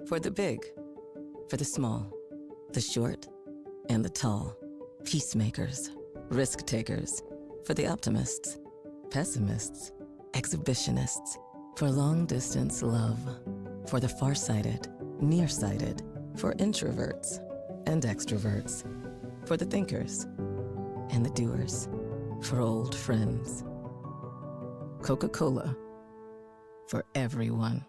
For the big, for the small, the short, and the tall. Peacemakers, risk takers. For the optimists, pessimists, exhibitionists. For long distance love. For the farsighted, nearsighted. For introverts and extroverts. For the thinkers and the doers. For old friends. Coca-Cola. For everyone.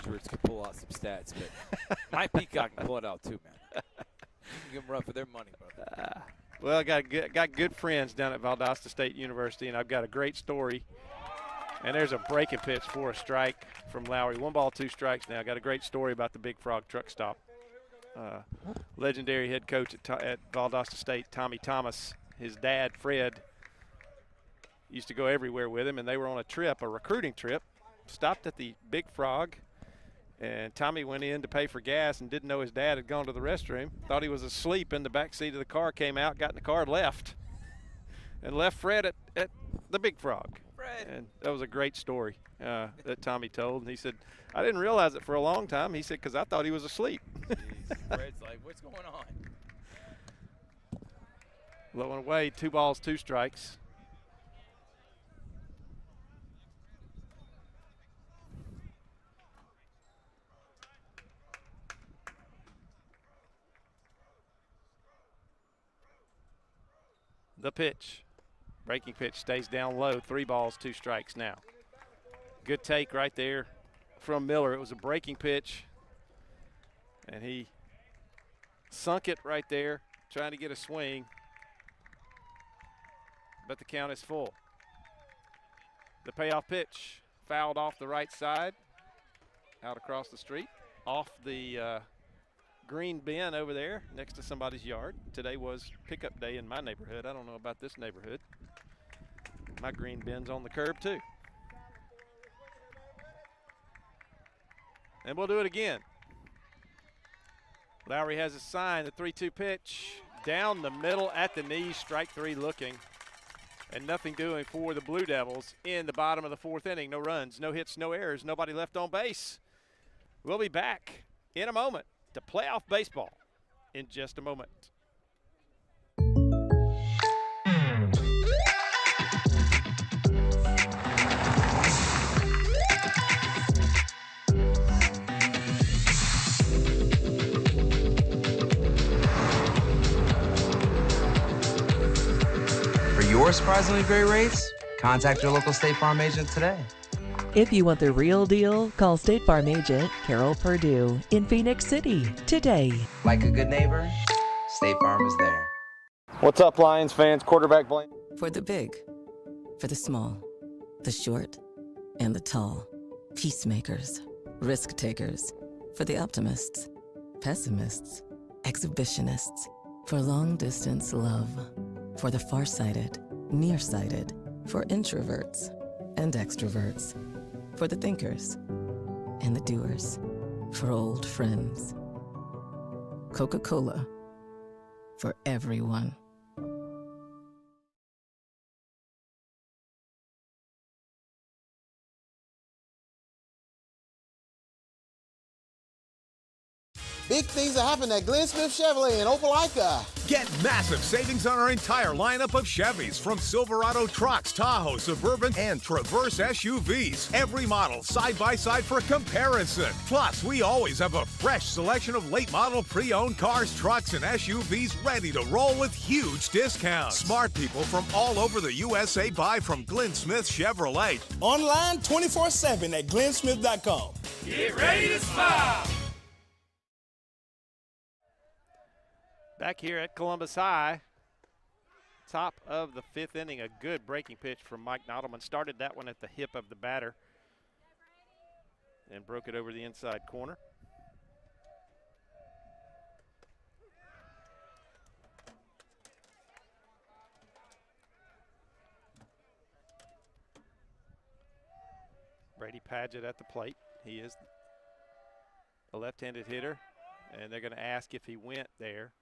Rich can pull out some stats, but my Peacock can pull it out too, man. You can give them run for their money, brother. Well, I got good friends down at Valdosta State University, and I've got a great story. And there's a breaking pitch for a strike from Lowry. 1 ball, 2 strikes now. Got a great story about the Big Frog truck stop. Legendary head coach at Valdosta State, Tommy Thomas, his dad, Fred, used to go everywhere with him, and they were on a trip, a recruiting trip, stopped at the Big Frog. And Tommy went in to pay for gas and didn't know his dad had gone to the restroom. Thought he was asleep in the back seat of the car, came out, got in the car, left. And left Fred at the Big Frog. Fred. And that was a great story that Tommy told. And he said, I didn't realize it for a long time. He said, because I thought he was asleep. Jeez, Fred's like, what's going on? Low and away, 2 balls, 2 strikes. The pitch. Breaking pitch stays down low. 3 balls, 2 strikes now. Good take right there from Miller. It was a breaking pitch, and he sunk it right there, trying to get a swing. But the count is full. The payoff pitch fouled off the right side, out across the street, off the green bin over there next to somebody's yard. Today was pickup day in my neighborhood. I don't know about this neighborhood. My green bin's on the curb too. And we'll do it again. Lowry has a sign, the 3-2 pitch, down the middle at the knees, strike 3 looking. And nothing doing for the Blue Devils in the bottom of the 4th inning. No runs, no hits, no errors, nobody left on base. We'll be back in a moment to playoff baseball in just a moment. For your surprisingly great rates, contact your local State Farm agent today. If you want the real deal, call State Farm agent Carol Purdue in Phoenix City today. Like a good neighbor, State Farm is there. What's up, Lions fans? Quarterback Blaine. For the big, for the small, the short, and the tall. Peacemakers, risk takers. For the optimists, pessimists, exhibitionists. For long distance love. For the farsighted, nearsighted. For introverts and extroverts. For the thinkers and the doers. For old friends. Coca-Cola. For everyone. Big things are happening at Glenn Smith Chevrolet in Opelika. Get massive savings on our entire lineup of Chevys, from Silverado trucks, Tahoe, Suburban, and Traverse SUVs. Every model side by side for comparison. Plus, we always have a fresh selection of late model pre-owned cars, trucks, and SUVs ready to roll with huge discounts. Smart people from all over the USA buy from Glenn Smith Chevrolet. Online 24/7 at glennsmith.com. Get ready to smile. Back here at Columbus High, top of the 5th inning, a good breaking pitch from Mike Nodelman. Started that one at the hip of the batter and broke it over the inside corner. Brady Padgett at the plate. He is a left-handed hitter, and they're going to ask if he went there.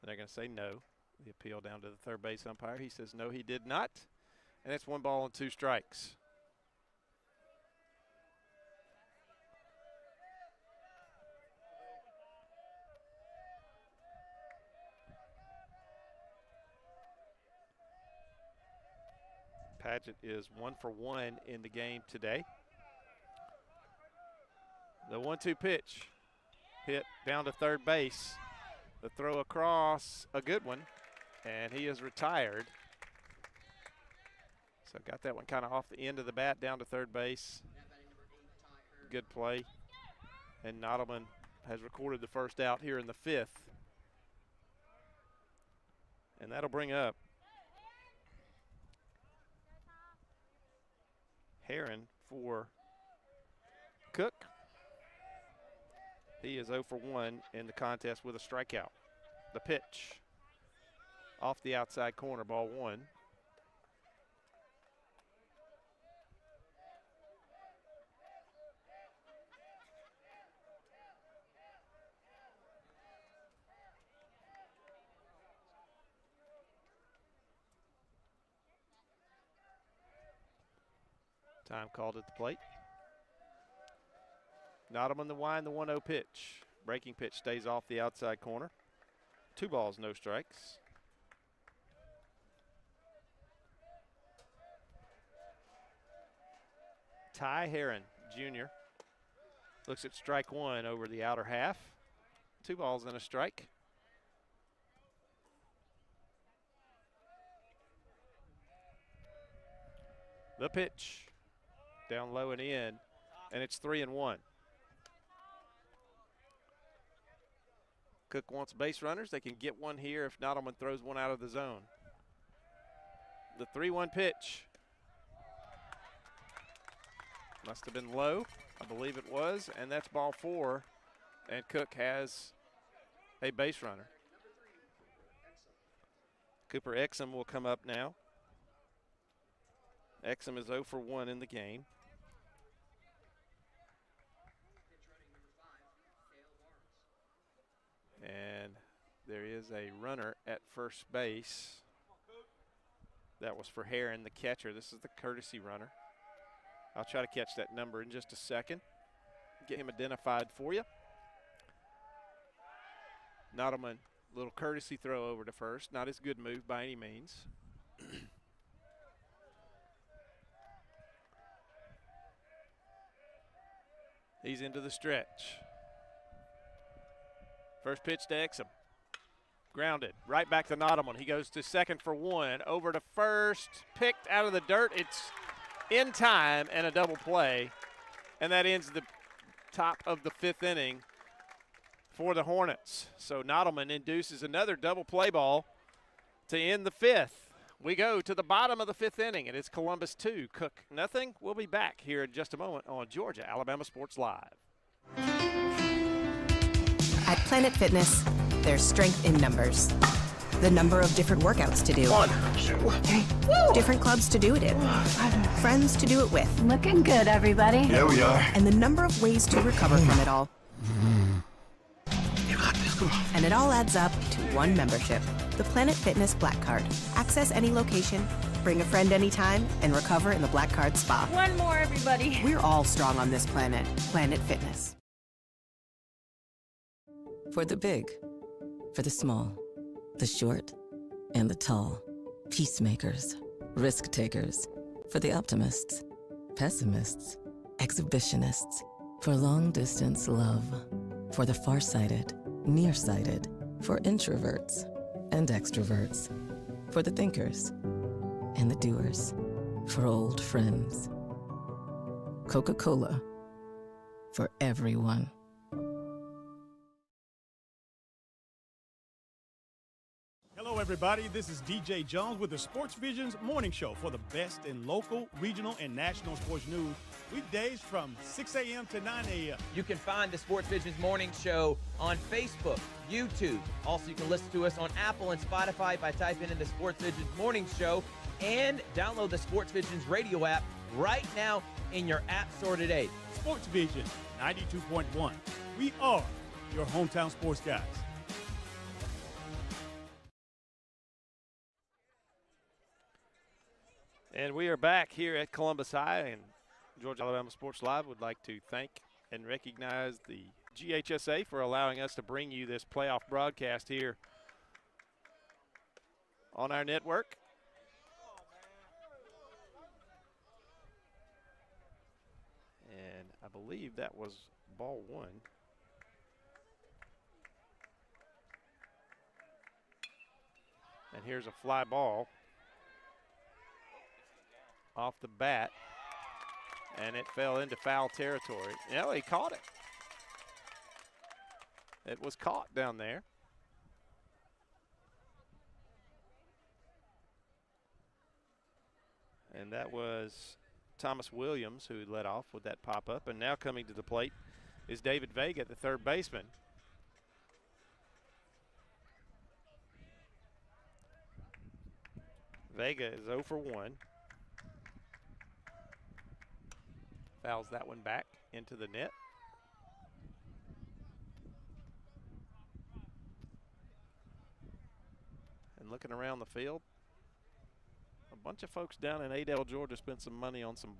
And they're going to say no. The appeal down to the third base umpire. He says no, he did not. And it's 1 ball and 2 strikes. Padgett is 1 for 1 in the game today. The 1-2 pitch hit down to third base. The throw across, a good one, and he is retired. So got that one kind of off the end of the bat down to third base. Good play. And Nodelman has recorded the first out here in the 5th. And that'll bring up Heron for Cook. He is 0 for 1 in the contest with a strikeout. The pitch off the outside corner, ball 1. Time called at the plate. Nodelman the wind, the 1-0 pitch. Breaking pitch stays off the outside corner. 2 balls, no strikes. Ty Herron, Jr. Looks at strike one over the outer half. 2 balls and a strike. The pitch, down low and in, and it's 3-1. Cook wants base runners. They can get one here if Nottleman throws one out of the zone. The 3-1 pitch. Must have been low, I believe it was, and that's ball 4, and Cook has a base runner. Cooper Exum will come up now. Exum is 0 for 1 in the game. And there is a runner at first base. That was for Herron, the catcher. This is the courtesy runner. I'll try to catch that number in just a second. Get him identified for you. Nottleman, little courtesy throw over to first. Not his good move by any means. He's into the stretch. First pitch to Exum. Grounded, right back to Nottleman. He goes to second for 1, over to first, picked out of the dirt. It's in time and a double play, and that ends the top of the 5th inning for the Hornets. So Nottleman induces another double play ball to end the 5th. We go to the bottom of the 5th inning, and it's Columbus 2, Cook nothing. We'll be back here in just a moment on Georgia Alabama Sports Live. At Planet Fitness, there's strength in numbers. The number of different workouts to do. 1, 2, 3. Woo! Different clubs to do it in. Friends to do it with. Looking good, everybody. Here we are. And the number of ways to recover from it all. You got this, come on. And it all adds up to one membership. The Planet Fitness Black Card. Access any location, bring a friend anytime, and recover in the Black Card Spa. One more, everybody. We're all strong on this planet. Planet Fitness. For the big, for the small, the short, and the tall. Peacemakers, risk takers. For the optimists, pessimists, exhibitionists. For long distance love. For the farsighted, nearsighted. For introverts and extroverts. For the thinkers and the doers. For old friends. Coca-Cola. For everyone. Hello, everybody. This is DJ Jones with the Sports Vision's morning show for the best in local, regional, and national sports news. Weekdays from 6 a.m. to 9 a.m. You can find the Sports Vision's morning show on Facebook, YouTube. Also, you can listen to us on Apple and Spotify by typing in the Sports Vision's morning show, and download the Sports Vision's radio app right now in your app store today. Sports Vision 92.1. We are your hometown sports guys. And we are back here at Columbus High, and Georgia Alabama Sports Live would like to thank and recognize the GHSA for allowing us to bring you this playoff broadcast here on our network. And I believe that was ball 1. And here's a fly ball off the bat, and it fell into foul territory. No, he caught it. It was caught down there. And that was Thomas Williams who led off with that pop-up. And now coming to the plate is David Vega, the third baseman. Vega is 0 for 1. Fouls that one back into the net. And looking around the field, a bunch of folks down in Adel, Georgia spent some money on some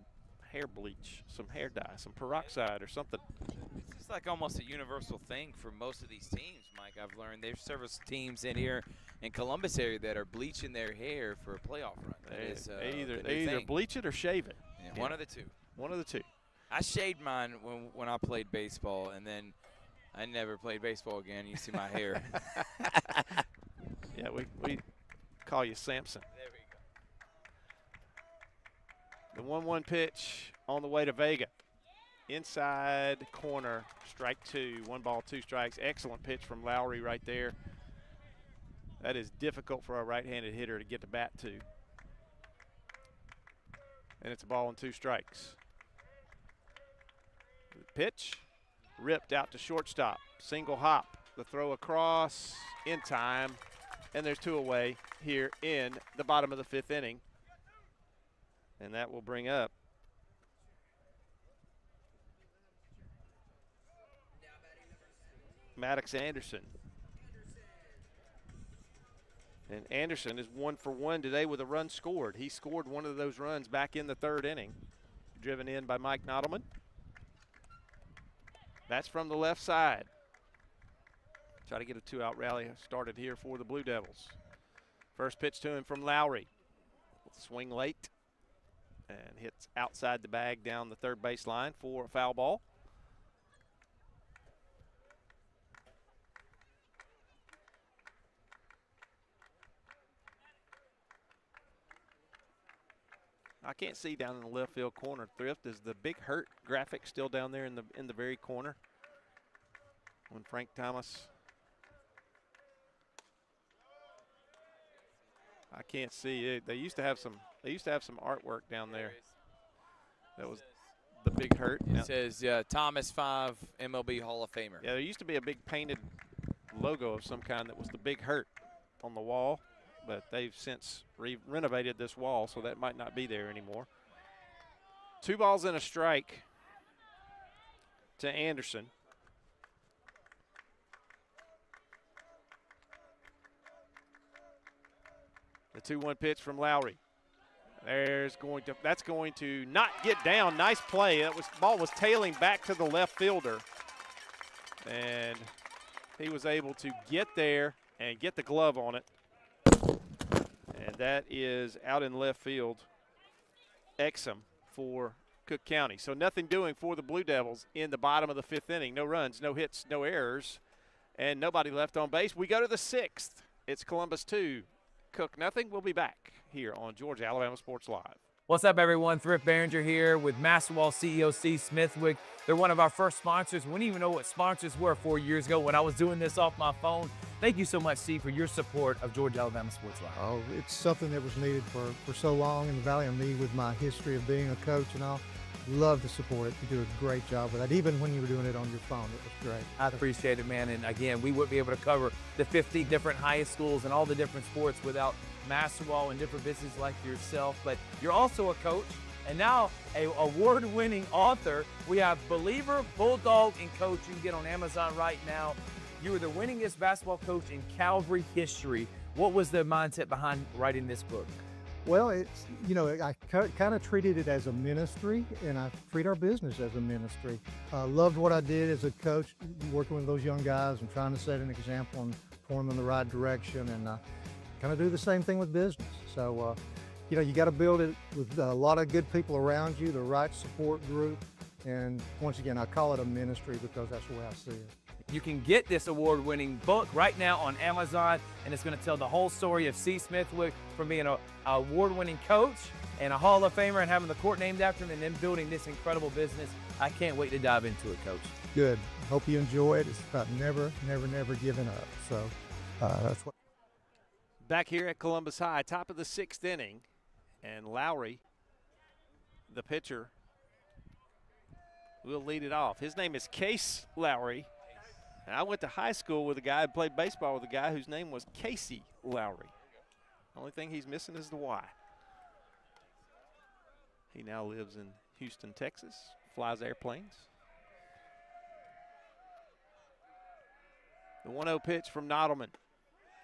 hair bleach, some hair dye, some peroxide or something. It's like almost a universal thing for most of these teams, Mike. I've learned there's several teams in here in Columbus area that are bleaching their hair for a playoff run. They either bleach it or shave it. Yeah, one of the two. One of the two. I shaved mine when I played baseball, and then I never played baseball again. You see my hair. Yeah, we call you Samson. There we go. The 1-1 pitch on the way to Vega. Inside corner, strike 2. 1 ball, 2 strikes. Excellent pitch from Lowry right there. That is difficult for a right-handed hitter to get the bat to. And it's a ball and 2 strikes. The pitch ripped out to shortstop. Single hop. The throw across in time. And there's 2 away here in the bottom of the 5th inning. And that will bring up Maddox Anderson. And Anderson is 1 for 1 today with a run scored. He scored one of those runs back in the 3rd inning, driven in by Mike Nodelman. That's from the left side. Try to get a 2-out rally started here for the Blue Devils. First pitch to him from Lowry. Swing late and hits outside the bag down the 3rd base line for a foul ball. I can't see down in the left field corner. Thrift, is the Big Hurt graphic still down there in the very corner? When Frank Thomas, I can't see it. They used to have some artwork down there. That was the Big Hurt. It says Thomas 5 MLB Hall of Famer. Yeah, there used to be a big painted logo of some kind that was the Big Hurt on the wall, but they've since renovated this wall, so that might not be there anymore. 2 balls and a strike to Anderson. The 2-1 pitch from Lowry. That's going to not get down. Nice play. Ball was tailing back to the left fielder, and he was able to get there and get the glove on it. And that is out in left field. Exum for Cook County. So nothing doing for the Blue Devils in the bottom of the 5th inning. No runs, no hits, no errors, and nobody left on base. We go to the 6th. It's Columbus 2, Cook nothing. We'll be back here on Georgia Alabama Sports Live. What's up, everyone? Thrift Behringer here with Masterwall CEO C. Smithwick. They're one of our first sponsors. We didn't even know what sponsors were 4 years ago when I was doing this off my phone. Thank you so much, Steve, for your support of Georgia Alabama Sports Live. Oh, it's something that was needed for so long in the Valley, and me with my history of being a coach and all. Love to support it. You do a great job with that. Even when you were doing it on your phone, it was great. I appreciate it, man. And again, we wouldn't be able to cover the 50 different high schools and all the different sports without Masterwall and different businesses like yourself. But you're also a coach and now an award-winning author. We have Believer, Bulldog, and Coach. You can get on Amazon right now. You were the winningest basketball coach in Calvary history. What was the mindset behind writing this book? Well, it's, I kind of treated it as a ministry, and I treat our business as a ministry. Loved what I did as a coach, working with those young guys and trying to set an example and point them in the right direction, and kind of do the same thing with business. So, you got to build it with a lot of good people around you, the right support group, and once again, I call it a ministry because that's the way I see it. You can get this award-winning book right now on Amazon, and it's going to tell the whole story of C. Smithwick from being an award-winning coach and a Hall of Famer and having the court named after him and then building this incredible business. I can't wait to dive into it, Coach. Good. Hope you enjoy it. It's about never giving up. So that's what. Back here at Columbus High, top of the 6th inning, and Lowry, the pitcher, will lead it off. His name is Case Lowry. And I went to high school with a guy who played baseball with a guy whose name was Casey Lowry. The only thing he's missing is the Y. He now lives in Houston, Texas, flies airplanes. The 1-0 pitch from Nodelman.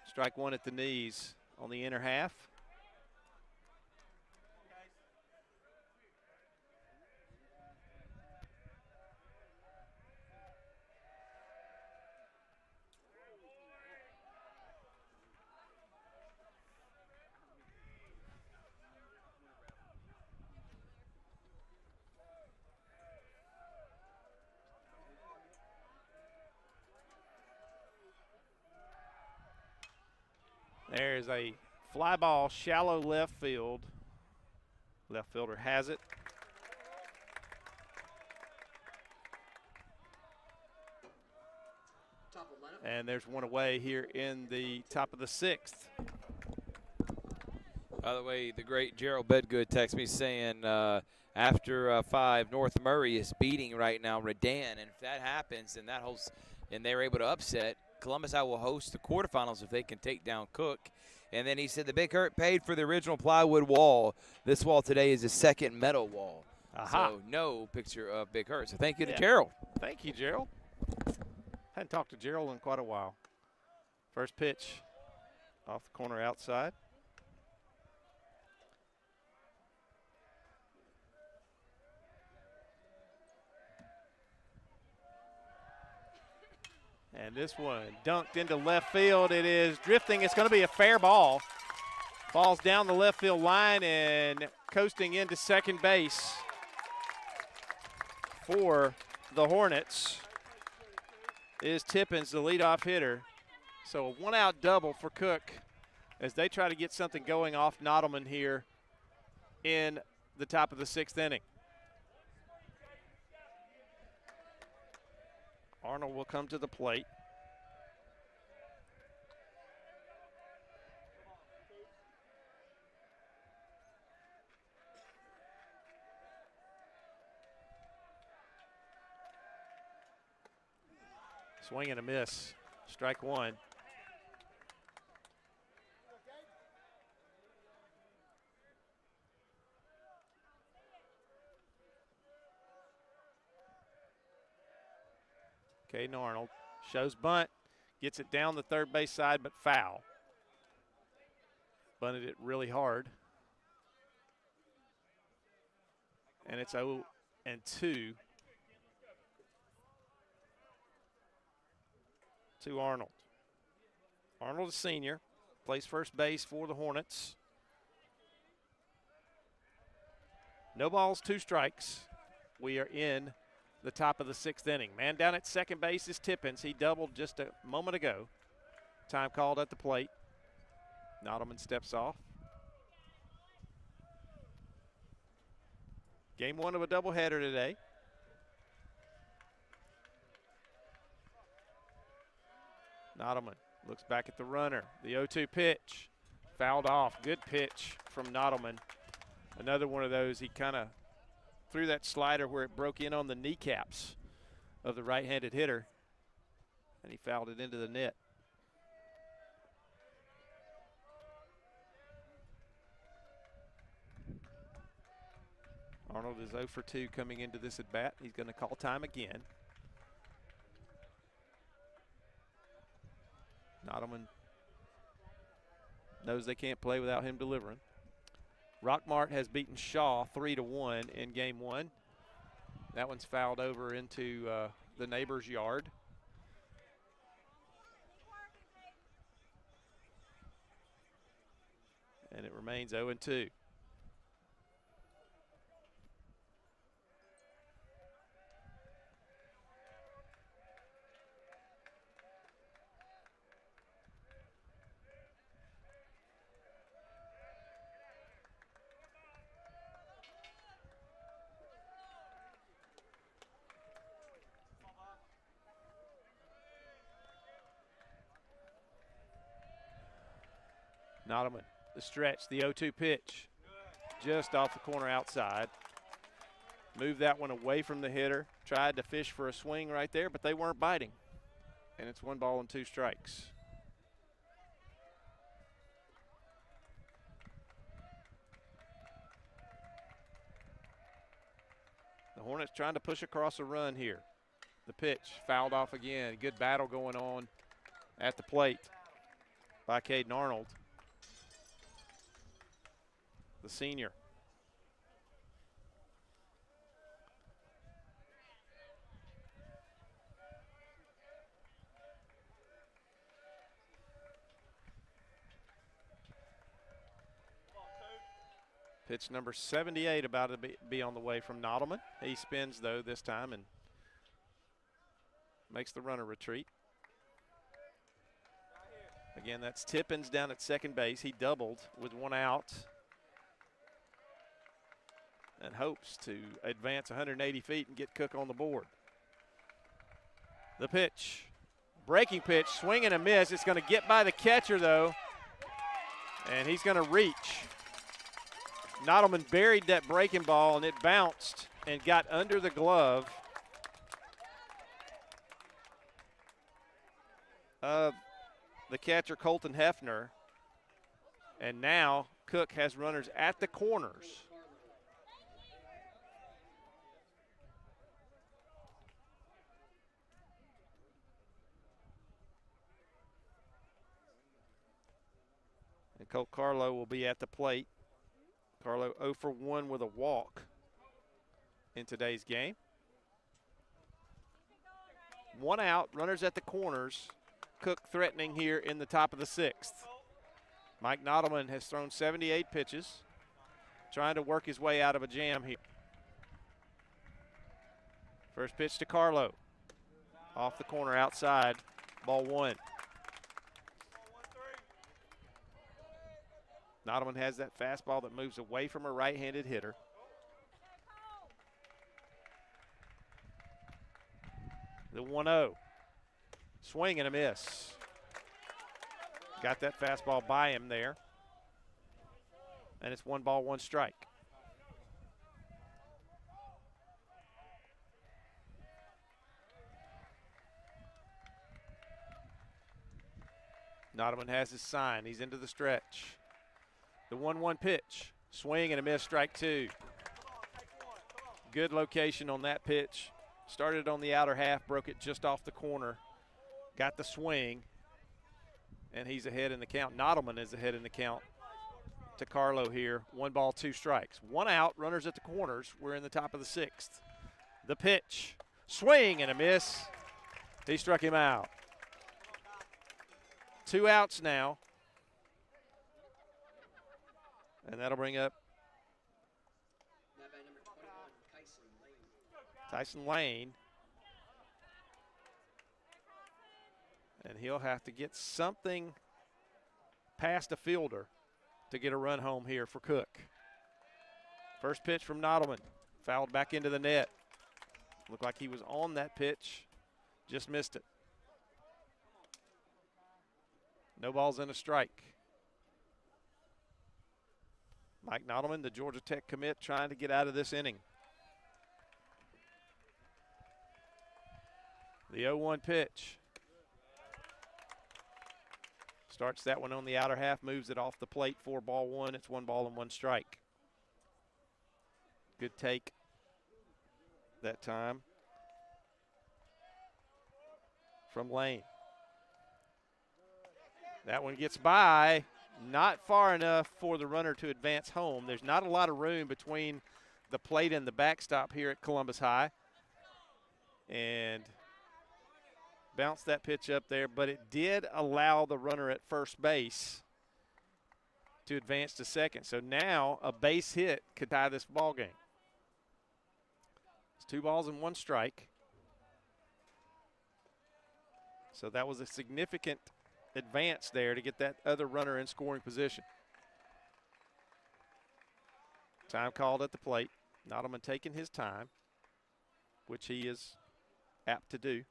Strike 1 at the knees on the inner half. There is a fly ball, shallow left field. Left fielder has it. And there's one away here in the top of the 6th. By the way, the great Gerald Bedgood texts me saying after 5, North Murray is beating right now Redan, and if that happens, and they're able to upset, Columbus I will host the quarterfinals if they can take down Cook. And then he said the Big Hurt paid for the original plywood wall. This wall today is a second metal wall. Aha. So no picture of Big Hurt. So thank you to Gerald. Thank you, Gerald. Hadn't talked to Gerald in quite a while. First pitch off the corner outside. And this one dunked into left field. It is drifting. It's going to be a fair ball. Falls down the left field line and coasting into second base for the Hornets is Tippins, the leadoff hitter. So a one-out double for Cook as they try to get something going off Nottleman here in the top of the 6th inning. Arnold will come to the plate. Swing and a miss. Strike one. Caden Arnold shows bunt, gets it down the third base side, but foul. Bunted it really hard. And it's 0-2. To Arnold. Arnold, a senior, plays first base for the Hornets. No balls, 2 strikes. We are in the top of the 6th inning. Man down at second base is Tippins. He doubled just a moment ago. Time called at the plate. Nottleman steps off. Game 1 of a doubleheader today. Nottleman looks back at the runner. The 0-2 pitch. Fouled off. Good pitch from Nottleman. Another one of those, he kind of threw that slider where it broke in on the kneecaps of the right-handed hitter, and he fouled it into the net. Arnold is 0 for 2 coming into this at bat. He's going to call time again. Nottleman knows they can't play without him delivering. Rockmart has beaten Shaw 3-1 in game 1. That one's fouled over into the neighbor's yard. And it remains 0-2. Nottleman, the stretch, the 0-2 pitch, just off the corner outside. Moved that one away from the hitter. Tried to fish for a swing right there, but they weren't biting. And it's 1 ball and 2 strikes. The Hornets trying to push across a run here. The pitch fouled off again. Good battle going on at the plate by Caden Arnold, the senior. Pitch number 78 about to be on the way from Nottleman. He spins, though, this time and makes the runner retreat. Again, that's Tippins down at second base. He doubled with one out and hopes to advance 180 feet and get Cook on the board. The pitch, breaking pitch, swing and a miss. It's going to get by the catcher, though, and he's going to reach. Nottleman buried that breaking ball, and it bounced and got under the glove of the catcher, Colton Hefner. And now Cook has runners at the corners. And Colt Carlo will be at the plate. Carlo 0 for 1 with a walk in today's game. One out, runners at the corners. Cook threatening here in the top of the 6th. Mike Nottleman has thrown 78 pitches, trying to work his way out of a jam here. First pitch to Carlo. Off the corner outside, ball 1. Nottleman has that fastball that moves away from a right-handed hitter. The 1-0. Swing and a miss. Got that fastball by him there. And it's 1 ball, 1 strike. Nottleman has his sign. He's into the stretch. The 1-1 pitch. Swing and a miss, strike 2. Good location on that pitch. Started on the outer half, broke it just off the corner. Got the swing, and he's ahead in the count. Nottleman is ahead in the count to Carlo here. 1 ball, 2 strikes. 1 out, runners at the corners. We're in the top of the 6th. The pitch. Swing and a miss. He struck him out. 2 outs now. And that'll bring up Tyson Lane. And he'll have to get something past a fielder to get a run home here for Cook. First pitch from Nottleman. Fouled back into the net. Looked like he was on that pitch. Just missed it. No balls and a strike. Mike Nottleman, the Georgia Tech commit, trying to get out of this inning. The 0-1 pitch. Starts that one on the outer half, moves it off the plate, 4 ball 1. It's 1 ball and 1 strike. Good take that time from Lane. That one gets by. Not far enough for the runner to advance home. There's not a lot of room between the plate and the backstop here at Columbus High. And bounced that pitch up there, but it did allow the runner at first base to advance to second. So now a base hit could tie this ball game. It's 2 balls and 1 strike. So that was a significant advance there to get that other runner in scoring position. Time called at the plate. Nottleman taking his time, which he is apt to do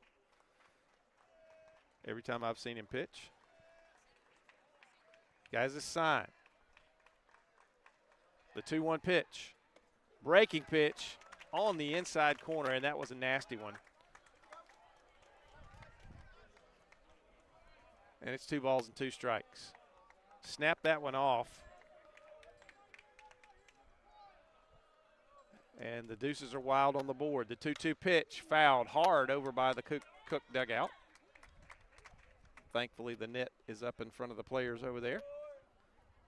every time I've seen him pitch. Guys, a sign. The 2-1 pitch. Breaking pitch on the inside corner, and that was a nasty one. And it's 2 balls and 2 strikes. Snap that one off. And the deuces are wild on the board. The 2-2 pitch fouled hard over by the Cook dugout. Thankfully, the net is up in front of the players over there.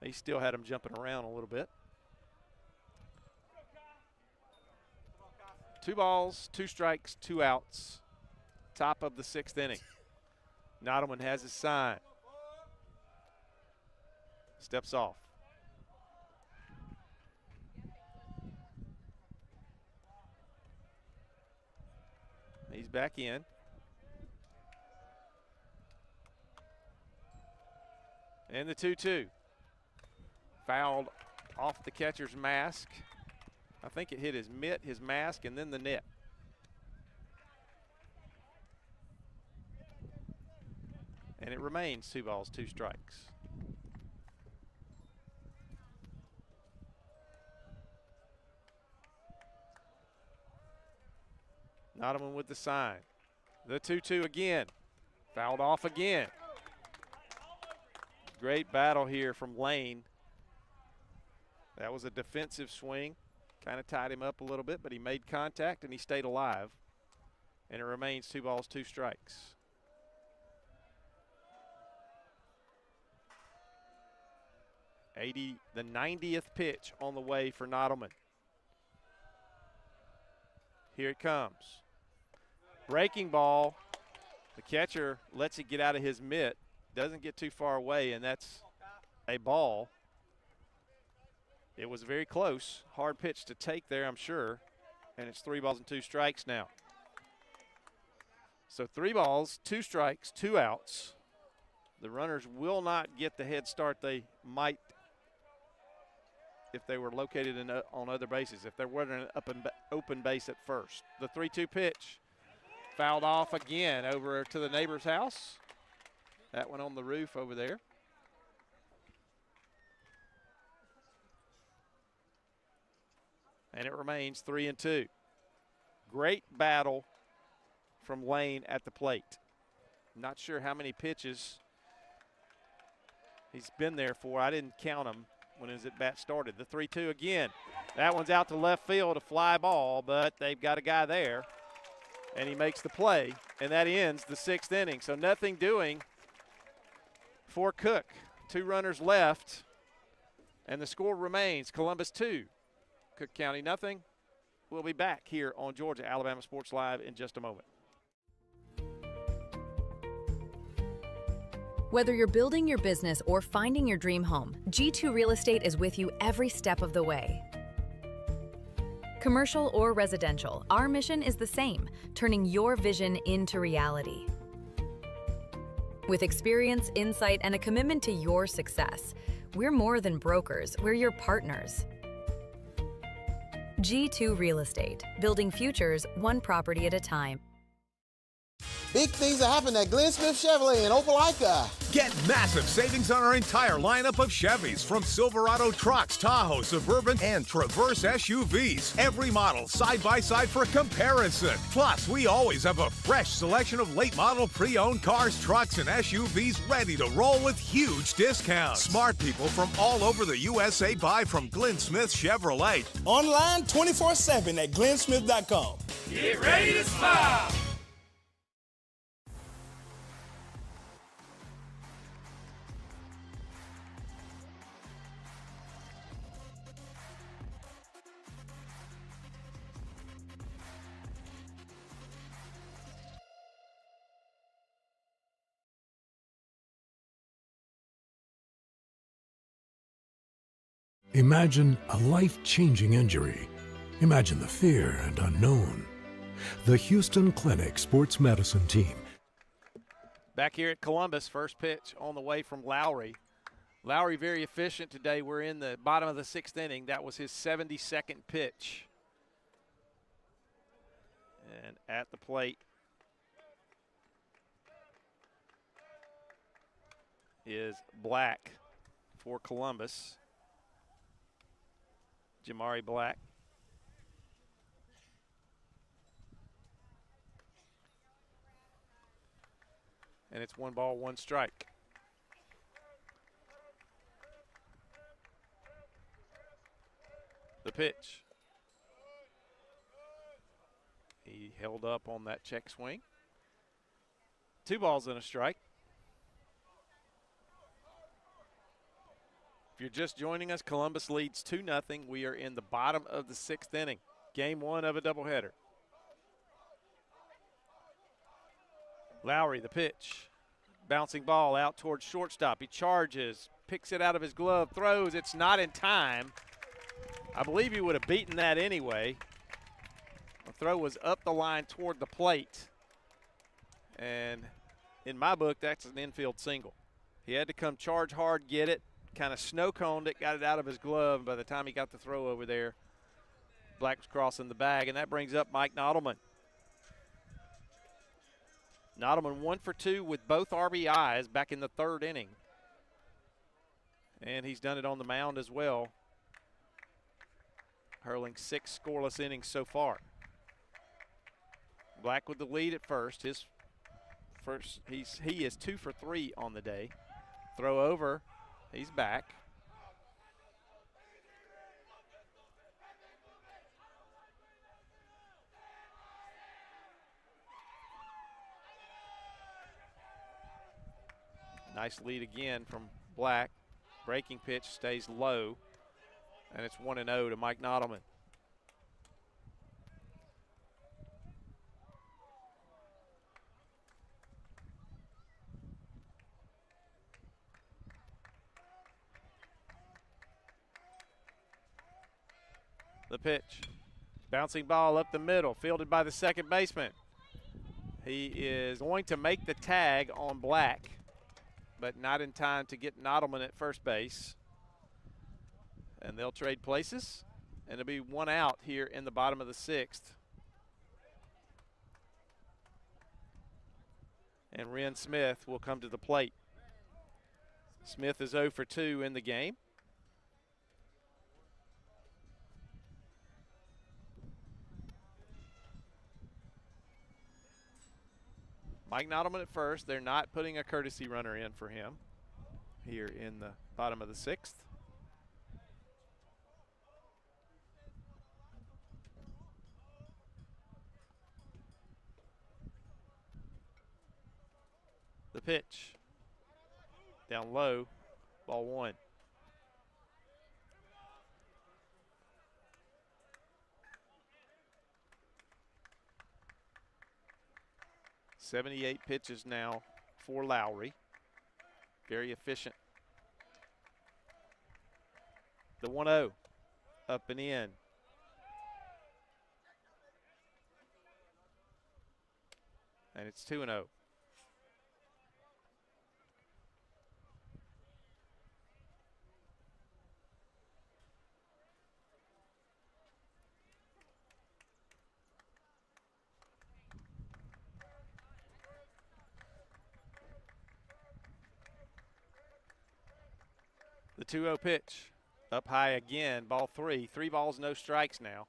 He still had them jumping around a little bit. 2 balls, 2 strikes, 2 outs. Top of the 6th inning. Nottleman has his sign. Steps off. He's back in. And the 2-2. Fouled off the catcher's mask. I think it hit his mitt, his mask, and then the net. And it remains 2 balls, 2 strikes. Nottman with the sign. The 2-2 again. Fouled off again. Great battle here from Lane. That was a defensive swing. Kind of tied him up a little bit, but he made contact and he stayed alive. And it remains 2 balls, 2 strikes. The 90th pitch on the way for Nottman. Here it comes. Breaking ball. The catcher lets it get out of his mitt. Doesn't get too far away, and that's a ball. It was very close. Hard pitch to take there, I'm sure. And it's 3 balls and 2 strikes now. So 3 balls, 2 strikes, 2 outs. The runners will not get the head start they might if they were located on other bases, if there wasn't an open base at first. The 3-2 pitch. Fouled off again over to the neighbor's house. That one on the roof over there. And it remains 3-2. Great battle from Lane at the plate. Not sure how many pitches he's been there for. I didn't count them when his at bat started. The 3-2 again. That one's out to left field, a fly ball, but they've got a guy there. And he makes the play, and that ends the 6th inning. So nothing doing for Cook. 2 runners left, and the score remains Columbus 2, Cook County nothing. We'll be back here on Georgia Alabama Sports Live in just a moment. Whether you're building your business or finding your dream home, G2 Real Estate is with you every step of the way. Commercial or residential, our mission is the same, turning your vision into reality. With experience, insight, and a commitment to your success, we're more than brokers, we're your partners. G2 Real Estate, building futures one property at a time. Big things are happening at Glenn Smith Chevrolet in Opelika. Get massive savings on our entire lineup of Chevys, from Silverado trucks, Tahoe, Suburban, and Traverse SUVs. Every model side by side for comparison. Plus, we always have a fresh selection of late model pre-owned cars, trucks, and SUVs ready to roll with huge discounts. Smart people from all over the USA buy from Glenn Smith Chevrolet. Online 24/7 at glennsmith.com. Get ready to smile. Imagine a life-changing injury. Imagine the fear and unknown. The Houston Clinic Sports Medicine Team. Back here at Columbus, first pitch on the way from Lowry. Lowry very efficient today. We're in the bottom of the 6th inning. That was his 72nd pitch. And at the plate is Black for Columbus. Jamari Black. And it's 1 ball, 1 strike. The pitch. He held up on that check swing. 2 balls and a strike. If you're just joining us, Columbus leads 2-0. We are in the bottom of the 6th inning. Game 1 of a doubleheader. Lowry, the pitch. Bouncing ball out towards shortstop. He charges, picks it out of his glove, throws. It's not in time. I believe he would have beaten that anyway. The throw was up the line toward the plate. And in my book, that's an infield single. He had to come charge hard, get it, kind of snow-coned it, got it out of his glove. By the time he got the throw over there, Black was crossing the bag, and that brings up Mike Nottleman. Nottleman 1 for 2 with both RBIs back in the third inning. And he's done it on the mound as well, hurling 6 scoreless innings so far. Black with the lead at first. His first, he is 2 for 3 on the day. Throw over, he's back. Nice lead again from Black. Breaking pitch stays low, and it's 1-0 to Mike Nottleman. The pitch. Bouncing ball up the middle, fielded by the second baseman. He is going to make the tag on Black, but not in time to get Nottleman at first base. And they'll trade places, and it'll be 1 out here in the bottom of the 6th. And Ren Smith will come to the plate. Smith is 0 for 2 in the game. Mike Nottleman at first. They're not putting a courtesy runner in for him here in the bottom of the 6th. The pitch. Down low, ball 1. .78 pitches now for Lowry. Very efficient. The 1-0, up and in. And it's 2-0. The 2-0 pitch, up high again, ball 3. 3 balls, no strikes now.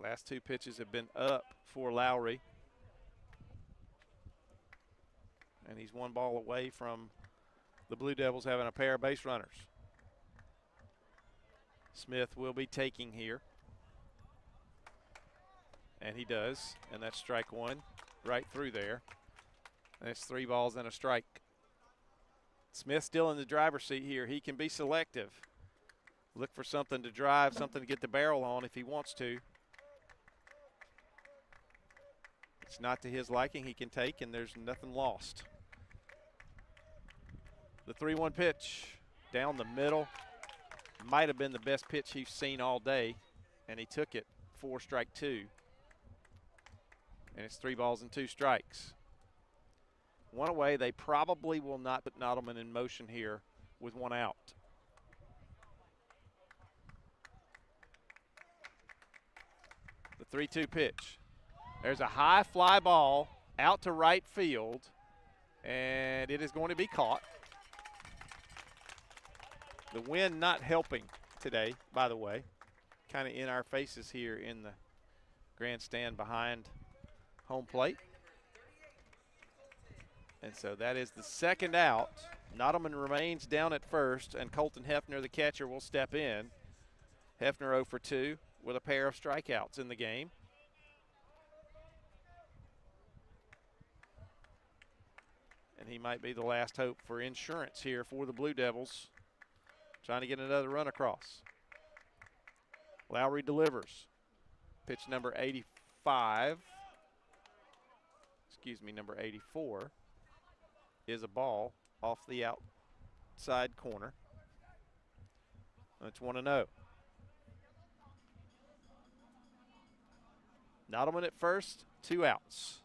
Last 2 pitches have been up for Lowry. And he's 1 ball away from the Blue Devils having a pair of base runners. Smith will be taking here. And he does, and that's strike 1 right through there. And it's 3 balls and a strike. Smith still in the driver's seat here. He can be selective. Look for something to drive, something to get the barrel on if he wants to. It's not to his liking, he can take, and there's nothing lost. The 3-1 pitch down the middle. Might have been the best pitch he's seen all day, and he took it for strike 2. And it's 3 balls and 2 strikes. 1 away. They probably will not put Nottleman in motion here with 1 out. The 3-2 pitch. There's a high fly ball out to right field, and it is going to be caught. The wind not helping today, by the way. Kind of in our faces here in the grandstand behind home plate. And so that is the 2nd out. Nottleman remains down at first, and Colton Hefner, the catcher, will step in. Hefner 0 for 2 with a pair of strikeouts in the game. And he might be the last hope for insurance here for the Blue Devils, trying to get another run across. Lowry delivers. Pitch number 85. Excuse me, number 84. Is a ball off the outside corner. It's 1-0. Nottleman at first, 2 outs.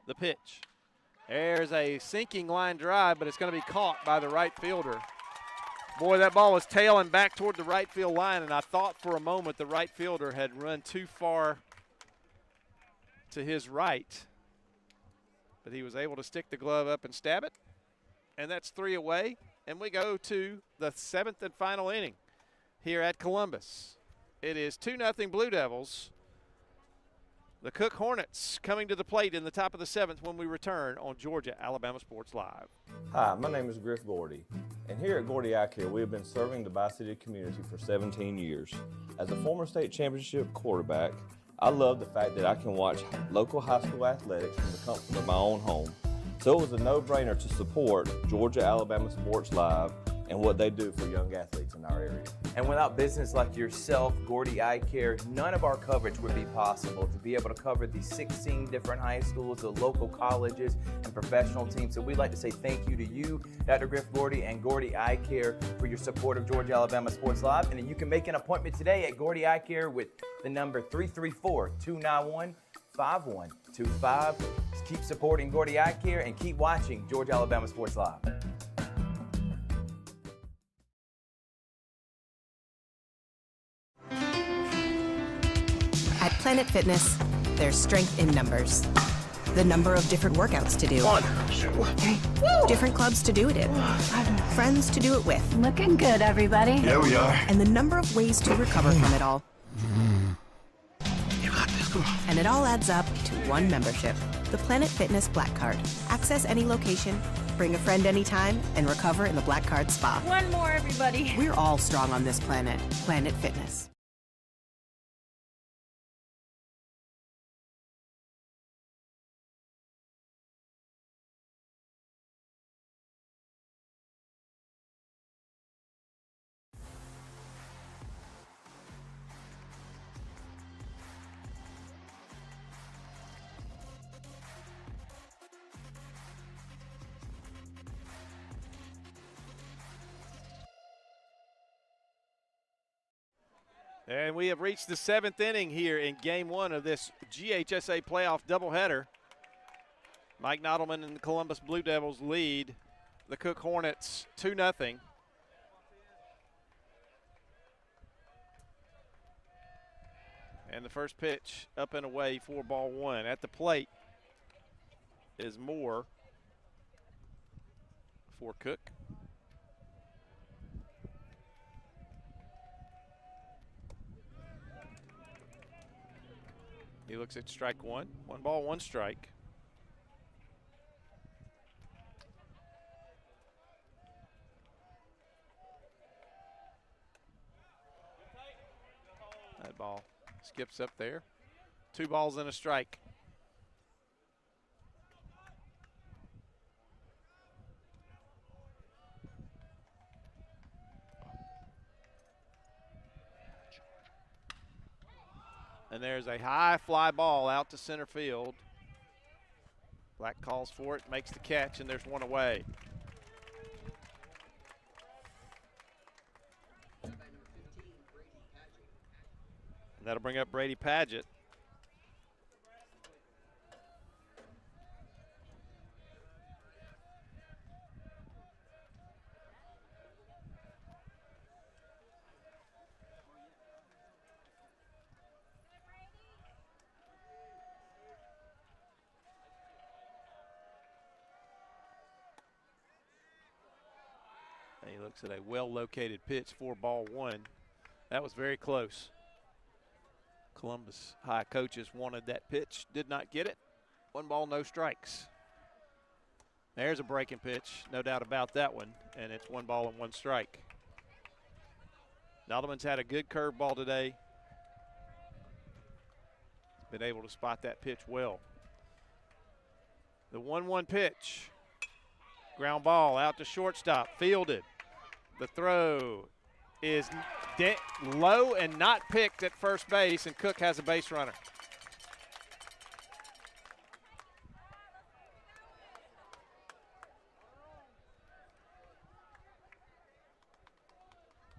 The pitch. There's a sinking line drive, but it's going to be caught by the right fielder. Boy, that ball was tailing back toward the right field line, and I thought for a moment the right fielder had run too far to his right. But he was able to stick the glove up and stab it. And that's 3 away. And we go to the 7th and final inning here at Columbus. It is 2-0 Blue Devils. The Cook Hornets coming to the plate in the top of the 7th when we return on Georgia Alabama Sports Live. Hi, my name is Griff Gordy, and here at Gordy Eye Care, we have been serving the Bi-City community for 17 years. As a former state championship quarterback, I love the fact that I can watch local high school athletics from the comfort of my own home. So it was a no-brainer to support Georgia Alabama Sports Live and what they do for young athletes in our area. And without business like yourself, Gordy Eye Care, none of our coverage would be possible. To be able to cover the 16 different high schools, the local colleges, and professional teams. So we'd like to say thank you to you, Dr. Griff Gordy, and Gordy Eye Care for your support of Georgia Alabama Sports Live. And then you can make an appointment today at Gordy Eye Care with the number 334-291-5125. Keep supporting Gordy Eye Care and keep watching Georgia Alabama Sports Live. At Planet Fitness, there's strength in numbers. The number of different workouts to do. 1, 2, 3. Woo! Different clubs to do it in. Friends to do it with. Looking good, everybody. Yeah, we are. And the number of ways to recover from it all. You got this. Come on. And it all adds up to one membership. The Planet Fitness Black Card. Access any location, bring a friend anytime, and recover in the Black Card Spa. One more, everybody. We're all strong on this planet. Planet Fitness. And we have reached the 7th inning here in Game 1 of this GHSA playoff doubleheader. Mike Nodelman and the Columbus Blue Devils lead the Cook Hornets 2-0. And the first pitch up and away for ball 1. At the plate is Moore for Cook. He looks at strike 1. 1 ball, 1 strike. That ball skips up there. 2 balls and a strike. And there's a high fly ball out to center field. Black calls for it, makes the catch, and there's 1 away. And that'll bring up Brady Padgett. He looks at a well-located pitch for ball 1. That was very close. Columbus High coaches wanted that pitch, did not get it. 1 ball, no strikes. There's a breaking pitch, no doubt about that one, and it's 1 ball and 1 strike. Nodelman's had a good curveball today. Been able to spot that pitch well. The 1-1 pitch. Ground ball out to shortstop, fielded. The throw is low and not picked at first base, and Cook has a base runner.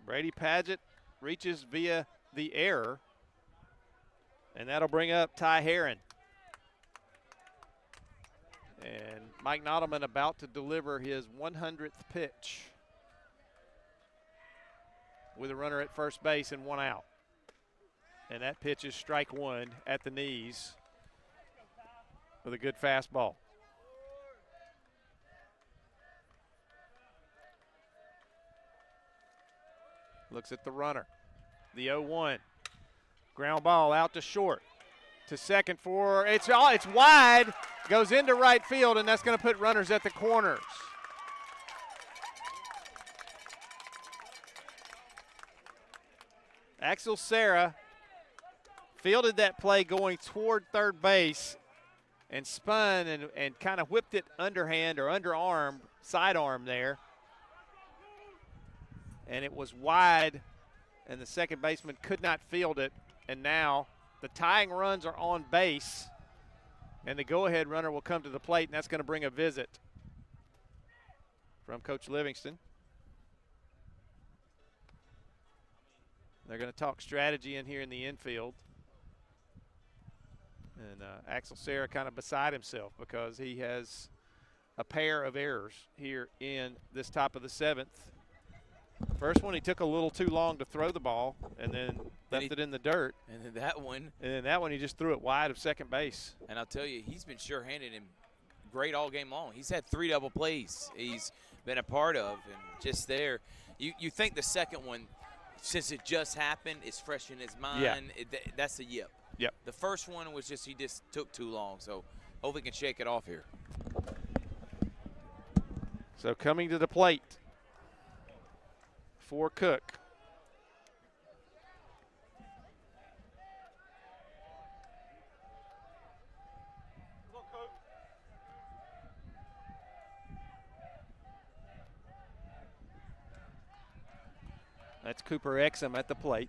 Brady Padgett reaches via the error, and that'll bring up Ty Herron. And Mike Nottleman about to deliver his 100th pitch with a runner at first base and 1 out. And that pitch is strike 1 at the knees with a good fastball. Looks at the runner. The 0-1. Ground ball out to short. To second for, it's wide, goes into right field, and that's going to put runners at the corners. Axel Serra fielded that play going toward third base and spun and kind of whipped it underhand or underarm, sidearm there. And it was wide, and the second baseman could not field it, and now the tying runs are on base, and the go-ahead runner will come to the plate, and that's going to bring a visit from Coach Livingston. They're going to talk strategy in here in the infield. And Axel Serra kind of beside himself because he has a pair of errors here in this top of the 7th. First one, he took a little too long to throw the ball and then left it in the dirt. And then that one. And then that one, he just threw it wide of second base. And I'll tell you, he's been sure-handed and great all game long. He's had 3 double plays he's been a part of, and just there. You think the second one, since it just happened, is fresh in his mind. Yeah. That's a yip. Yep. The first one was just he just took too long, so hopefully he can shake it off here. So coming to the plate for Cook. That's Cooper Exum at the plate.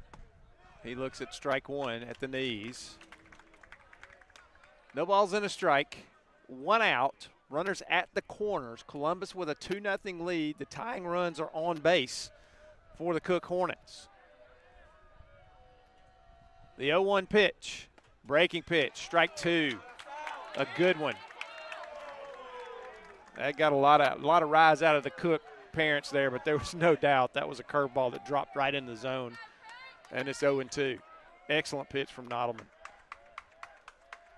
He looks at strike 1 at the knees. No balls and a strike. 1 out. Runners at the corners. Columbus with a 2-0 lead. The tying runs are on base for the Cook Hornets. The 0-1 pitch. Breaking pitch. Strike 2. A good one. That got a lot of rise out of the Cook parents there, but there was no doubt that was a curveball that dropped right in the zone. And it's 0-2. Excellent pitch from Nottleman.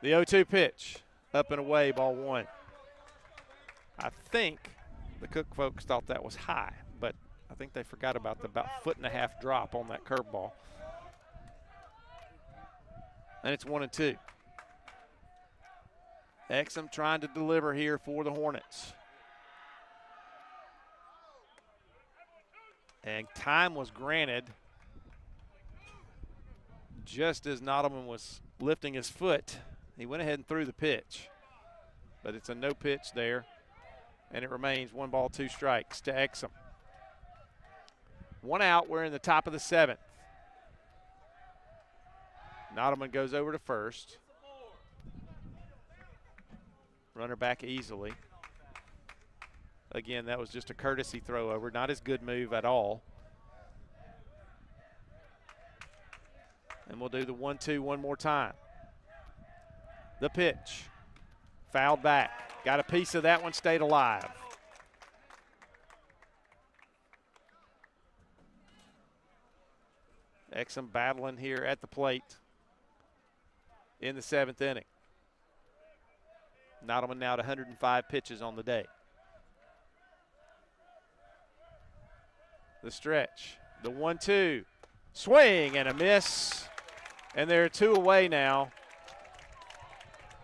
The 0-2 pitch. Up and away, ball 1. I think the Cook folks thought that was high, but I think they forgot about the about 1.5-foot drop on that curveball. And it's 1-2. Exum trying to deliver here for the Hornets. And time was granted just as Nottleman was lifting his foot. He went ahead and threw the pitch, but it's a no pitch there, and it remains 1 ball, 2 strikes to Exum. 1 out, we're in the top of the 7th. Nottleman goes over to first. Runner back easily. Again, that was just a courtesy throw over, not his good move at all. And we'll do the 1-2 one more time. The pitch. Fouled back. Got a piece of that one, stayed alive. Exum battling here at the plate in the 7th inning. Nottleman now at 105 pitches on the day. The stretch. The 1-2. Swing and a miss. And there are 2 away now.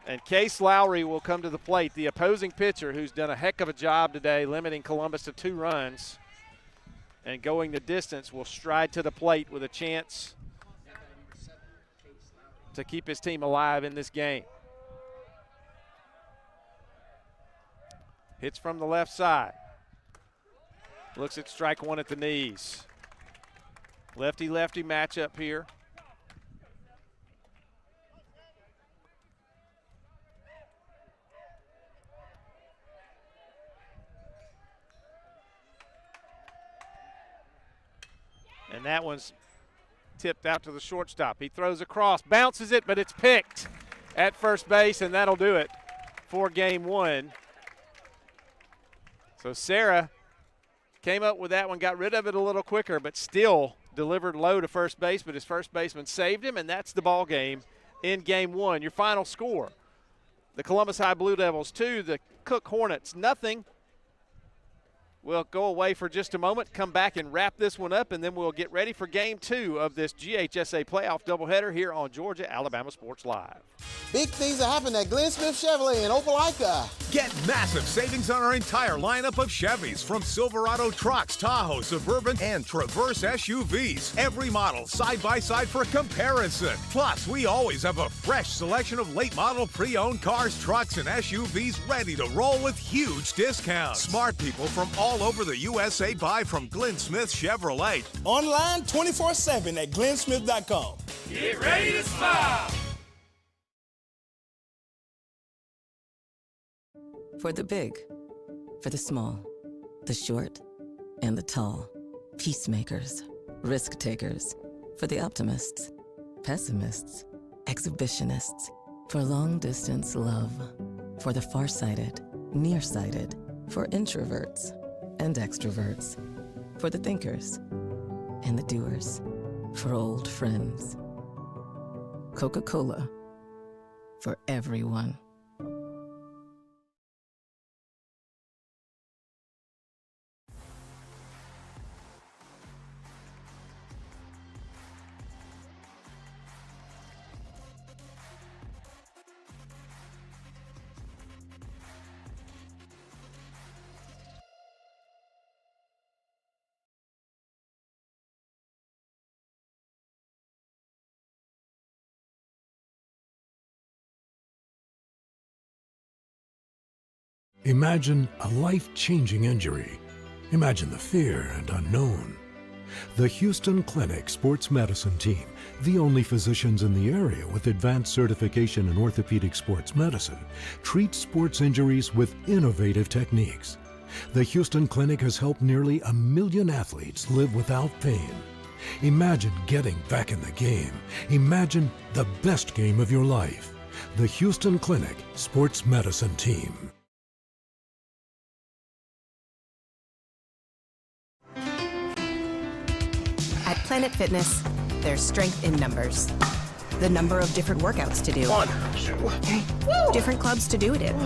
And Case Lowry will come to the plate, the opposing pitcher who's done a heck of a job today limiting Columbus to 2 runs. And going the distance will stride to the plate with a chance to keep his team alive in this game. Hits from the left side. Looks at strike 1 at the knees. Lefty-lefty matchup here. And that one's tipped out to the shortstop. He throws across, bounces it, but it's picked at first base, and that'll do it for game 1. So Sarah came up with that one, got rid of it a little quicker, but still delivered low to first base, but his first baseman saved him, and that's the ball game in game one. Your final score, the Columbus High Blue Devils 2, the Cook Hornets nothing. We'll go away for just a moment, come back and wrap this one up, and then we'll get ready for game two of this GHSA playoff doubleheader here on Georgia Alabama Sports Live. Big things are happening at Glenn Smith Chevrolet in Opelika. Get massive savings on our entire lineup of Chevys, from Silverado trucks, Tahoe, Suburban, and Traverse SUVs. Every model side by side for comparison. Plus, we always have a fresh selection of late model pre-owned cars, trucks, and SUVs ready to roll with huge discounts. Smart people from all over the USA buy from Glenn Smith Chevrolet. Online 24/7 at glennsmith.com. Get ready to smile. For the big, for the small, the short, and the tall. Peacemakers, risk takers. For the optimists, pessimists, exhibitionists. For long distance love. For the farsighted, nearsighted. For introverts and extroverts. For the thinkers and the doers. For old friends. Coca-Cola. For everyone. Imagine a life-changing injury. Imagine the fear and unknown. The Houston Clinic Sports Medicine Team, the only physicians in the area with advanced certification in orthopedic sports medicine, treats sports injuries with innovative techniques. The Houston Clinic has helped nearly 1 million athletes live without pain. Imagine getting back in the game. Imagine the best game of your life. The Houston Clinic Sports Medicine Team. At Planet Fitness, there's strength in numbers. The number of different workouts to do. 1, 2, 3. Woo! Different clubs to do it in.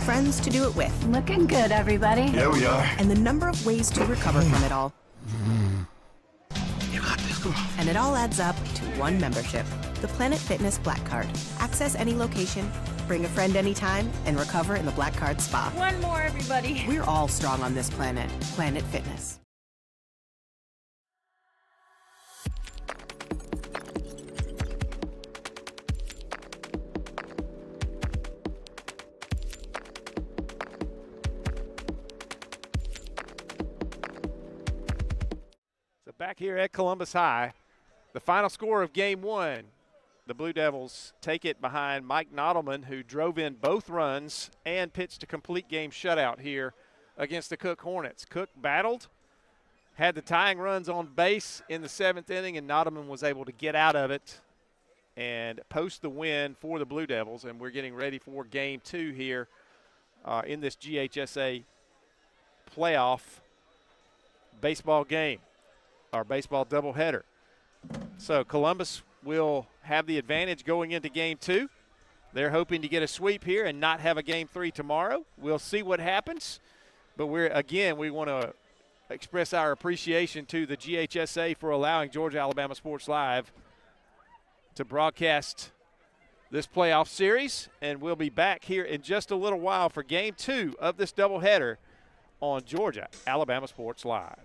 Friends to do it with. Looking good, everybody. Yeah, we are. And the number of ways to recover from it all. You got this, come on. And it all adds up to one membership, the Planet Fitness Black Card. Access any location, bring a friend anytime, and recover in the Black Card Spa. One more, everybody. We're all strong on this planet. Planet Fitness. Back here at Columbus High, the final score of game one. The Blue Devils take it behind Mike Nottleman, who drove in both runs and pitched a complete game shutout here against the Cook Hornets. Cook battled, had the tying runs on base in the 7th inning, and Nottleman was able to get out of it and post the win for the Blue Devils. And we're getting ready for game two here in this GHSA playoff baseball game. Our baseball doubleheader. So Columbus will have the advantage going into game two. They're hoping to get a sweep here and not have a game three tomorrow. We'll see what happens. But we want to express our appreciation to the GHSA for allowing Georgia Alabama Sports Live to broadcast this playoff series. And we'll be back here in just a little while for game two of this doubleheader on Georgia Alabama Sports Live.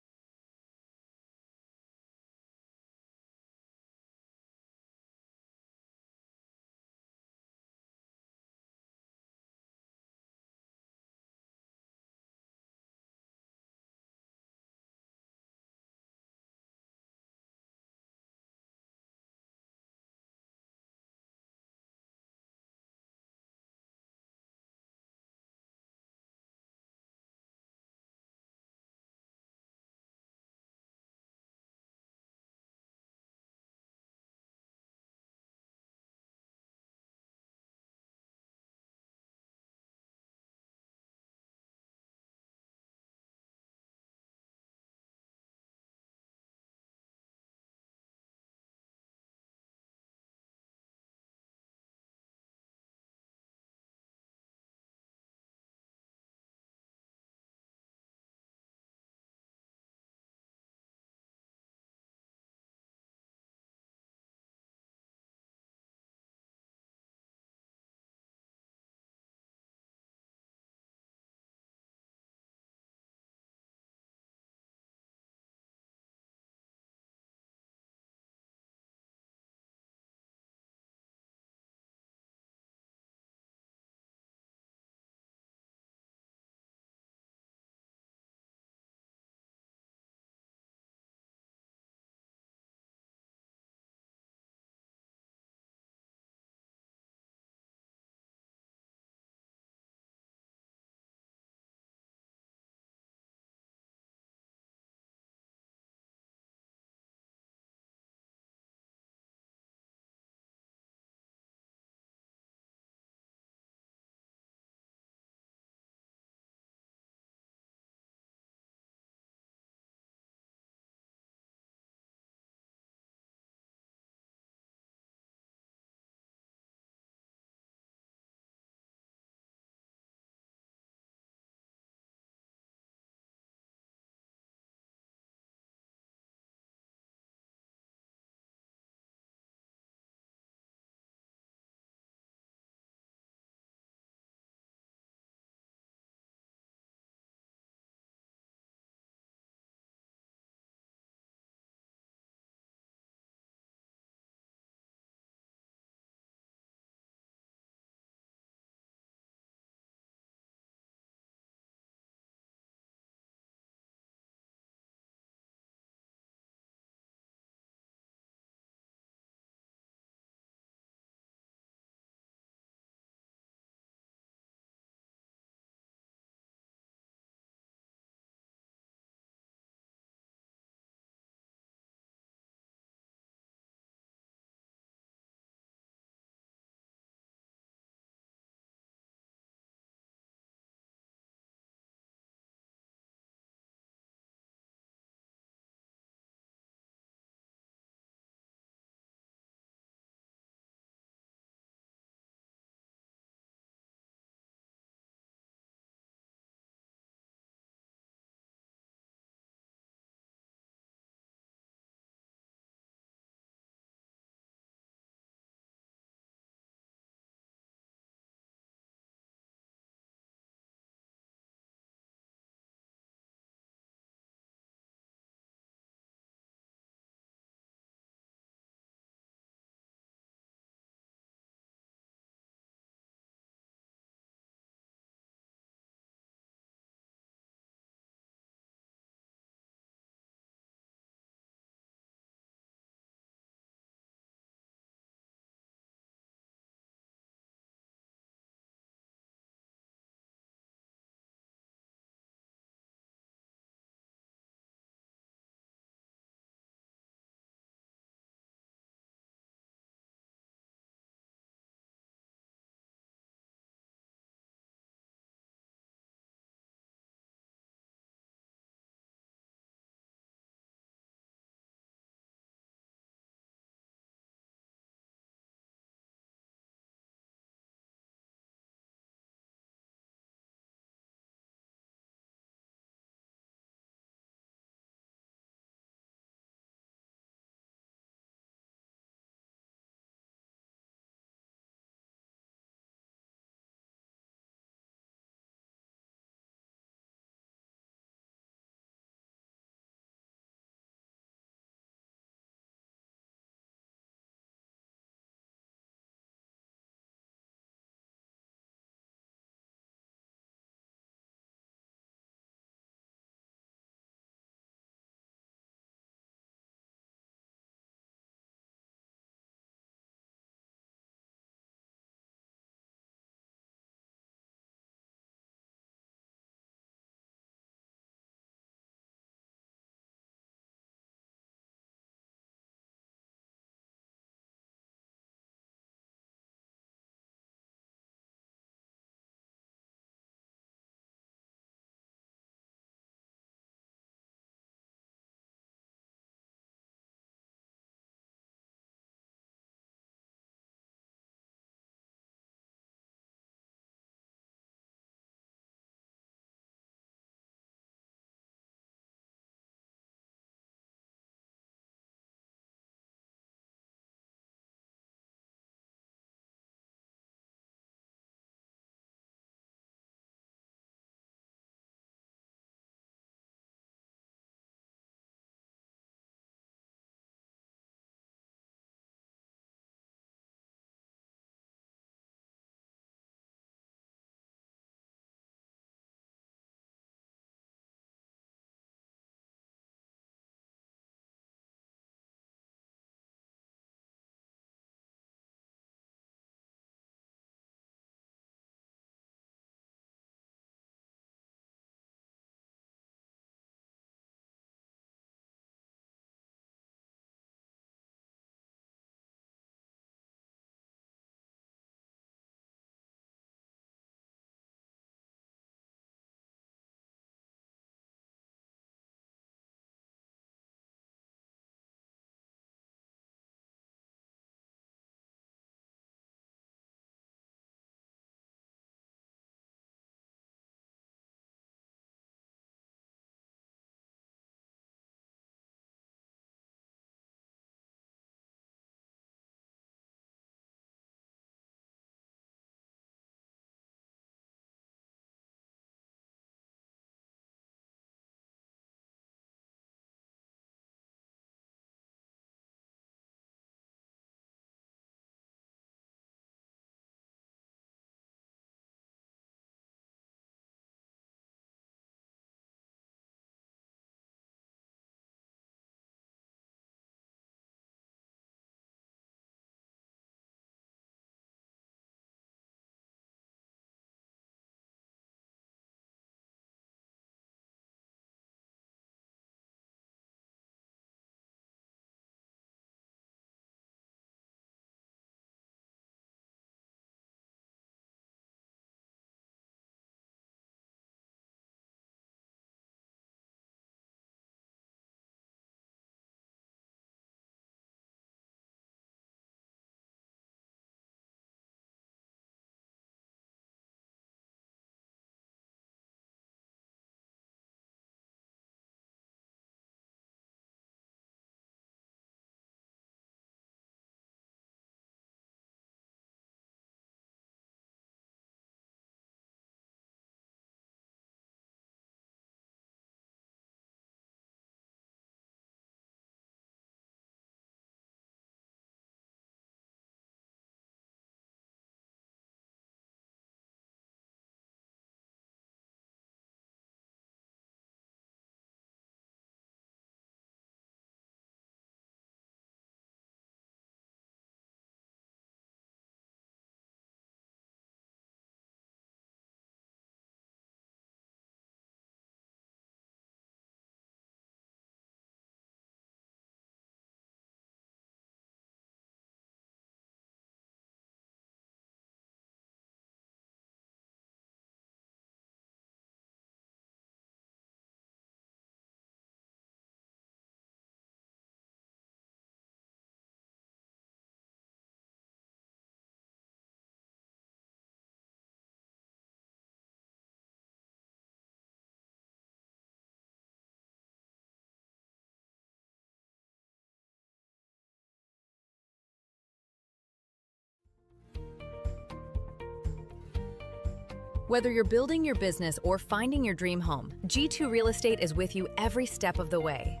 Whether you're building your business or finding your dream home, G2 Real Estate is with you every step of the way.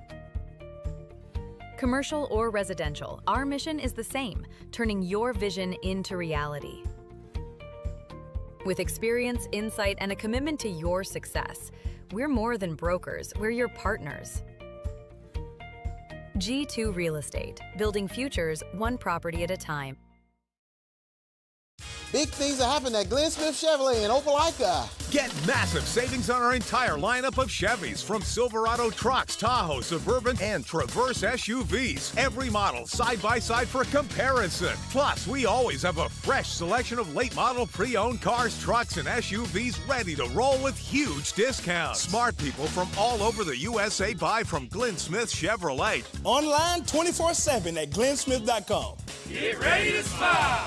Commercial or residential, our mission is the same, turning your vision into reality. With experience, insight, and a commitment to your success, we're more than brokers, we're your partners. G2 Real Estate, building futures one property at a time. Big things are happening at Glenn Smith Chevrolet in Opelika. Get massive savings on our entire lineup of Chevys, from Silverado trucks, Tahoe, Suburban, and Traverse SUVs. Every model side by side for comparison. Plus, we always have a fresh selection of late model pre-owned cars, trucks, and SUVs ready to roll with huge discounts. Smart people from all over the USA buy from Glenn Smith Chevrolet. Online 24/7 at glennsmith.com. Get ready to smile.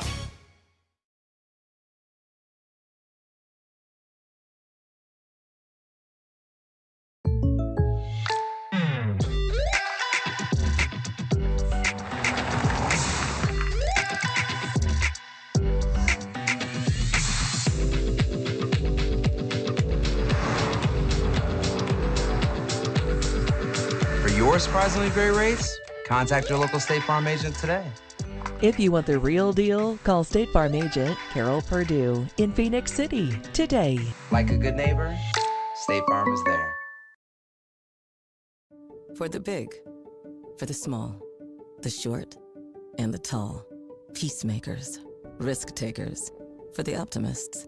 Your surprisingly great rates? Contact your local State Farm agent today. If you want the real deal, call State Farm agent Carol Purdue in Phoenix City today. Like a good neighbor, State Farm is there. For the big, for the small, the short, and the tall. Peacemakers, risk takers. For the optimists,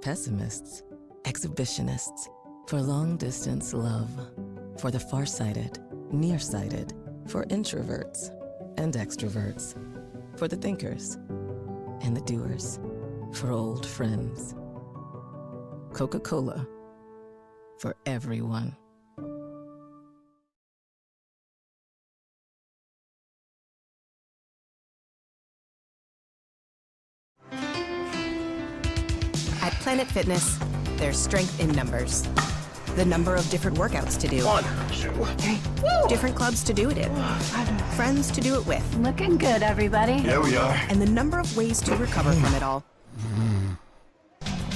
pessimists, exhibitionists. For long distance love. For the farsighted, nearsighted. For introverts and extroverts. For the thinkers and the doers. For old friends. Coca-Cola. For everyone. At Planet Fitness, there's strength in numbers. The number of different workouts to do. 1, 2, 3. Woo! Different clubs to do it in. Friends to do it with. Looking good, everybody. Here we are. And the number of ways to recover from it all.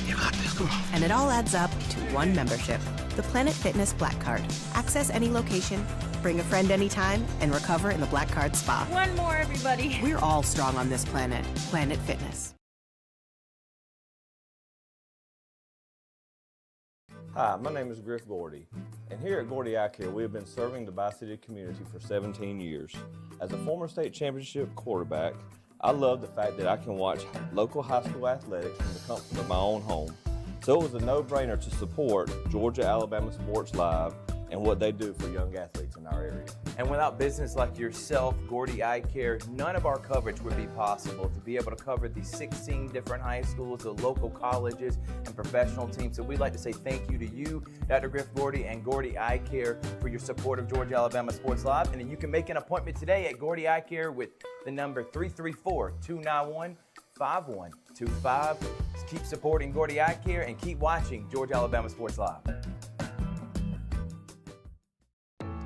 You got this. Come on. And it all adds up to one membership. The Planet Fitness Black Card. Access any location, bring a friend anytime, and recover in the Black Card Spa. One more, everybody. We're all strong on this planet. Planet Fitness. Hi, my name is Griff Gordy, and here at Gordy Eye Care, we have been serving the Bi-City community for 17 years. As a former state championship quarterback, I love the fact that I can watch local high school athletics from the comfort of my own home. So it was a no-brainer to support Georgia-Alabama Sports Live and what they do for young athletes in our area. And without business like yourself, Gordy Eye Care, none of our coverage would be possible. To be able to cover the 16 different high schools, the local colleges, and professional teams. So we'd like to say thank you to you, Dr. Griff Gordy, and Gordy Eye Care for your support of Georgia-Alabama Sports Live. And then you can make an appointment today at Gordy Eye Care with the number 334-291-5125. Keep supporting Gordy Eye Care and keep watching Georgia-Alabama Sports Live.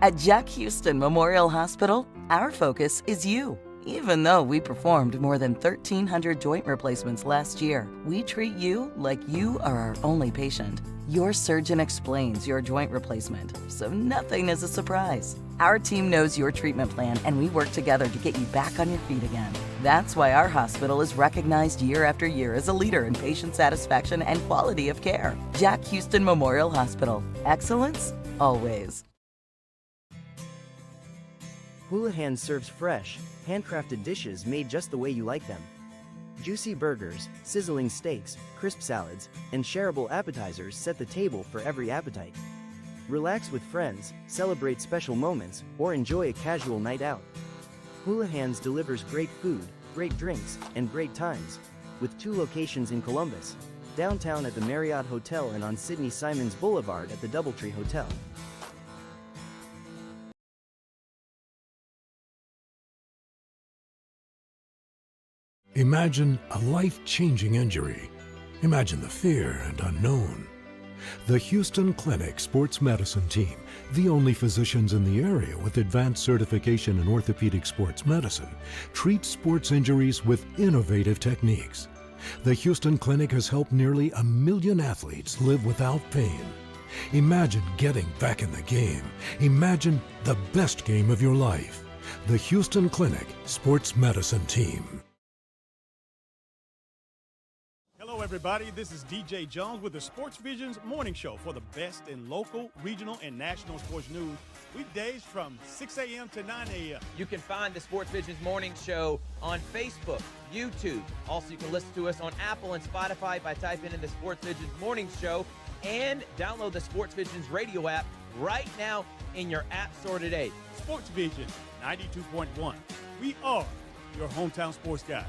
At Jack Houston Memorial Hospital, our focus is you. Even though we performed more than 1,300 joint replacements last year, we treat you like you are our only patient. Your surgeon explains your joint replacement, so nothing is a surprise. Our team knows your treatment plan, and we work together to get you back on your feet again. That's why our hospital is recognized year after year as a leader in patient satisfaction and quality of care. Jack Houston Memorial Hospital. Excellence, always. Houlihan serves fresh, handcrafted dishes made just the way you like them. Juicy burgers, sizzling steaks, crisp salads, and shareable appetizers set the table for every appetite. Relax with friends, celebrate special moments, or enjoy a casual night out. Houlihan's delivers great food, great drinks, and great times, with 2 locations in Columbus, downtown at the Marriott Hotel and on Sidney Simons Boulevard at the Doubletree Hotel. Imagine a life-changing injury. Imagine the fear and unknown. The Houston Clinic Sports Medicine Team, the only physicians in the area with advanced certification in orthopedic sports medicine, treats sports injuries with innovative techniques. The Houston Clinic has helped nearly 1 million athletes live without pain. Imagine getting back in the game. Imagine the best game of your life. The Houston Clinic Sports Medicine Team. Hello, everybody. This is DJ Jones with the Sports Visions Morning Show for the best in local, regional, and national sports news. Weekdays from 6 a.m. to 9 a.m. You can find the Sports Visions Morning Show on Facebook, YouTube. Also, you can listen to us on Apple and Spotify by typing in the Sports Visions Morning Show, and download the Sports Visions radio app right now in your app store today. Sports Vision 92.1. We are your hometown sports guys.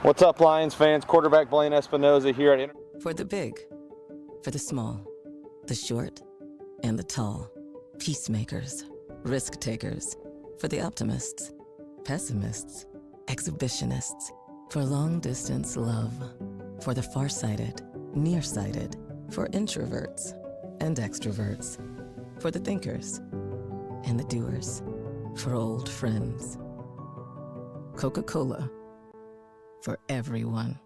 What's up, Lions fans? Quarterback Blaine Espinoza here at For the big, for the small, the short, and the tall. Peacemakers, risk takers. For the optimists, pessimists, exhibitionists. For long distance love. For the farsighted, nearsighted. For introverts and extroverts. For the thinkers and the doers. For old friends. Coca-Cola. For everyone.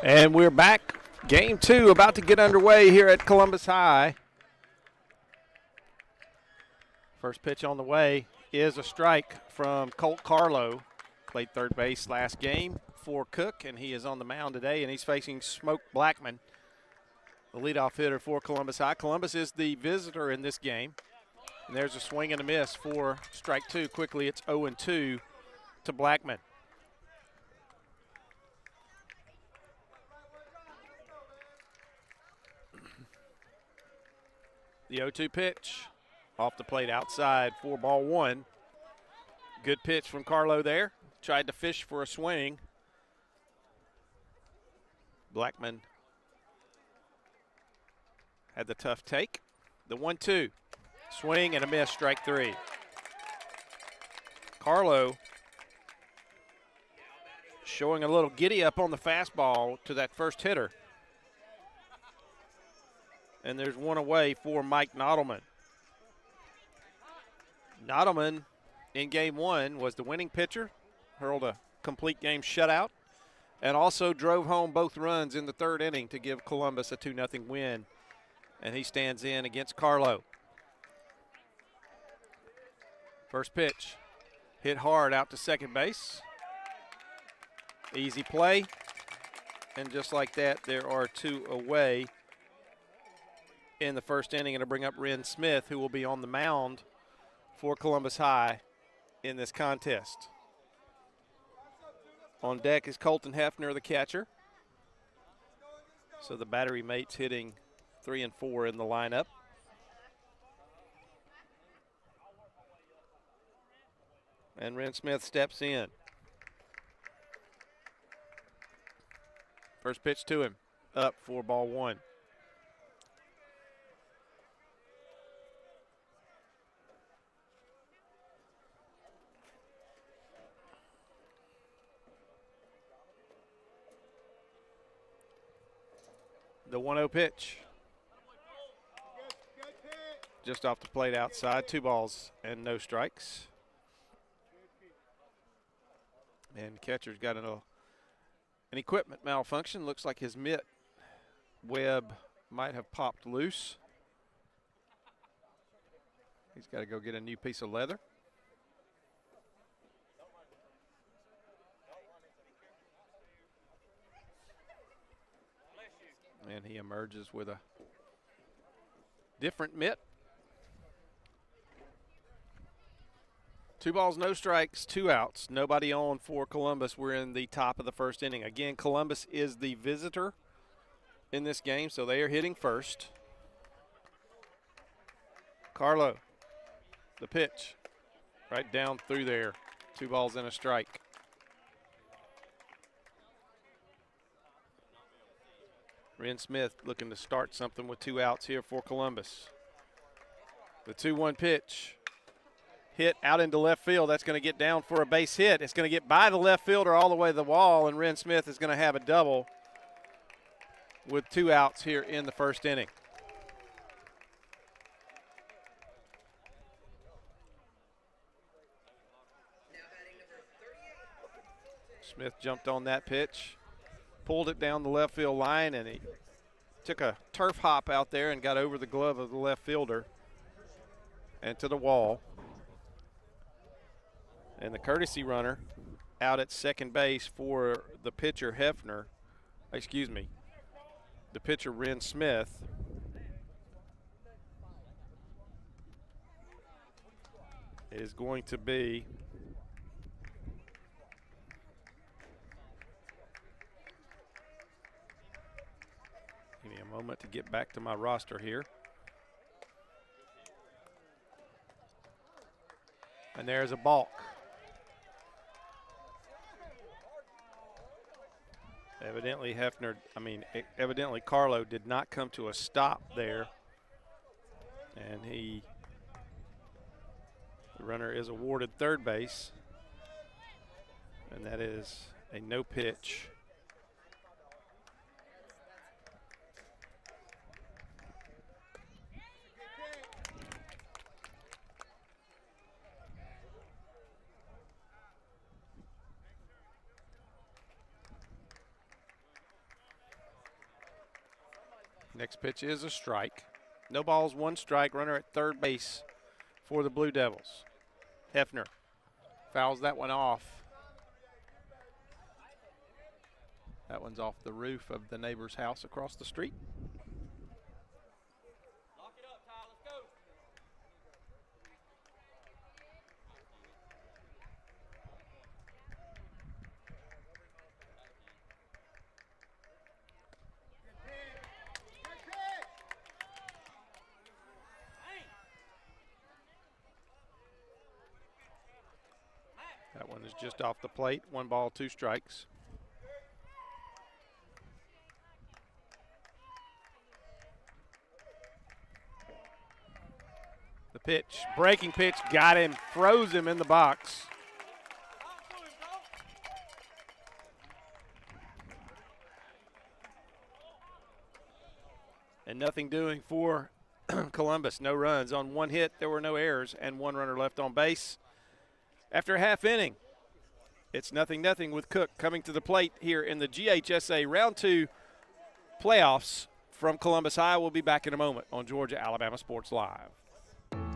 And we're back. Game 2 about to get underway here at Columbus High. First pitch on the way is a strike from Colt Carlo. Played third base last game for Cook, and he is on the mound today, and he's facing Smoke Blackman, the leadoff hitter for Columbus High. Columbus is the visitor in this game. And there's a swing and a miss for strike 2. Quickly, it's 0-2 to Blackman. The 0-2 pitch off the plate outside for ball 1. Good pitch from Carlo there. Tried to fish for a swing. Blackman had the tough take. The 1-2. Swing and a miss, strike 3. Carlo showing a little giddy up on the fastball to that first hitter. And there's one away for Mike Nodelman. Nodelman in game 1 was the winning pitcher, hurled a complete game shutout, and also drove home both runs in the third inning to give Columbus a 2-0 win. And he stands in against Carlo. First pitch, hit hard out to second base. Easy play. And just like that, there are 2 away in the first inning, and to bring up Ren Smith, who will be on the mound for Columbus High in this contest. On deck is Colton Hefner, the catcher. So the battery mates hitting 3 and 4 in the lineup. And Ren Smith steps in. First pitch to him, up for ball 1. The 1-0 pitch. Just off the plate outside. 2 balls and no strikes. And catcher's got an equipment malfunction. Looks like his mitt web might have popped loose. He's got to go get a new piece of leather. And he emerges with a different mitt. 2 balls, no strikes, 2 outs. Nobody on for Columbus. We're in the top of the first inning. Again, Columbus is the visitor in this game, so they are hitting first. Carlo, the pitch, right down through there. 2 balls and a strike. Ren Smith looking to start something with 2 outs here for Columbus. The 2-1 pitch. Hit out into left field. That's going to get down for a base hit. It's going to get by the left fielder all the way to the wall, and Ren Smith is going to have a double with 2 outs here in the first inning. Smith jumped on that pitch, pulled it down the left field line, and he took a turf hop out there and got over the glove of the left fielder and to the wall. And the courtesy runner out at second base for the pitcher Hefner, the pitcher Ren Smith. Is going to be give me a moment to get back to my roster here. And there's a balk. Evidently Carlo did not come to a stop there. And the runner is awarded third base. And that is a no pitch. Next pitch is a strike. No balls, one strike. Runner at third base for the Blue Devils. Hefner fouls that one off. That one's off the roof of the neighbor's house across the street. That one is just off the plate. 1 ball, 2 strikes. The pitch, breaking pitch, got him, froze him in the box. And nothing doing for Columbus. No runs on 1 hit. There were no errors and 1 runner left on base. After a half inning, it's 0-0 with Cook coming to the plate here in the GHSA Round 2 playoffs from Columbus High. We'll be back in a moment on Georgia Alabama Sports Live.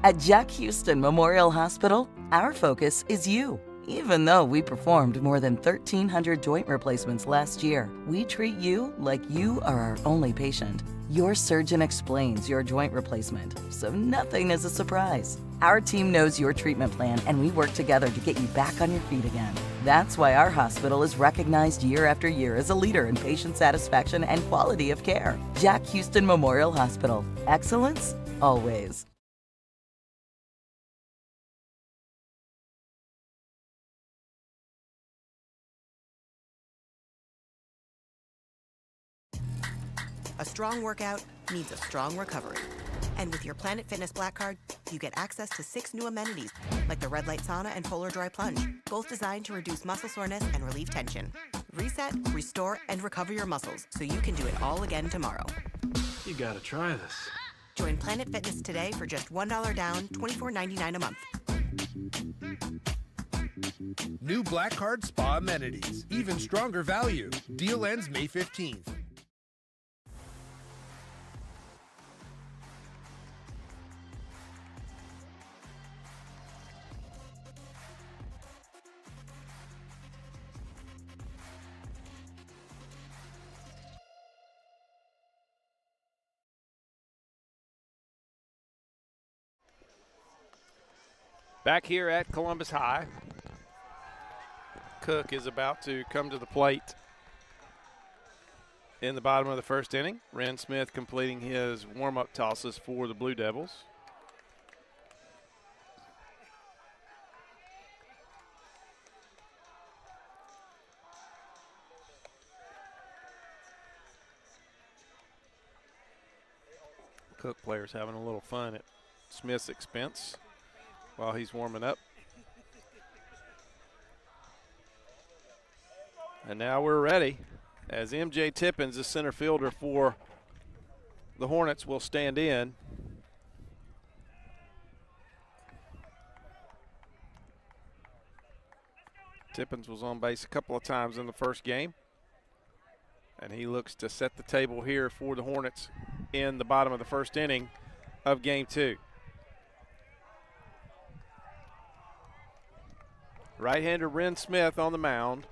At Jack Houston Memorial Hospital, our focus is you. Even though we performed more than 1,300 joint replacements last year, we treat you like you are our only patient. Your surgeon explains your joint replacement, so nothing is a surprise. Our team knows your treatment plan, and we work together to get you back on your feet again. That's why our hospital is recognized year after year as a leader in patient satisfaction and quality of care. Jack Houston Memorial Hospital. Excellence, always. A strong workout needs a strong recovery. And with your Planet Fitness Black Card, you get access to 6 new amenities, like the Red Light Sauna and Polar Dry Plunge, both designed to reduce muscle soreness and relieve tension. Reset, restore, and recover your muscles so you can do it all again tomorrow. You gotta try this. Join Planet Fitness today for just $1 down, $24.99 a month. New Black Card Spa amenities. Even stronger value. Deal ends May 15th. Back here at Columbus High, Cook is about to come to the plate in the bottom of the first inning. Ren Smith completing his warm-up tosses for the Blue Devils. Cook players having a little fun at Smith's expense while he's warming up. And now we're ready as MJ Tippins, the center fielder for the Hornets, will stand in. Tippins was on base a couple of times in the first game, and he looks to set the table here for the Hornets in the bottom of the first inning of Game 2. Right-hander Ren Smith on the mound.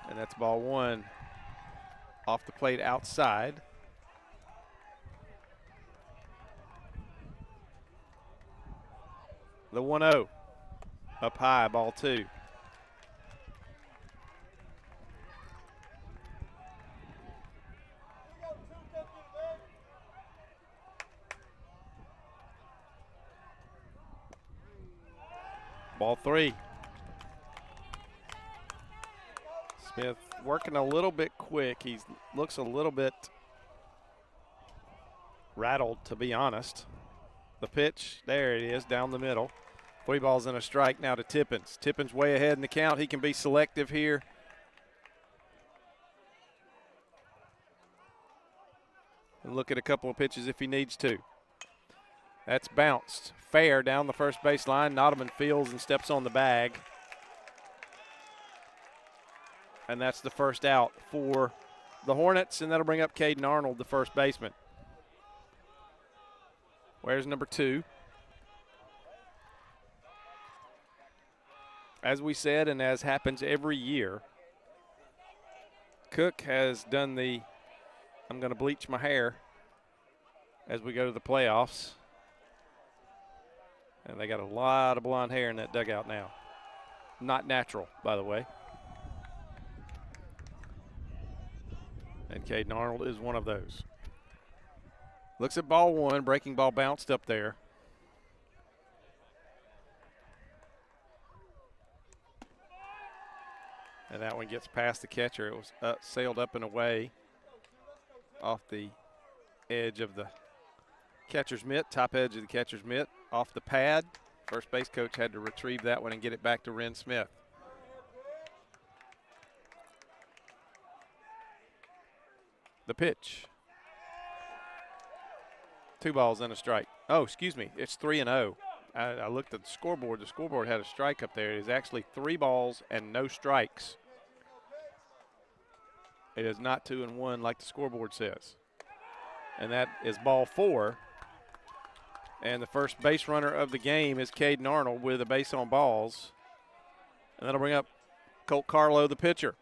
And that's ball 1 off the plate outside. The 1-0 up high, ball 2. Ball 3. Smith working a little bit quick. He looks a little bit rattled, to be honest. The pitch, there it is, down the middle. 3 balls and a strike now to Tippins. Tippins way ahead in the count. He can be selective here. And look at a couple of pitches if he needs to. That's bounced fair down the first baseline. Nottman fields and steps on the bag. And that's the first out for the Hornets, and that'll bring up Caden Arnold, the first baseman. Where's number 2? As we said, and as happens every year, Cook has done the I'm going to bleach my hair as we go to the playoffs. And they got a lot of blonde hair in that dugout now. Not natural, by the way. And Caden Arnold is one of those. Looks at ball 1, breaking ball bounced up there. And that one gets past the catcher. It was sailed up and away off the edge of the catcher's mitt, top edge of the catcher's mitt, off the pad. First base coach had to retrieve that one and get it back to Ren Smith. The pitch. 2 balls and a strike. Oh, excuse me, it's 3-0. I looked at the scoreboard. The scoreboard had a strike up there. It is actually 3 balls and no strikes. It is not 2-1 like the scoreboard says. And that is ball 4. And the first base runner of the game is Caden Arnold with a base on balls. And that'll bring up Colt Carlo, the pitcher.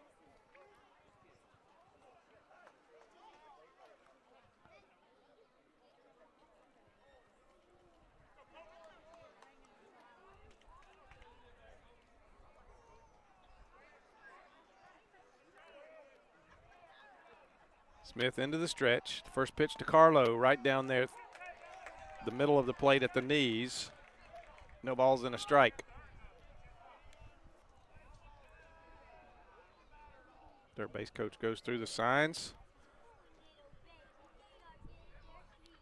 Smith into the stretch. The first pitch to Carlo right down there, the middle of the plate at the knees. No balls and a strike. Third base coach goes through the signs.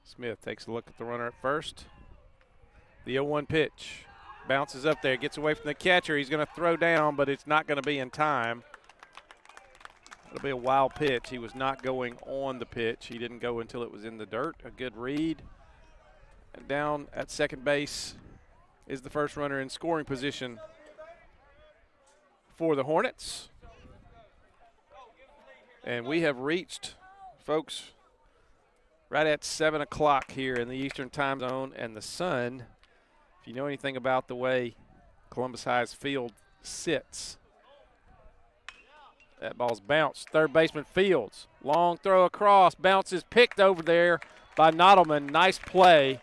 Smith takes a look at the runner at first. The 0-1 pitch. Bounces up there, gets away from the catcher. He's going to throw down, but it's not going to be in time. It'll be a wild pitch. He was not going on the pitch. He didn't go until it was in the dirt. A good read. And down at second base is the first runner in scoring position for the Hornets. And we have reached, folks, right at 7 o'clock here in the Eastern Time Zone. And the sun, if you know anything about the way Columbus High's field sits, that ball's bounced. Third baseman Fields. Long throw across. Bounces picked over there by Nottleman. Nice play.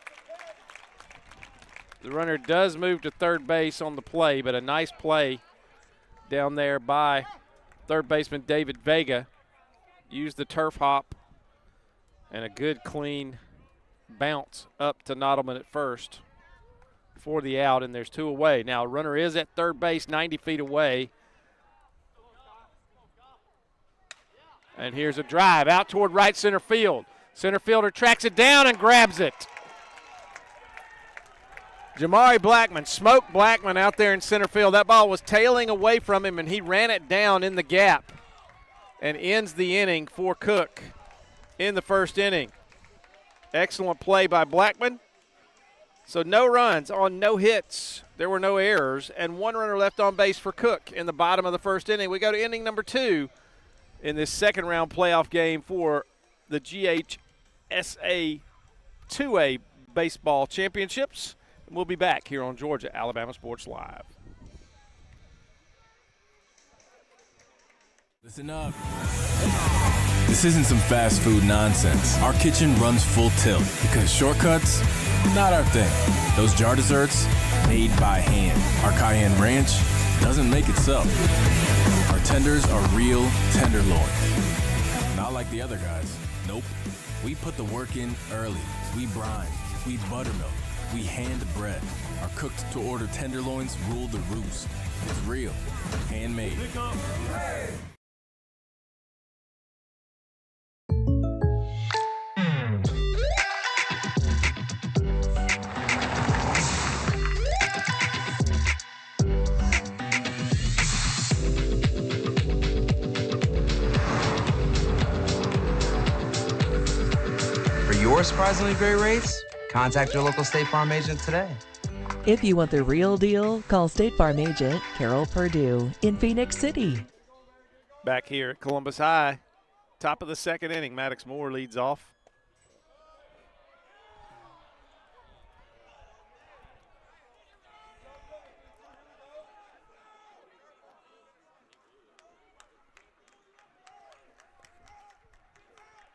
The runner does move to third base on the play, but a nice play down there by third baseman David Vega. Used the turf hop and a good clean bounce up to Nottleman at first for the out, and there's 2 away. Now, runner is at third base, 90 feet away. And here's a drive out toward right center field. Center fielder tracks it down and grabs it. Jamari Blackman, smoked Blackman out there in center field. That ball was tailing away from him, and he ran it down in the gap and ends the inning for Cook in the first inning. Excellent play by Blackman. So no runs on no hits. There were no errors, and 1 runner left on base for Cook in the bottom of the first inning. We go to inning number 2 in this second round playoff game for the GHSA 2A baseball championships. And we'll be back here on Georgia Alabama Sports Live. Listen up. This isn't some fast food nonsense. Our kitchen runs full tilt because shortcuts, not our thing. Those jar desserts, made by hand. Our cayenne ranch doesn't make itself. Our tenders are real tenderloin. Not like the other guys. Nope. We put the work in early. We brine. We buttermilk. We hand bread. Our cooked-to-order tenderloins rule the roost. It's real. Handmade. For your surprisingly great rates, contact your local State Farm agent today. If you want the real deal, call State Farm agent Carol Purdue in Phoenix City. back here at Columbus High. Top of the second inning, Maddox Moore leads off.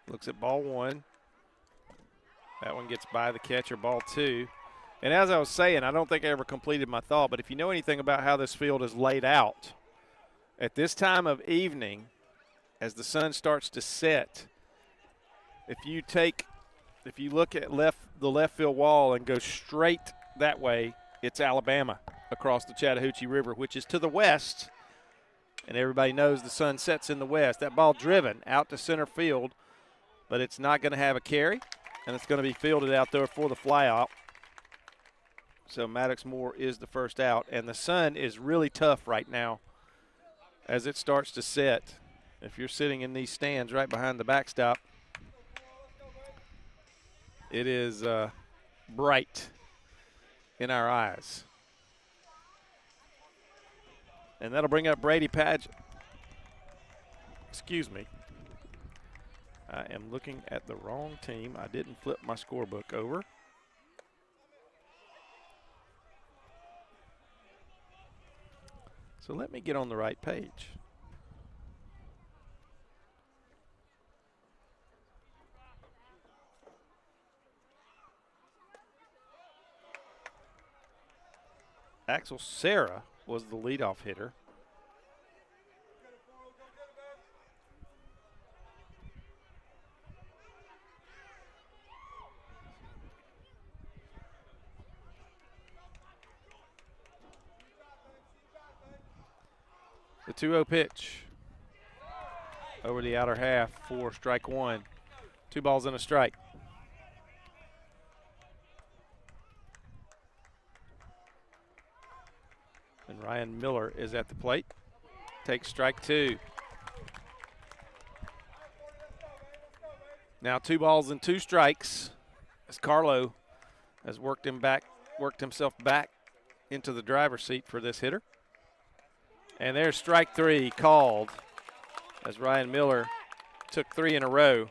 Looks at ball one. That one gets by the catcher, ball two. And as I was saying, I don't think I ever completed my thought, but if you know anything about how this field is laid out, at this time of evening, as the sun starts to set, if you look at the left field wall and go straight that way, it's Alabama across the Chattahoochee River, which is to the west. And everybody knows the sun sets in the west. That ball driven out to center field, but it's not going to have a carry, and it's going to be fielded out there for the flyout. So Maddox Moore is the first out, and the sun is really tough right now as it starts to set. If you're sitting in these stands right behind the backstop, it is bright in our eyes. And that'll bring up Brady Padgett. Excuse me. I am looking at the wrong team. I didn't flip my scorebook over. So let me get on the right page. Axel Serra was the leadoff hitter. The 2-0 pitch over the outer half for strike one. 2 balls and a strike. And Ryan Miller is at the plate. Takes strike 2. Now 2 balls and 2 strikes as Carlo has worked himself back into the driver's seat for this hitter. And there's strike 3 called as Ryan Miller took 3 in a row.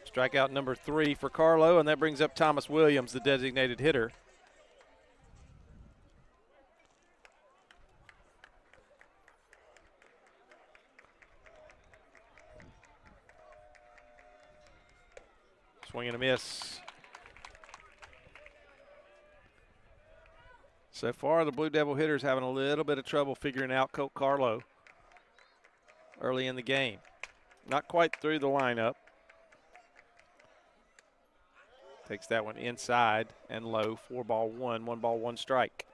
Strikeout number 3 for Carlo, and that brings up Thomas Williams, the designated hitter. Swing and a miss. So far, the Blue Devil hitters having a little bit of trouble figuring out Colt Carlo early in the game. Not quite through the lineup. Takes that one inside and low. 4-1, 1-1 strike.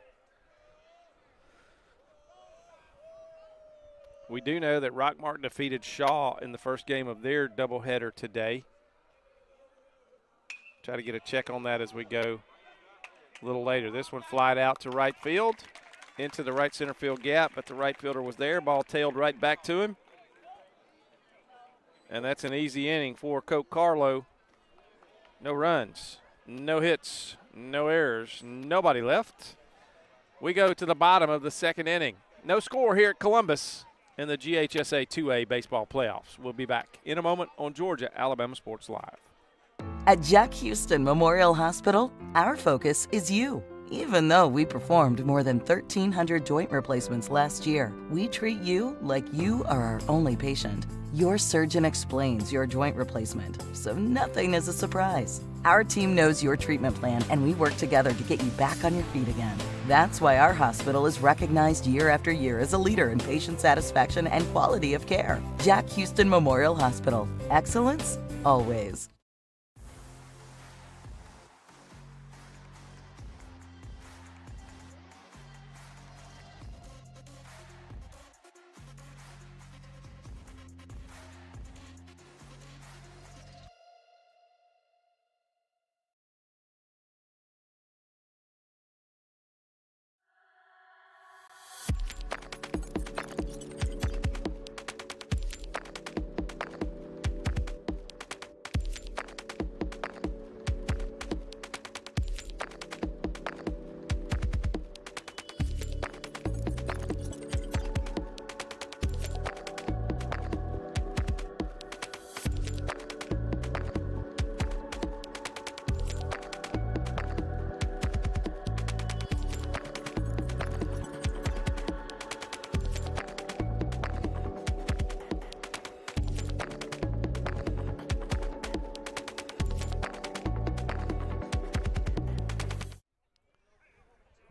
We do know that Rockmart defeated Shaw in the first game of their doubleheader today. Try to get a check on that as we go a little later. This one flied out to right field, into the right center field gap, but the right fielder was there. Ball tailed right back to him. And that's an easy inning for Colt Carlo. No runs, no hits, no errors, nobody left. We go to the bottom of the second inning. No score here at Columbus in the GHSA 2A baseball playoffs. We'll be back in a moment on Georgia Alabama Sports Live. At Jack Houston Memorial Hospital, our focus is you. Even though we performed more than 1,300 joint replacements last year, we treat you like you are our only patient. Your surgeon explains your joint replacement, so nothing is a surprise. Our team knows your treatment plan, and we work together to get you back on your feet again. That's why our hospital is recognized year after year as a leader in patient satisfaction and quality of care. Jack Houston Memorial Hospital. Excellence, always.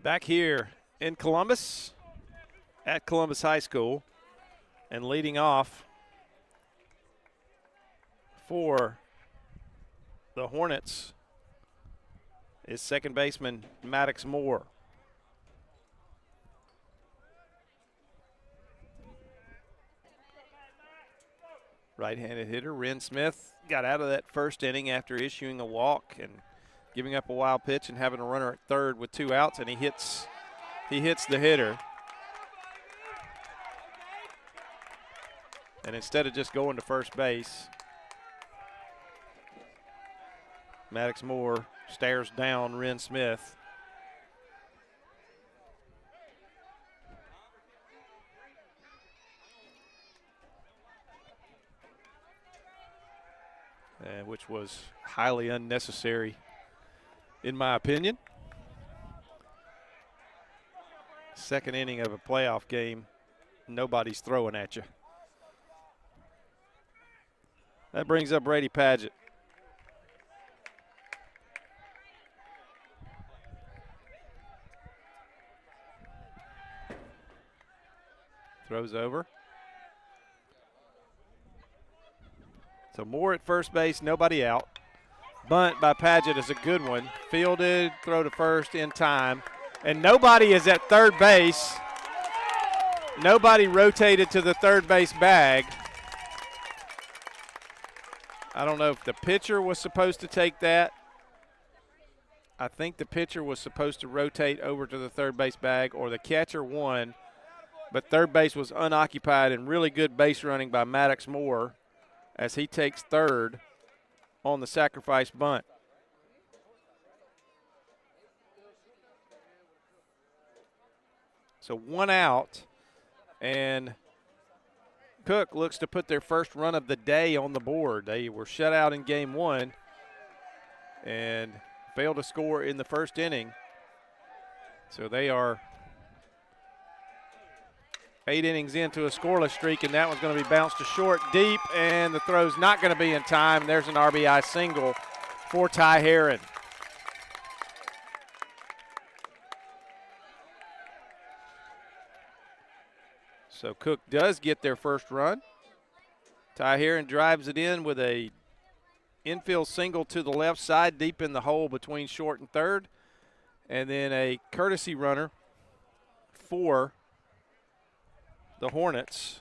Back here in Columbus at Columbus High School, and leading off for the Hornets is second baseman Maddox Moore. Right-handed hitter Ren Smith got out of that first inning after issuing a walk and giving up a wild pitch and having a runner at third with 2 outs, and he hits the hitter. And instead of just going to first base, Maddox Moore stares down Ren Smith. Which was highly unnecessary, in my opinion. Second inning of a playoff game, nobody's throwing at you. That brings up Brady Padgett. Throws over. So Moore at first base, nobody out. Bunt by Padgett is a good one. Fielded, throw to first in time. And nobody is at third base. Nobody rotated to the third base bag. I don't know if the pitcher was supposed to take that. I think the pitcher was supposed to rotate over to the third base bag, or the catcher won. But third base was unoccupied, and really good base running by Maddox Moore as he takes third on the sacrifice bunt. So 1 out, and Cook looks to put their first run of the day on the board. They were shut out in game 1 and failed to score in the first inning. So they are 8 innings into a scoreless streak, and that one's going to be bounced to short deep, and the throw's not going to be in time. There's an RBI single for Ty Herron. So Cook does get their first run. Ty Herron drives it in with a infield single to the left side, deep in the hole between short and third, and then a courtesy runner for the Hornets.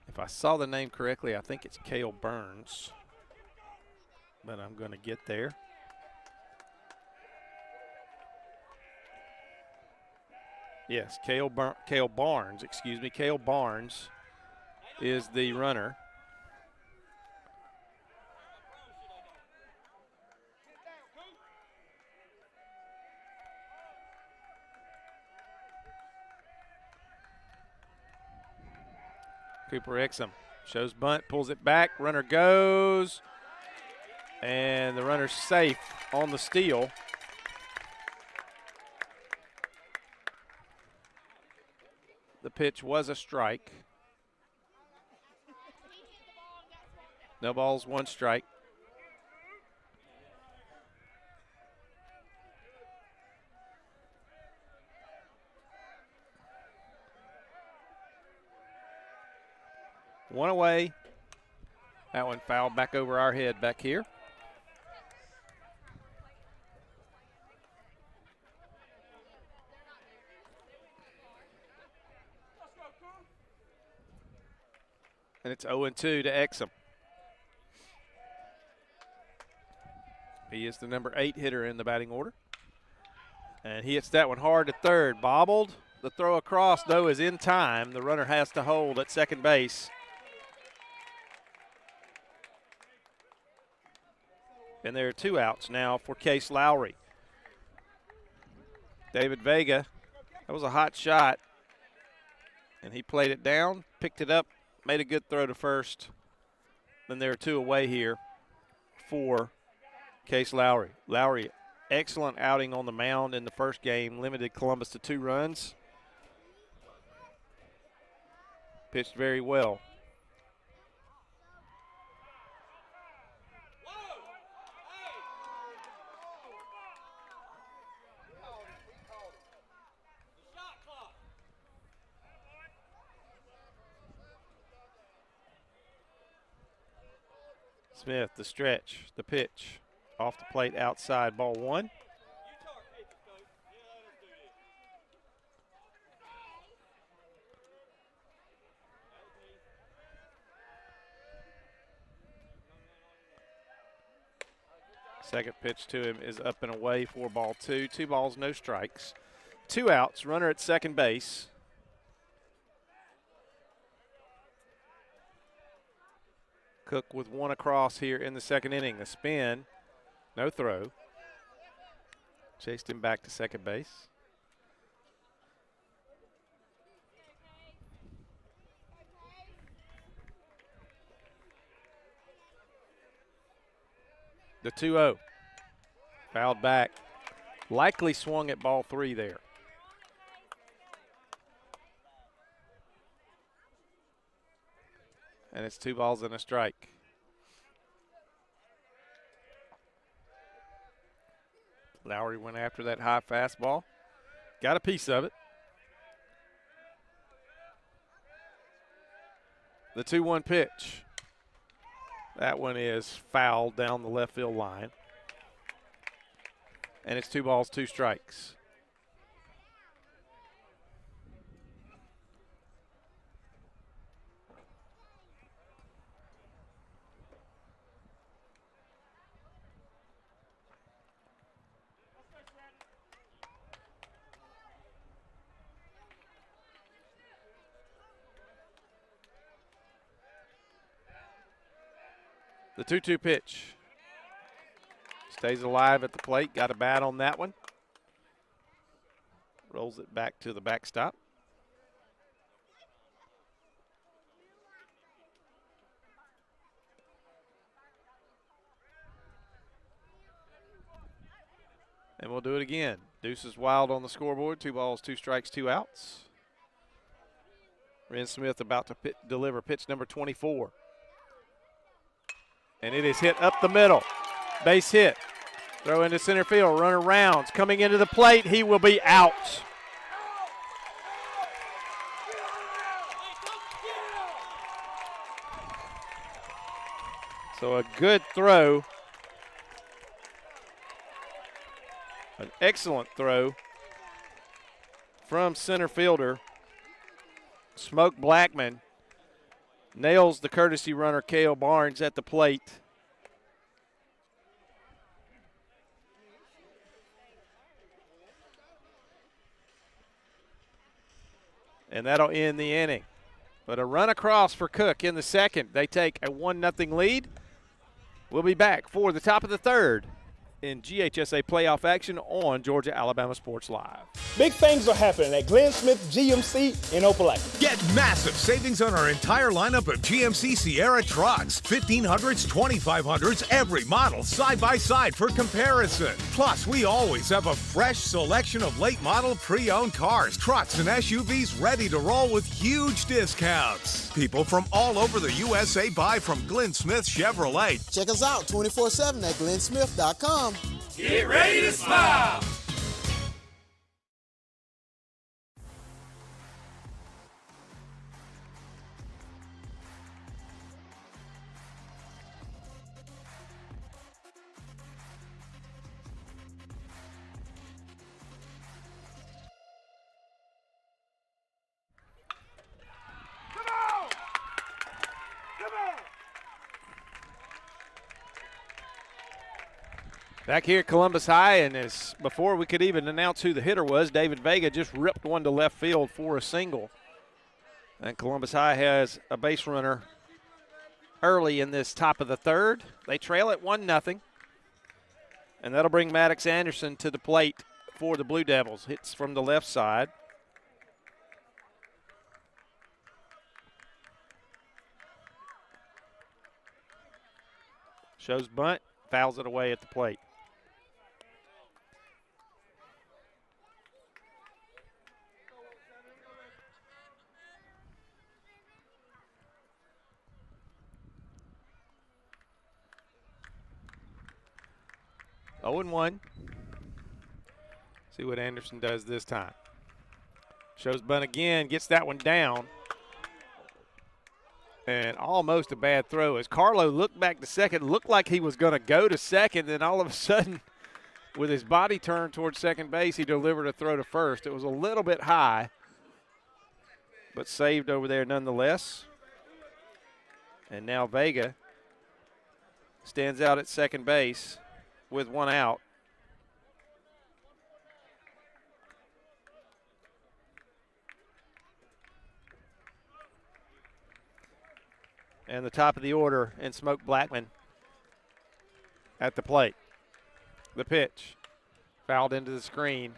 If I saw the name correctly, I think it's Cale Burns, but I'm going to get there. Yes, Cale Barnes, excuse me. Cale Barnes is the runner. Cooper Exum shows bunt, pulls it back, runner goes, and the runner's safe on the steal. The pitch was a strike. No balls, 1 strike. One away. That one fouled back over our head back here. And it's 0-2 to Exum. He is the number 8 hitter in the batting order. And he hits that one hard to third. Bobbled. The throw across, though, is in time. The runner has to hold at second base. And there are 2 outs now for Case Lowry. David Vega, that was a hot shot. And he played it down, picked it up, made a good throw to first. Then there are 2 away here for Case Lowry. Lowry, excellent outing on the mound in the first game, limited Columbus to 2 runs. Pitched very well. Smith, the stretch, the pitch. Off the plate, outside, ball one. Second pitch to him is up and away for ball two. 2 balls, no strikes. 2 outs, runner at second base. Cook with 1 across here in the second inning. A spin, no throw. Chased him back to second base. The 2-0. Fouled back. Likely swung at ball 3 there. And it's 2 balls and a strike. Lowry went after that high fastball. Got a piece of it. The 2-1 pitch. That one is fouled down the left field line. And it's 2 balls, 2 strikes. The 2-2 pitch. Stays alive at the plate. Got a bat on that one. Rolls it back to the backstop. And we'll do it again. Deuces Wild on the scoreboard. 2 balls, 2 strikes, 2 outs. Ren Smith about to deliver pitch number 24. And it is hit up the middle. Base hit. Throw into center field. Runner rounds. Coming into the plate. He will be out. So a good throw. An excellent throw from center fielder Smoke Blackman. Nails the courtesy runner, Cale Barnes, at the plate. And that'll end the inning. But a run across for Cook in the second. They take a 1-0 lead. We'll be back for the top of the third in GHSA playoff action on Georgia Alabama Sports Live. Big things are happening at Glenn Smith GMC in Opelika. Get massive savings on our entire lineup of GMC Sierra trucks. 1500s, 2500s, every model side by side for comparison. Plus, we always have a fresh selection of late model pre-owned cars, trucks, and SUVs ready to roll with huge discounts. People from all over the USA buy from Glenn Smith Chevrolet. Check us out 24/7 at glennsmith.com. Get ready to smile. Back here at Columbus High, and as before we could even announce who the hitter was, David Vega just ripped one to left field for a single. And Columbus High has a base runner early in this top of the third. They trail at 1-0. And that'll bring Maddox Anderson to the plate for the Blue Devils. Hits from the left side. Shows bunt, fouls it away at the plate. Oh and 1. See what Anderson does this time. Shows bunt again, gets that one down. And almost a bad throw as Carlo looked back to second, looked like he was going to go to second, then all of a sudden, with his body turned towards second base, he delivered a throw to first. It was a little bit high, but saved over there nonetheless. And now Vega stands out at second base with one out. And the top of the order, and Smoke Blackman at the plate. The pitch, fouled into the screen.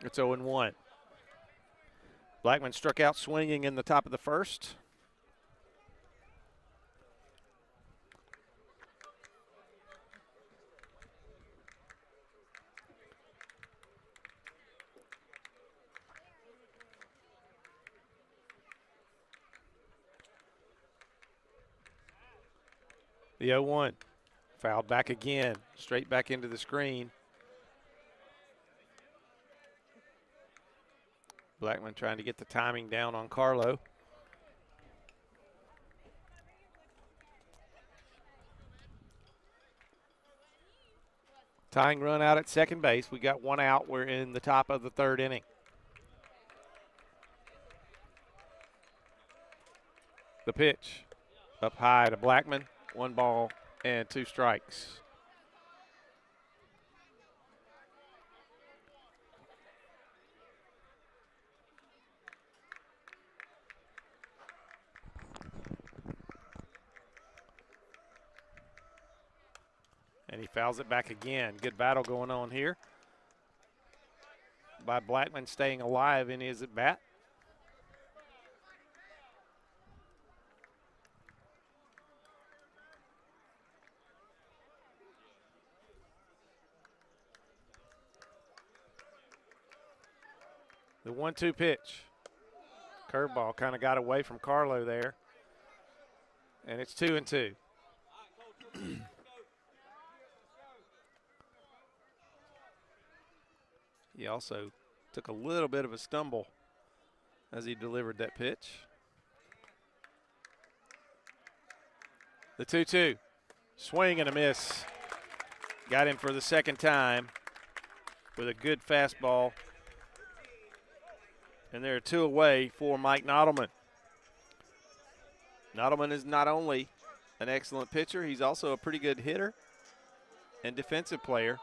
It's 0-1. Blackman struck out swinging in the top of the first. The 0-1, fouled back again, straight back into the screen. Blackman trying to get the timing down on Carlo. Tying run out at second base. We got one out. We're in the top of the third inning. The pitch up high to Blackman. 1 ball and 2 strikes. And he fouls it back again. Good battle going on here by Blackman, staying alive in his at bat. The 1-2 pitch. Curveball kind of got away from Carlo there. And it's 2-2. He also took a little bit of a stumble as he delivered that pitch. The 2-2. Swing and a miss. Got him for the second time with a good fastball. And there are 2 away for Mike Nottleman. Nottleman is not only an excellent pitcher, he's also a pretty good hitter and defensive player.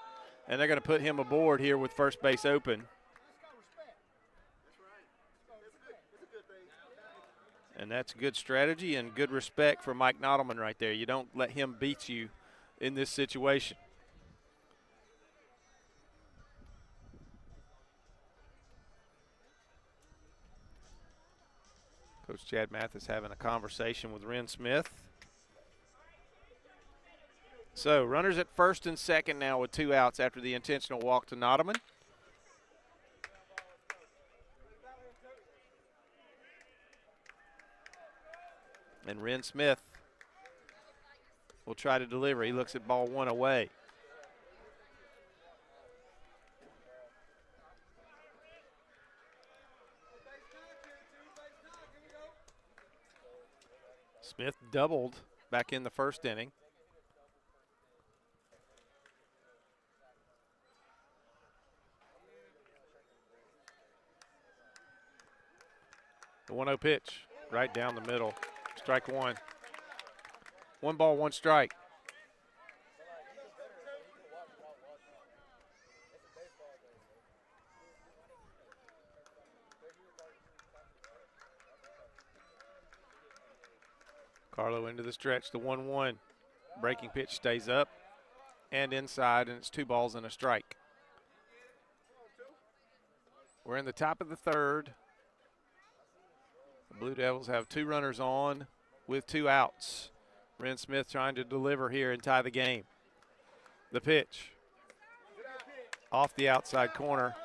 And they're going to put him aboard here with first base open. And that's good strategy and good respect for Mike Nottleman right there. You don't let him beat you in this situation. Coach Chad Mathis having a conversation with Ren Smith. So runners at first and second now with 2 outs after the intentional walk to Nottleman. And Ren Smith will try to deliver. He looks at ball 1 away. Smith doubled back in the first inning. The 1-0 pitch, right down the middle. Strike 1. 1 ball, 1 strike. Carlo into the stretch, the 1-1. Breaking pitch stays up and inside, and it's 2 balls and a strike. We're in the top of the third. The Blue Devils have 2 runners on with 2 outs. Ren Smith trying to deliver here and tie the game. The pitch off the outside corner.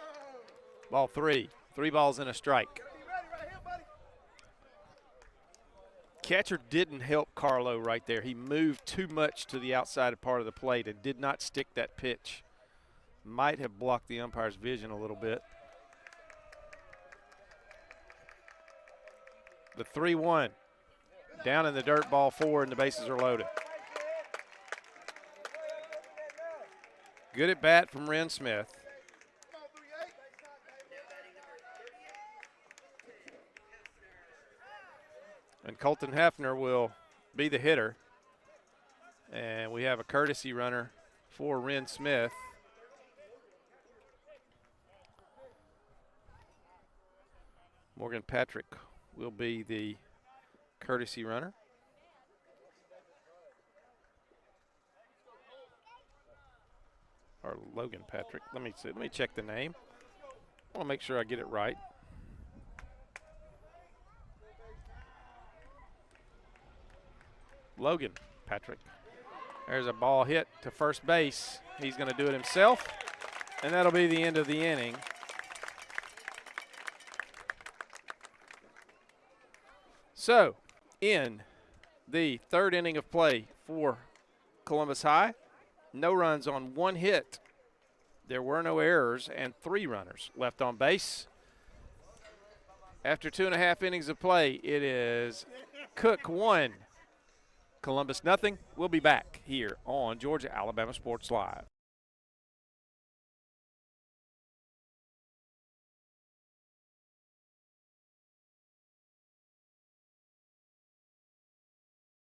Ball 3. 3 balls and a strike. Catcher didn't help Carlo right there. He moved too much to the outside part of the plate and did not stick that pitch. Might have blocked the umpire's vision a little bit. The 3-1. Down in the dirt, ball 4, and the bases are loaded. Good at bat from Ren Smith. And Colton Hefner will be the hitter. And we have a courtesy runner for Ren Smith. Morgan Patrick will be the courtesy runner. Or Logan Patrick. Let me see. Let me check the name. I want to make sure I get it right. Logan Patrick. There's a ball hit to first base. He's going to do it himself, and that'll be the end of the inning. So, in the third inning of play for Columbus High, no runs on 1 hit. There were no errors and 3 runners left on base. After 2.5 innings of play, it is Cook 1, Columbus nothing. We'll be back here on Georgia Alabama Sports Live.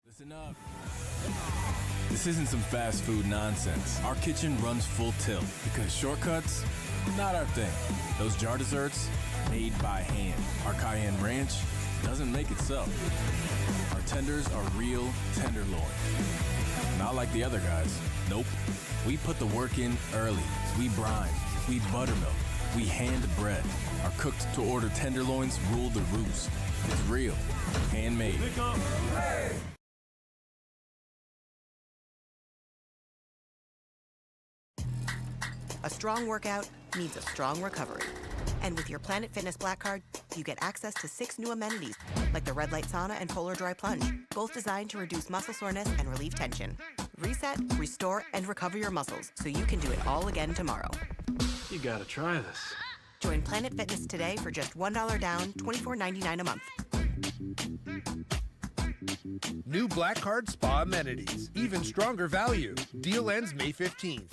Listen up. This isn't some fast food nonsense. Our kitchen runs full tilt because shortcuts, not our thing. Those jar desserts, made by hand. Our cayenne ranch doesn't make itself. Our tenders are real tenderloin. Not like the other guys. Nope. We put the work in early. We brine. We buttermilk. We hand bread. Our cooked to order tenderloins rule the roost. It's real. Handmade. A strong workout needs a strong recovery. And with your Planet Fitness Black Card, you get access to 6 new amenities, like the Red Light Sauna and Polar Dry Plunge, both designed to reduce muscle soreness and relieve tension. Reset, restore, and recover your muscles so you can do it all again tomorrow. You gotta try this. Join Planet Fitness today for just $1 down, $24.99 a month. New Black Card Spa amenities. Even stronger value. Deal ends May 15th.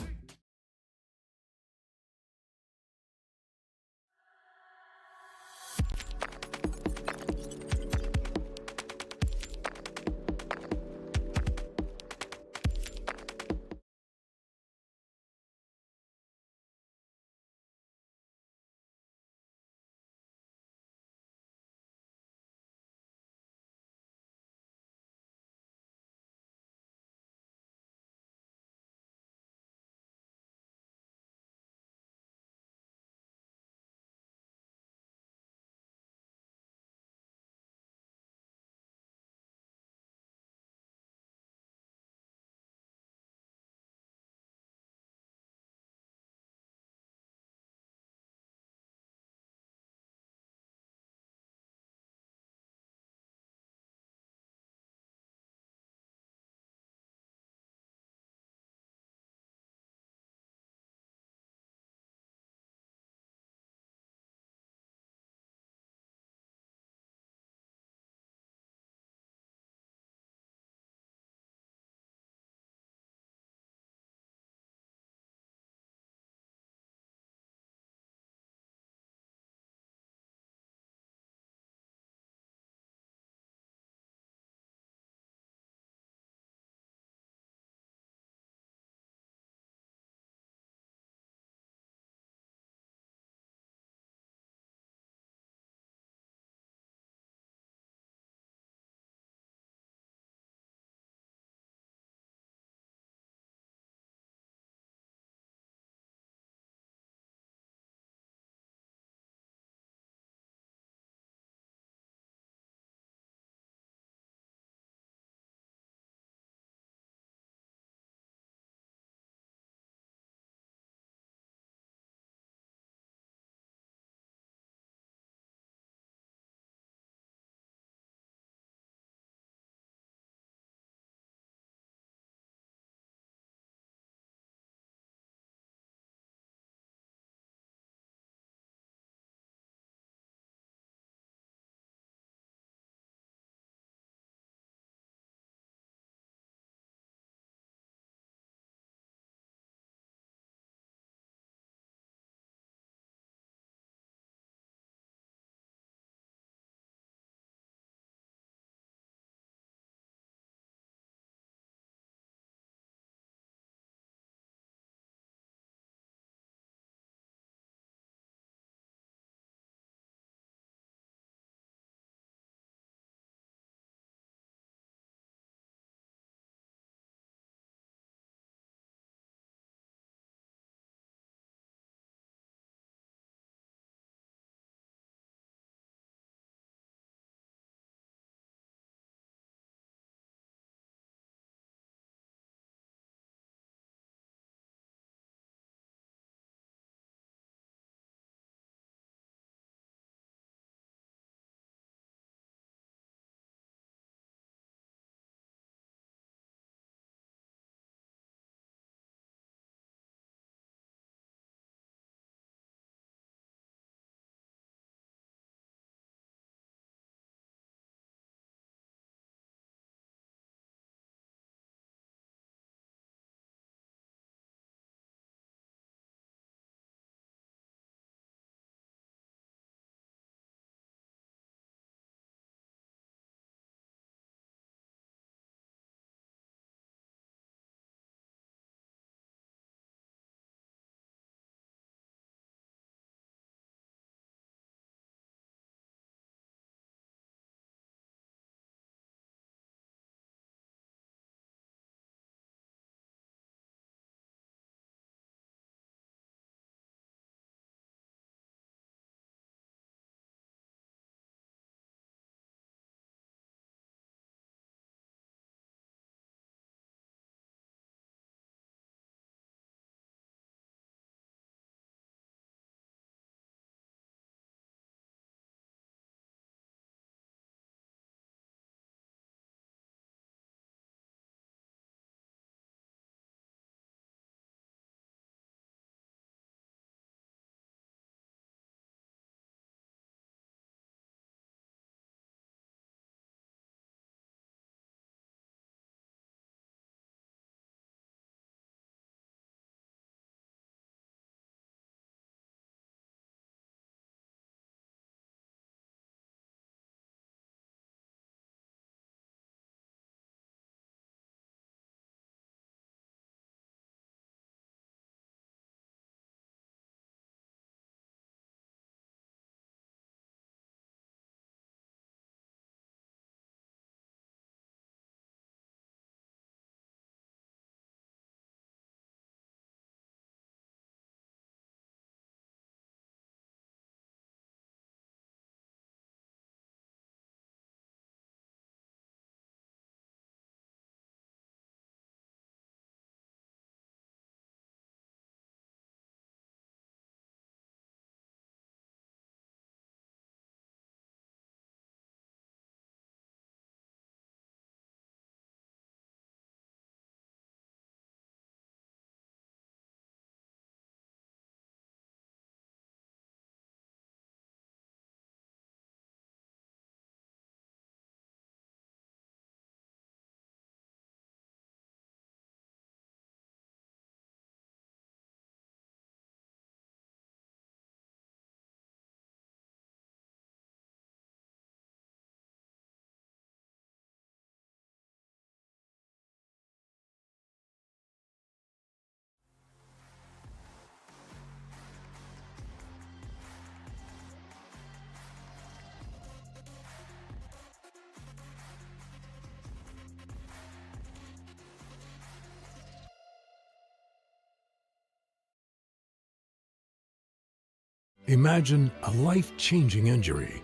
Imagine a life-changing injury.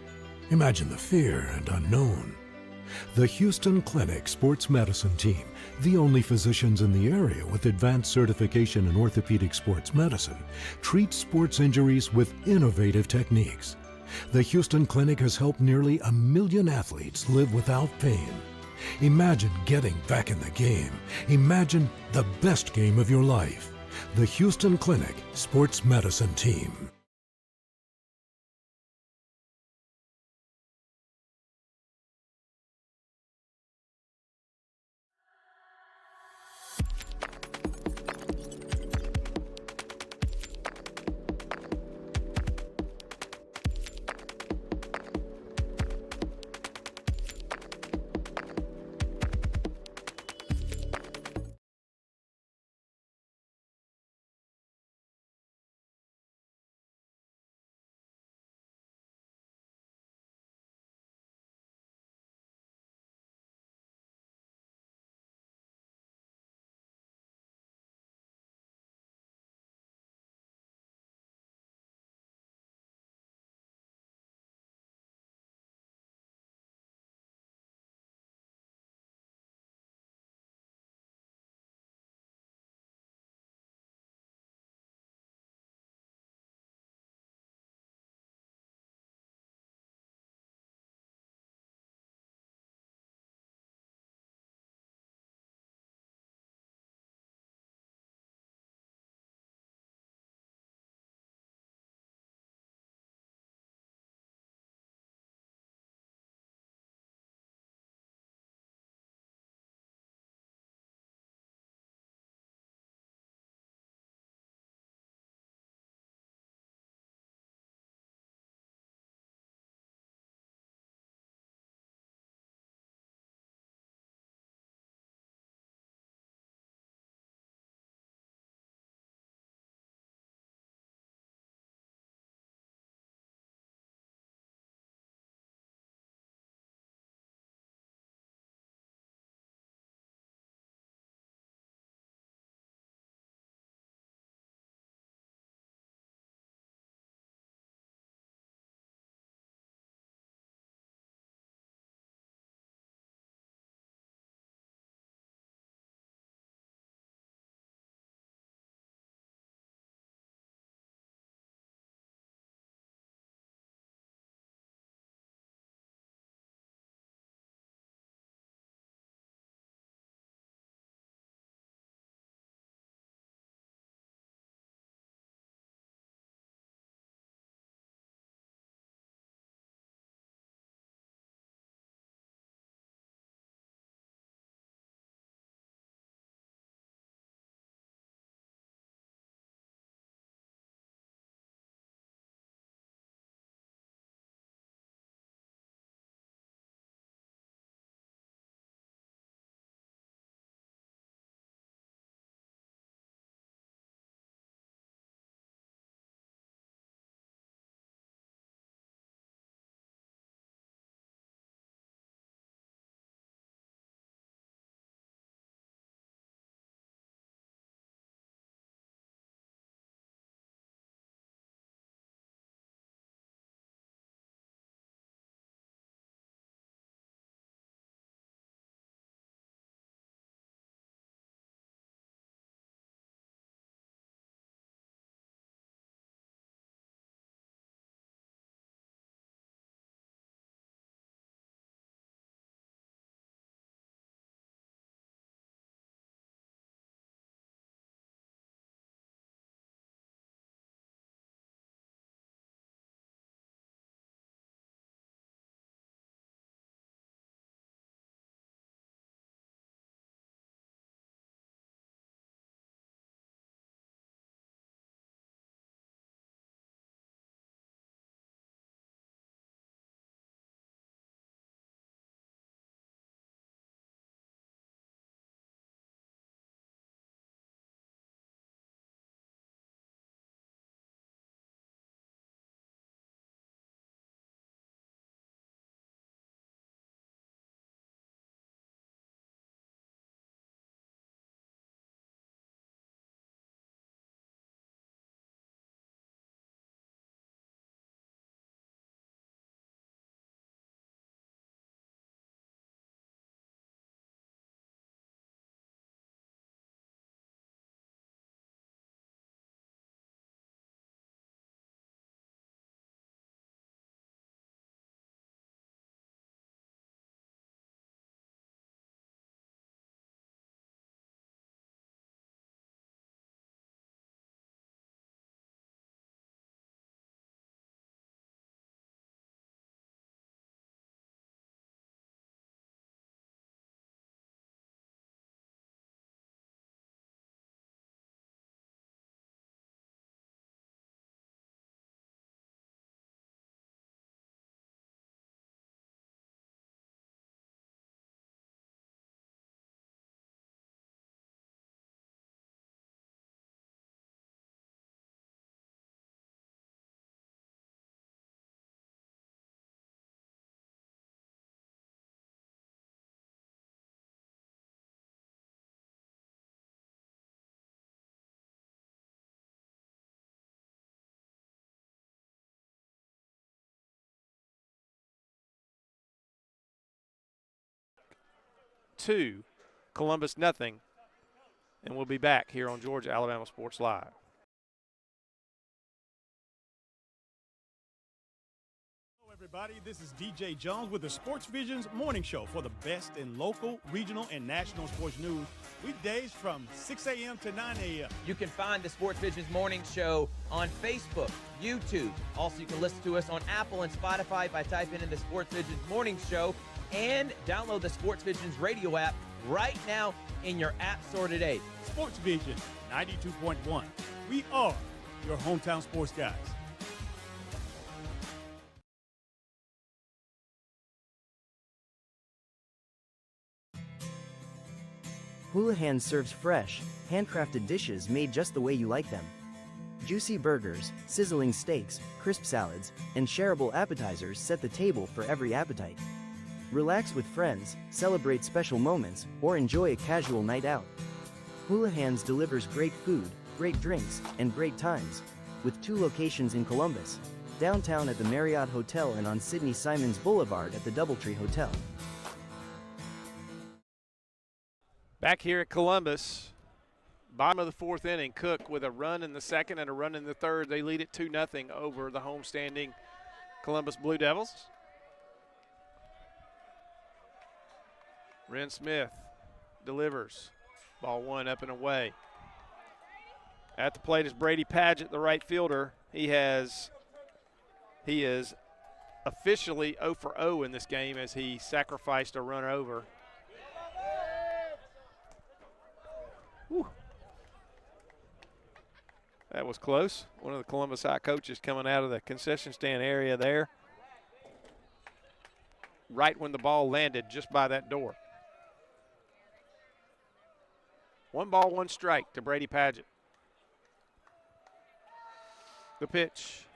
Imagine the fear and unknown. The Houston Clinic Sports Medicine Team, the only physicians in the area with advanced certification in orthopedic sports medicine, treats sports injuries with innovative techniques. The Houston Clinic has helped nearly 1 million athletes live without pain. Imagine getting back in the game. Imagine the best game of your life. The Houston Clinic Sports Medicine Team. 2, Columbus nothing. And we'll be back here on Georgia Alabama Sports Live. Everybody, this is DJ Jones with the Sports Visions Morning Show for the best in local, regional, and national sports news. Weekdays from 6 a.m. to 9 a.m. You can find the Sports Visions Morning Show on Facebook, YouTube. Also, you can listen to us on Apple and Spotify by typing in the Sports Visions Morning Show, and download the Sports Visions radio app right now in your app store today. Sports Vision 92.1. We are your hometown sports guys. Houlihan serves fresh, handcrafted dishes made just the way you like them. Juicy burgers, sizzling steaks, crisp salads, and shareable appetizers set the table for every appetite. Relax with friends, celebrate special moments, or enjoy a casual night out. Houlihan's delivers great food, great drinks, and great times, with 2 locations in Columbus, downtown at the Marriott Hotel and on Sidney Simons Boulevard at the Doubletree Hotel. Back here at Columbus, bottom of the 4th inning, Cook with a run in the 2nd and a run in the 3rd. They lead it 2-0 over the homestanding Columbus Blue Devils. Ren Smith delivers. Ball 1 up and away. At the plate is Brady Padgett, the right fielder. He is officially 0 for 0 in this game as he sacrificed a run over. Whew. That was close. One of the Columbus High coaches coming out of the concession stand area there, right when the ball landed just by that door. 1 ball, 1 strike to Brady Padgett. The pitch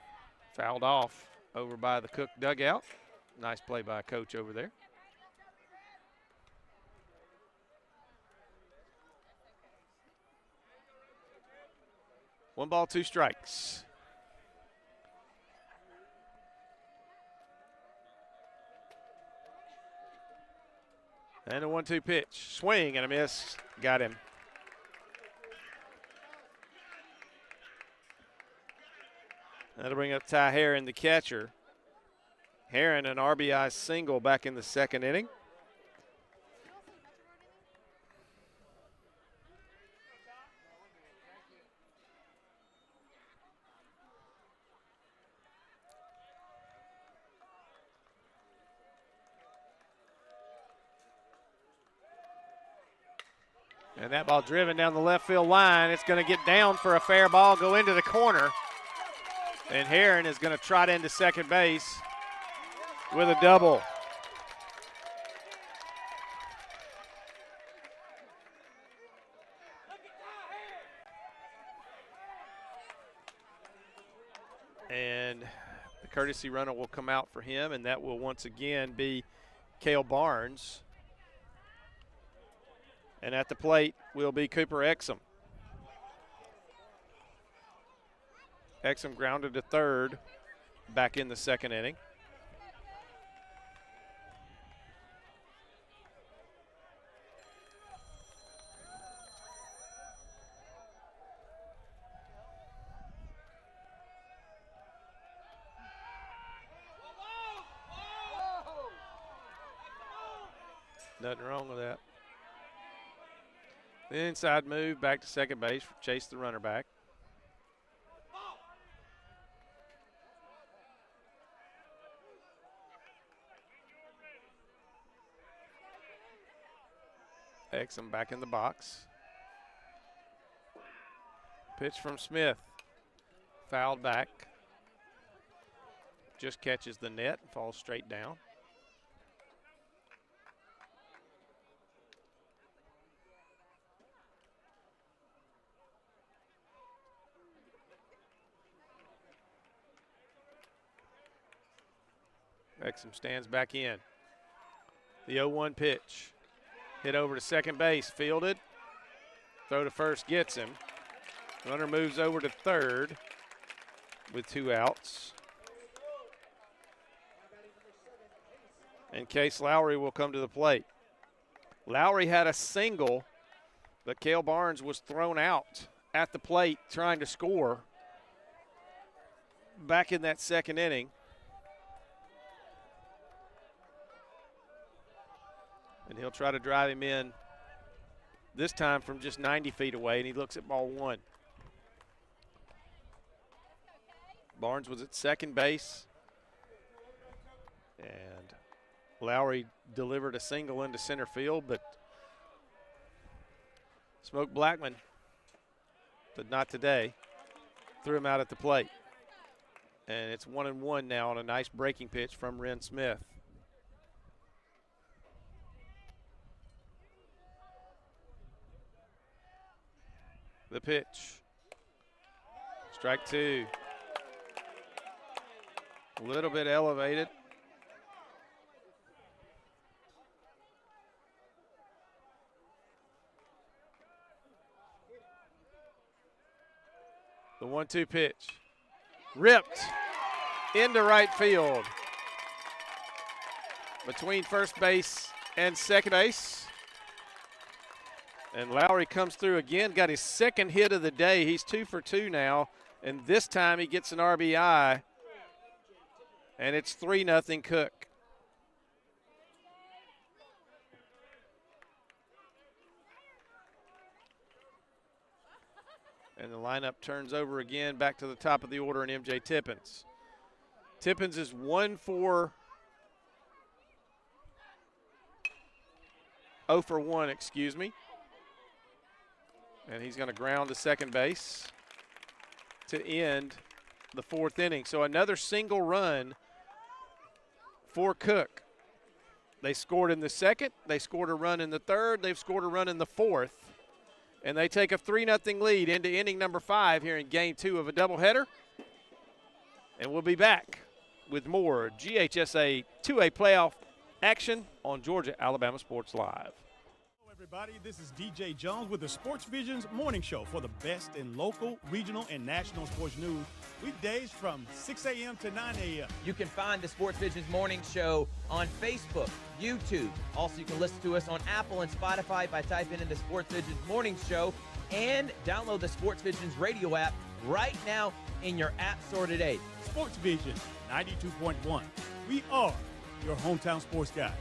fouled off over by the Cook dugout. Nice play by a coach over there. One ball, 2 strikes. And a 1-2 pitch. Swing and a miss. Got him. That'll bring up Ty Herron, the catcher. Herron, an RBI single back in the 2nd inning. And that ball driven down the left field line. It's going to get down for a fair ball, go into the corner. And Herron is going to trot into second base with a double. And the courtesy runner will come out for him, and that will once again be Cale Barnes. And at the plate will be Cooper Exum. Exum grounded to 3rd back in the 2nd inning. Nothing wrong with that. The inside move back to second base, chase the runner back. Exum back in the box. Pitch from Smith. Fouled back. Just catches the net and falls straight down. Exum stands back in. The 0-1 pitch. Hit over to second base, fielded. Throw to first gets him. Runner moves over to 3rd with 2 outs. And Case Lowry will come to the plate. Lowry had a single, but Cale Barnes was thrown out at the plate trying to score back in that second inning. And he'll try to drive him in this time from just 90 feet away, and he looks at ball one. Barnes was at second base, and Lowry delivered a single into center field, but Smoke Blackman, but not today, threw him out at the plate. And it's 1-1 now on a nice breaking pitch from Ren Smith. The pitch. Strike two. A little bit elevated. The 1-2 pitch. Ripped into right field. Between first base and second base. And Lowry comes through again, got his second hit of the day. He's 2 for 2 now, and this time he gets an RBI, and it's 3-0 Cook. And the lineup turns over again back to the top of the order in MJ Tippins. Tippins is 1 for 0 for 1, excuse me. And he's going to ground to second base to end the fourth inning. So another single run for Cook. They scored in the second. They scored a run in the third. They've scored a run in the fourth. And they take a 3-0 lead into inning number 5 here in game 2 of a doubleheader. And we'll be back with more GHSA 2A playoff action on Georgia Alabama Sports Live. Everybody, this is DJ Jones with the Sports Visions Morning Show for the best in local, regional, and national sports news. Weekdays from 6 a.m. to 9 a.m. You can find the Sports Visions Morning Show on Facebook, YouTube. Also, you can listen to us on Apple and Spotify by typing in the Sports Visions Morning Show, and download the Sports Visions radio app right now in your app store today. Sports Vision 92.1. We are your hometown sports guys.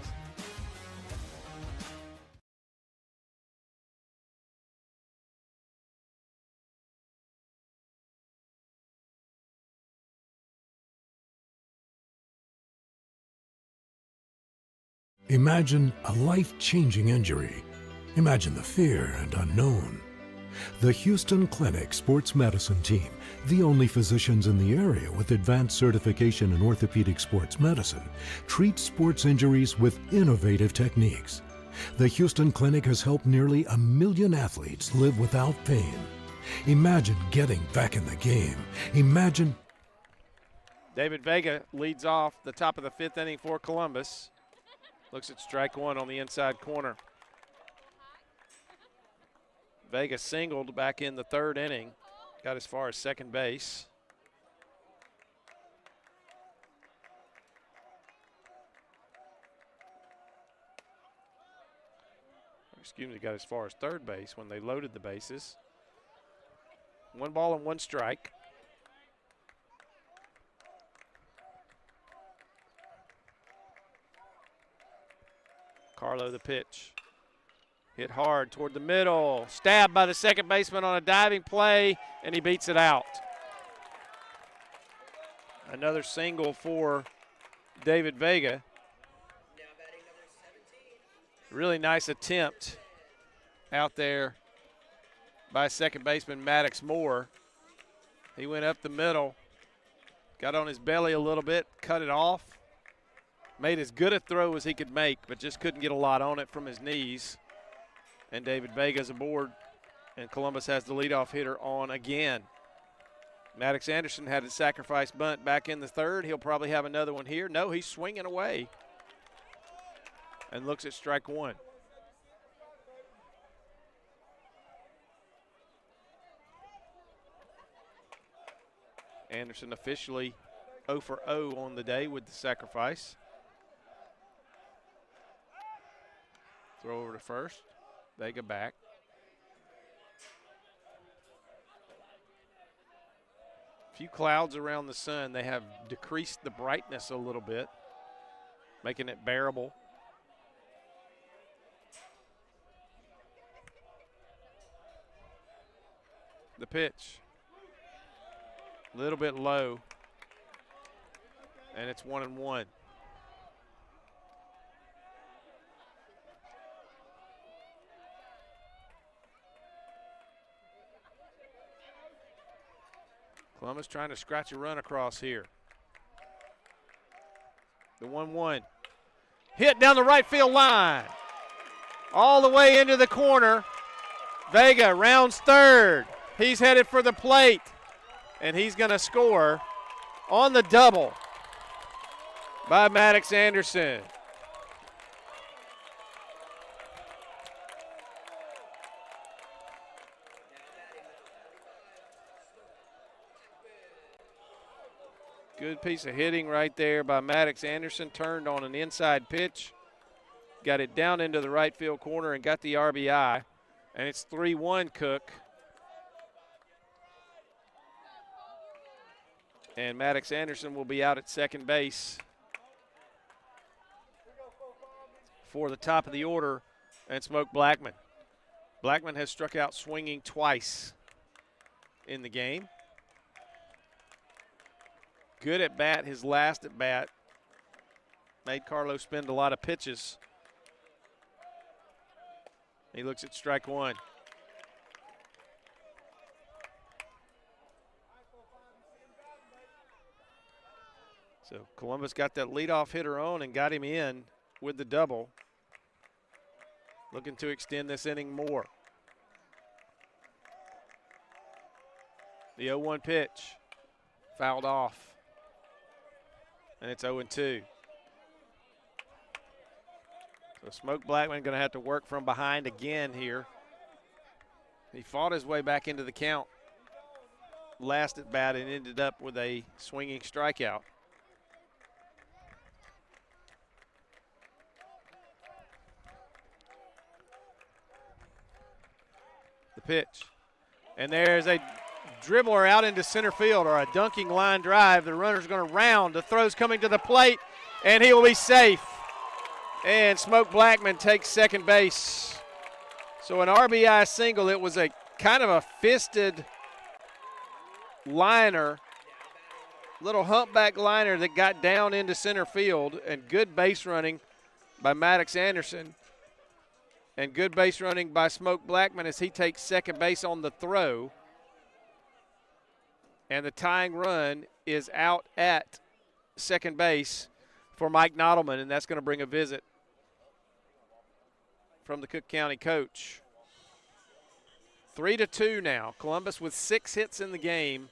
Imagine a life-changing injury. Imagine the fear and unknown. The Houston Clinic Sports Medicine Team, the only physicians in the area with advanced certification in orthopedic sports medicine, treats sports injuries with innovative techniques. The Houston Clinic has helped nearly 1 million athletes live without pain. Imagine getting back in the game. Imagine. David Vega leads off the top of the 5th inning for Columbus. Looks at strike one on the inside corner. Vega singled back in the 3rd inning. Got as far as second base. Excuse me, got as far as 3rd base when they loaded the bases. 1 ball and 1 strike. Carlo the pitch. Hit hard toward the middle. Stabbed by the second baseman on a diving play, and he beats it out. Another single for David Vega. Really nice attempt out there by second baseman Maddox Moore. He went up the middle, got on his belly a little bit, cut it off. Made as good a throw as he could make, but just couldn't get a lot on it from his knees. And David Vega's aboard, and Columbus has the leadoff hitter on again. Maddox Anderson had a sacrifice bunt back in the 3rd. He'll probably have another one here. No, he's swinging away and looks at strike one. Anderson officially 0 for 0 on the day with the sacrifice. Throw over to first. Vega back. A few clouds around the sun. They have decreased the brightness a little bit, making it bearable. The pitch. A little bit low. And it's 1-1. Columbus trying to scratch a run across here. The 1-1. Hit down the right field line. All the way into the corner. Vega rounds third. He's headed for the plate. And he's going to score on the double by Maddox Anderson. Good piece of hitting right there by Maddox Anderson. Turned on an inside pitch. Got it down into the right field corner and got the RBI. And it's 3-1 Cook. And Maddox Anderson will be out at second base for the top of the order and Smoke Blackman. Blackman has struck out swinging twice in the game. Good at bat, his last at bat. Made Carlos spend a lot of pitches. He looks at strike one. So Columbus got that leadoff hitter on and got him in with the double. Looking to extend this inning more. The 0-1 pitch. Fouled off. And it's 0-2. So Smoke Blackman going to have to work from behind again here. He fought his way back into the count last at bat and ended up with a swinging strikeout. The pitch. And there's a dribbler out into center field, or a dunking line drive. The runner's going to round. The throw's coming to the plate, and he will be safe. And Smoke Blackman takes second base. So an RBI single. It was a kind of a fisted liner, little humpback liner that got down into center field, and good base running by Maddox Anderson. And good base running by Smoke Blackman as he takes second base on the throw. And the tying run is out at second base for Mike Nottleman, and that's going to bring a visit from the Cook County coach. 3-2 now. Columbus with 6 hits in the game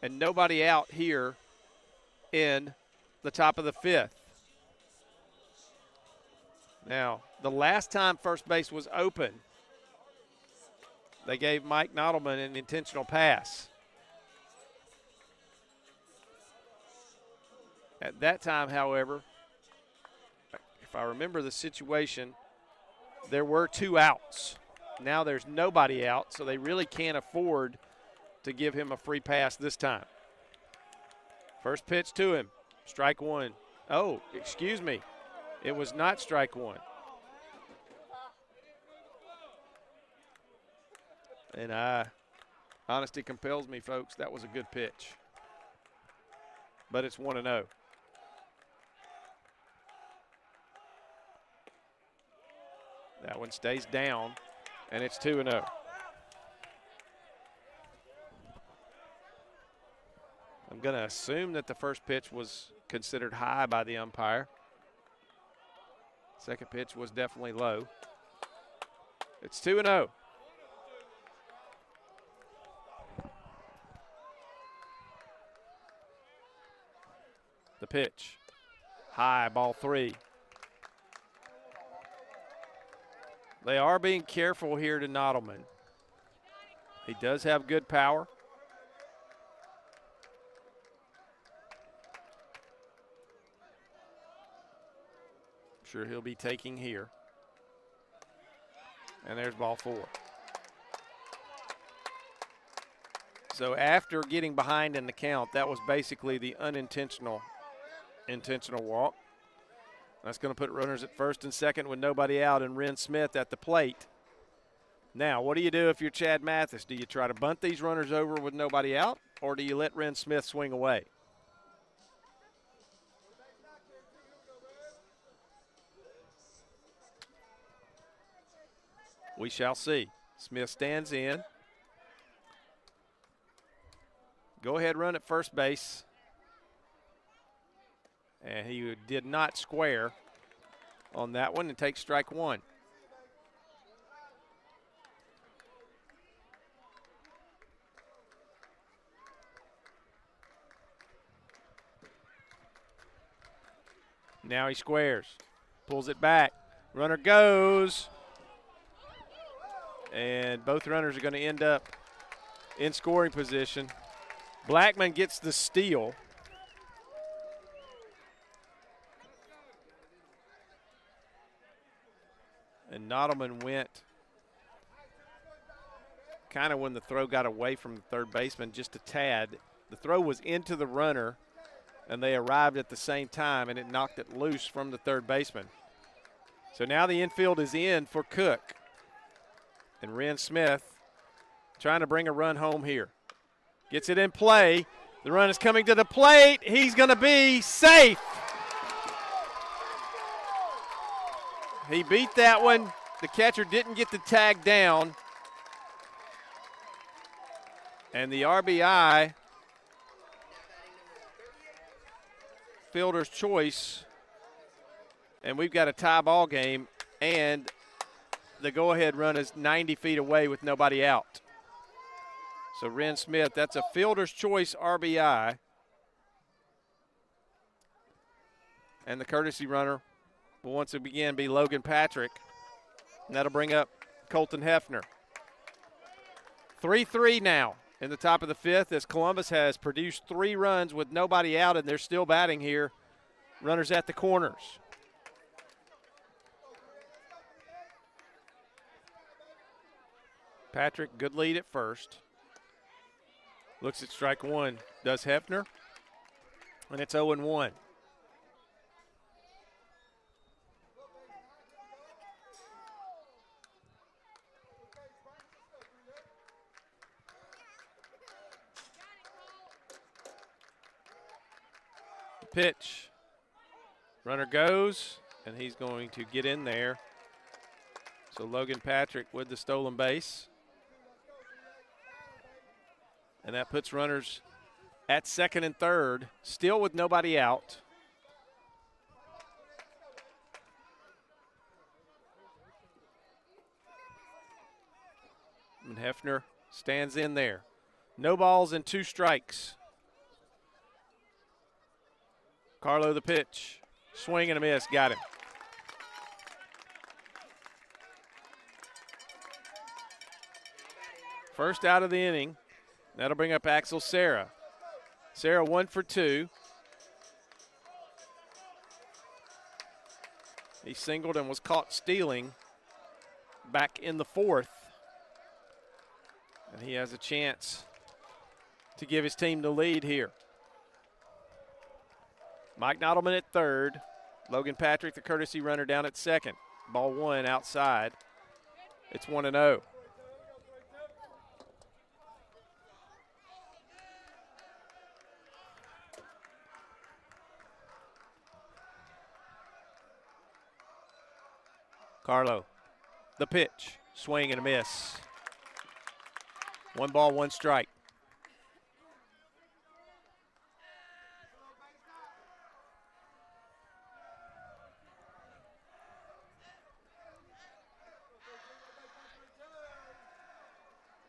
and nobody out here in the top of the 5th. Now, the last time first base was open, they gave Mike Nottleman an intentional pass. At that time, however, if I remember the situation, there were 2 outs. Now there's nobody out, so they really can't afford to give him a free pass this time. First pitch to him, strike one. Oh, excuse me. It was not strike one. And honesty compels me, folks. That was a good pitch. But it's 1-0. That one stays down, and it's 2-0. I'm going to assume that the first pitch was considered high by the umpire. Second pitch was definitely low. It's 2-0. The pitch. High, ball 3. They are being careful here to Nottleman. He does have good power. I'm sure he'll be taking here. And there's ball 4. So after getting behind in the count, that was basically the intentional walk. That's going to put runners at first and second with nobody out, and Ren Smith at the plate. Now, what do you do if you're Chad Mathis? Do you try to bunt these runners over with nobody out, or do you let Ren Smith swing away? We shall see. Smith stands in. Go ahead, run at first base. And he did not square on that one and takes strike 1. Now he squares, pulls it back. Runner goes. And both runners are going to end up in scoring position. Blackman gets the steal. And Nottleman went kind of when the throw got away from the third baseman, just a tad. The throw was into the runner, and they arrived at the same time, and it knocked it loose from the third baseman. So now the infield is in for Cook. And Ren Smith trying to bring a run home here. Gets it in play. The run is coming to the plate. He's going to be safe. He beat that one. The catcher didn't get the tag down. And the RBI, fielder's choice. And we've got a tie ball game, and the go-ahead run is 90 feet away with nobody out. So Ren Smith, that's a fielder's choice RBI. And the courtesy runner will once again be Logan Patrick. And that'll bring up Colton Hefner. 3-3 now in the top of the 5th as Columbus has produced 3 runs with nobody out, and they're still batting here. Runners at the corners. Patrick, good lead at first. Looks at strike 1. Does Hefner. And it's 0-1. Pitch. Runner goes, and he's going to get in there. So Logan Patrick with the stolen base. And that puts runners at second and third, still with nobody out. And Hefner stands in there. No balls and 2 strikes. Carlo the pitch. Swing and a miss. Got him. First out of the inning. That'll bring up Axel Serra. Serra 1 for 2. He singled and was caught stealing back in the 4th. And he has a chance to give his team the lead here. Mike Nottleman at third. Logan Patrick, the courtesy runner, down at second. Ball 1 outside. It's 1-0. Carlo, the pitch, swing and a miss. 1 ball, 1 strike.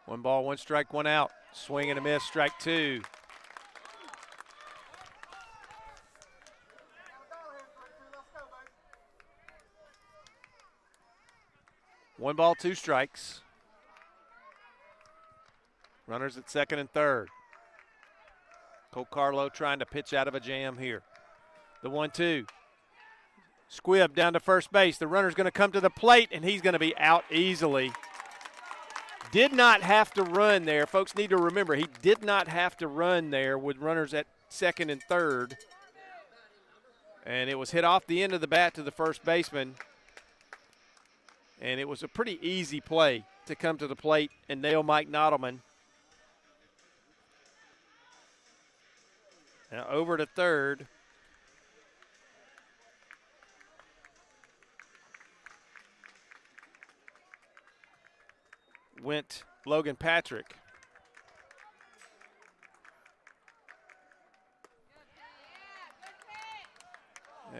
One ball, 1 strike, 1 out. Swing and a miss, strike 2. One ball, 2 strikes. Runners at second and third. Cole Carlo trying to pitch out of a jam here. The 1-2. Squibb down to first base. The runner's going to come to the plate, and he's going to be out easily. Did not have to run there. Folks need to remember, he did not have to run there with runners at second and third. And it was hit off the end of the bat to the first baseman. And it was a pretty easy play to come to the plate and nail Mike Nottleman. Now over to third. Went Logan Patrick.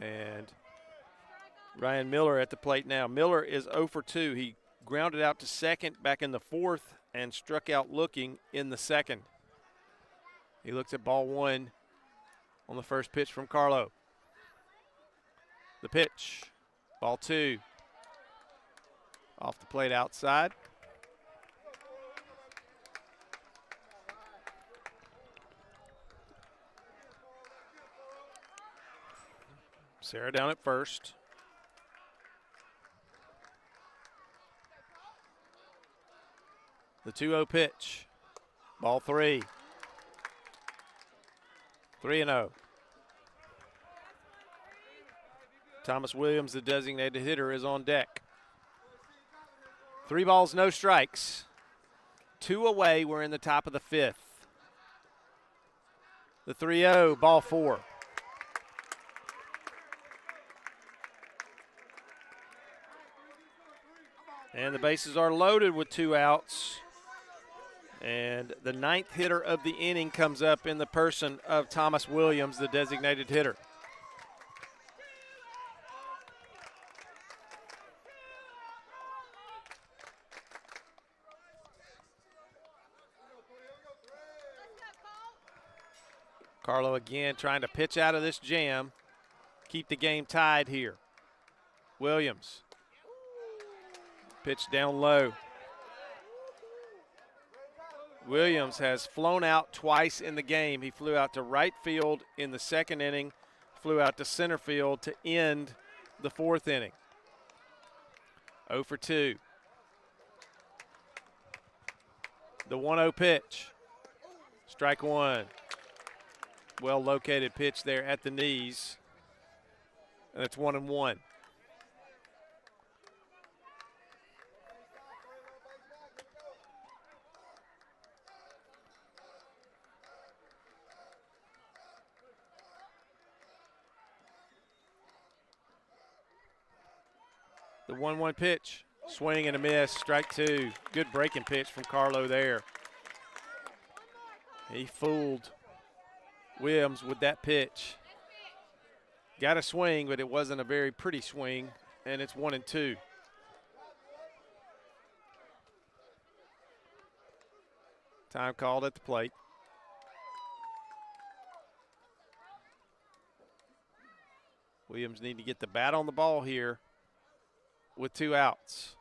And Ryan Miller at the plate now. Miller is 0 for 2. He grounded out to second back in the fourth and struck out looking in the second. He looks at ball one on the first pitch from Carlo. The pitch, ball two. Off the plate outside. Sarah down at first. The 2-0 pitch. Ball three. 3-0. Thomas Williams, the designated hitter, is on deck. 3 balls, no strikes. 2 away, we're in the top of the fifth. The 3-0, ball four. And the bases are loaded with 2 outs. And the 9th hitter of the inning comes up in the person of Thomas Williams, the designated hitter. Carlo again trying to pitch out of this jam, keep the game tied here. Williams. Pitch down low. Williams has flown out twice in the game. He flew out to right field in the second inning, flew out to center field to end the fourth inning. 0 for 2. The 1-0 pitch. Strike one. Well located pitch there at the knees. And it's 1-1. The 1-1 pitch, swing and a miss, strike two. Good breaking pitch from Carlo there. He fooled Williams with that pitch. Got a swing, but it wasn't a very pretty swing, and it's 1-2. Time called at the plate. Williams need to get the bat on the ball here with 2 outs.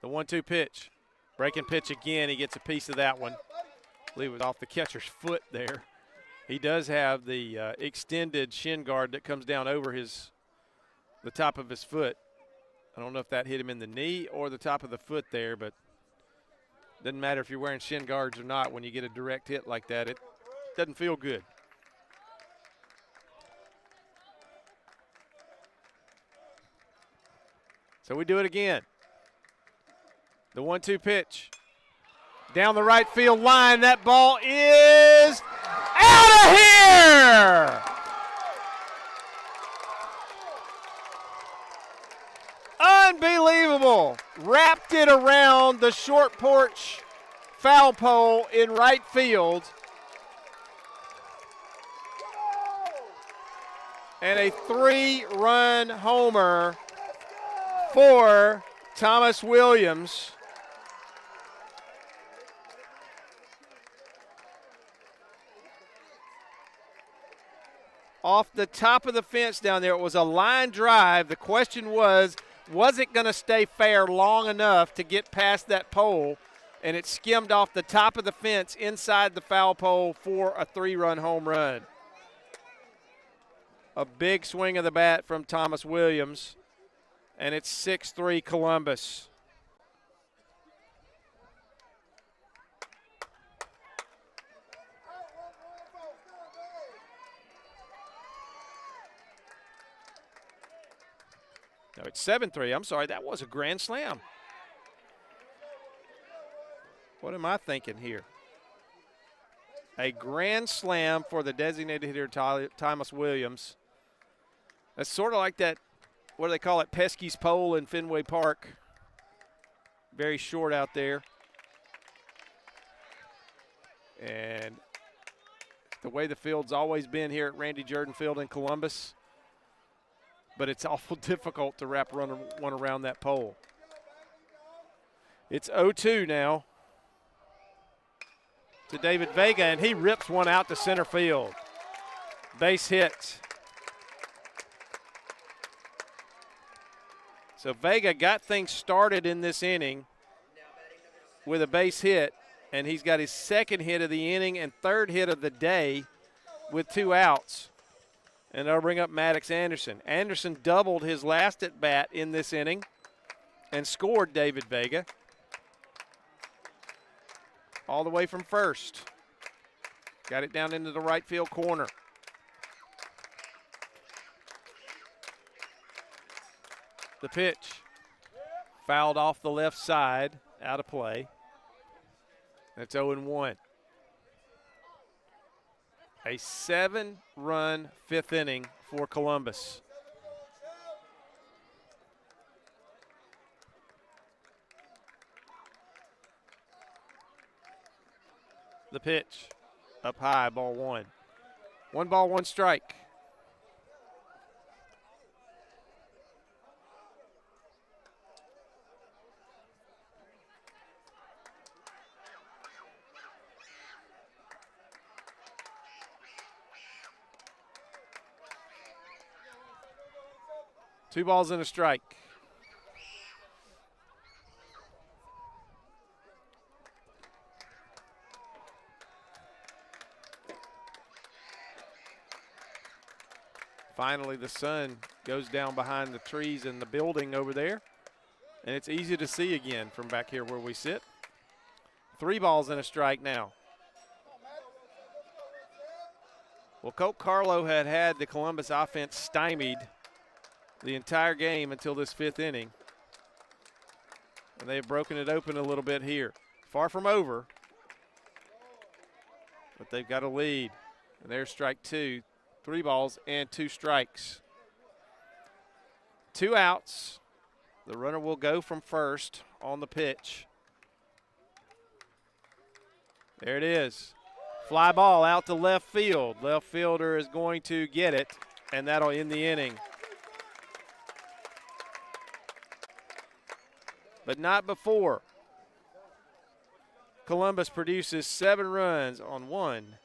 The 1-2 pitch. Breaking pitch again. He gets a piece of that one. I believe it was off the catcher's foot there. He does have the extended shin guard that comes down over the top of his foot. I don't know if that hit him in the knee or the top of the foot there, but doesn't matter if you're wearing shin guards or not. When you get a direct hit like that, it doesn't feel good. So we do it again. The 1-2 pitch. Down the right field line. That ball is out of here! Unbelievable. Wrapped it around the short porch foul pole in right field. And a 3-run homer for Thomas Williams. Off the top of the fence down there, it was a line drive. The question was it going to stay fair long enough to get past that pole? And it skimmed off the top of the fence inside the foul pole for a 3-run home run. A big swing of the bat from Thomas Williams, and it's 6-3 Columbus. No, it's 7-3. I'm sorry, that was a grand slam. What am I thinking here? A grand slam for the designated hitter, Thomas Williams. That's sort of like that, what do they call it, Pesky's pole in Fenway Park. Very short out there. And the way the field's always been here at Randy Jordan Field in Columbus, but it's awful difficult to wrap one around that pole. It's 0-2 now to David Vega, and he rips one out to center field. Base hit. So Vega got things started in this inning with a base hit, and he's got his second hit of the inning and third hit of the day with 2 outs. And they'll bring up Maddox Anderson. Anderson doubled his last at bat in this inning and scored David Vega all the way from first. Got it down into the right field corner. The pitch fouled off the left side, out of play. That's 0-1. A 7-run 5th inning for Columbus. The pitch up high, ball 1. 1 ball, 1 strike. Two balls and a strike. Finally, the sun goes down behind the trees in the building over there, and it's easy to see again from back here where we sit. 3 balls and a strike now. Well, Coach Carlo had the Columbus offense stymied the entire game until this 5th inning. And they've broken it open a little bit here. Far from over, but they've got a lead. And there's strike 2. 3 balls and 2 strikes. 2 outs. The runner will go from first on the pitch. There it is. Fly ball out to left field. Left fielder is going to get it, and that'll end the inning. But not before Columbus produces 7 runs on 1,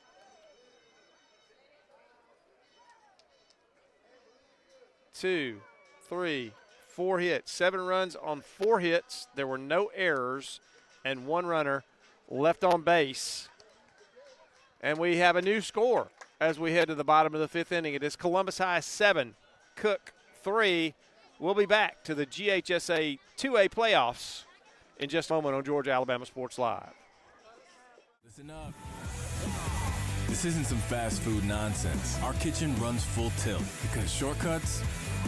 2, 3, 4 hits. 7 runs on 4 hits. There were no errors and 1 runner left on base. And we have a new score as we head to the bottom of the 5th inning. It is Columbus High 7, Cook 3. We'll be back to the GHSA 2A playoffs in just a moment on Georgia Alabama Sports Live. Listen up. This isn't some fast food nonsense. Our kitchen runs full tilt because shortcuts,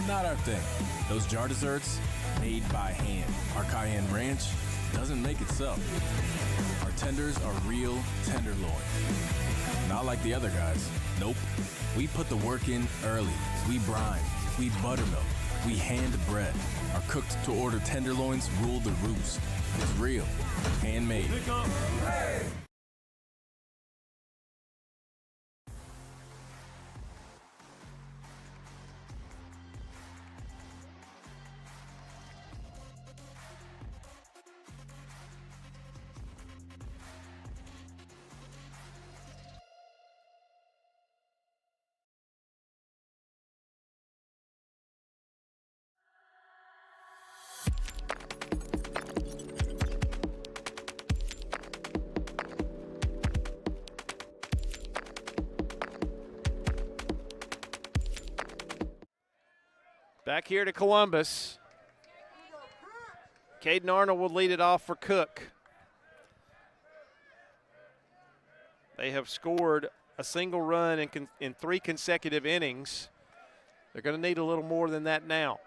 not our thing. Those jar desserts, made by hand. Our cayenne ranch doesn't make itself. Our tenders are real tenderloin. Not like the other guys. Nope. We put the work in early. We brine. We buttermilk. We hand bread. Our cooked to order tenderloins rule the roost. It's real. Handmade. Back here to Columbus. Caden Arnold will lead it off for Cook. They have scored a single run in 3 consecutive innings. They're going to need a little more than that now.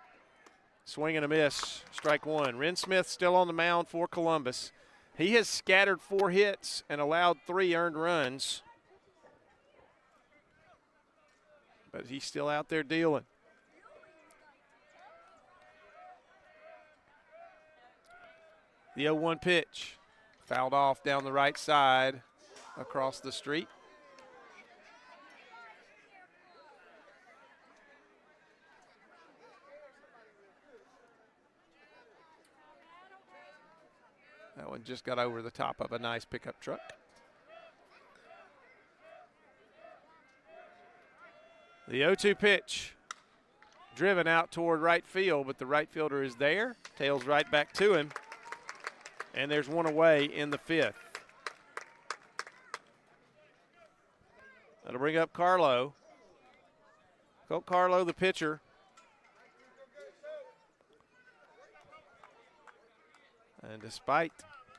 Swing and a miss, strike one. Ren Smith still on the mound for Columbus. He has scattered 4 hits and allowed 3 earned runs. But he's still out there dealing. The 0-1 pitch, fouled off down the right side across the street. That one just got over the top of a nice pickup truck. The 0-2 pitch, driven out toward right field, but the right fielder is there, tails right back to him, and there's one away in the 5th. That'll bring up Carlo. Colt Carlo, the pitcher. And despite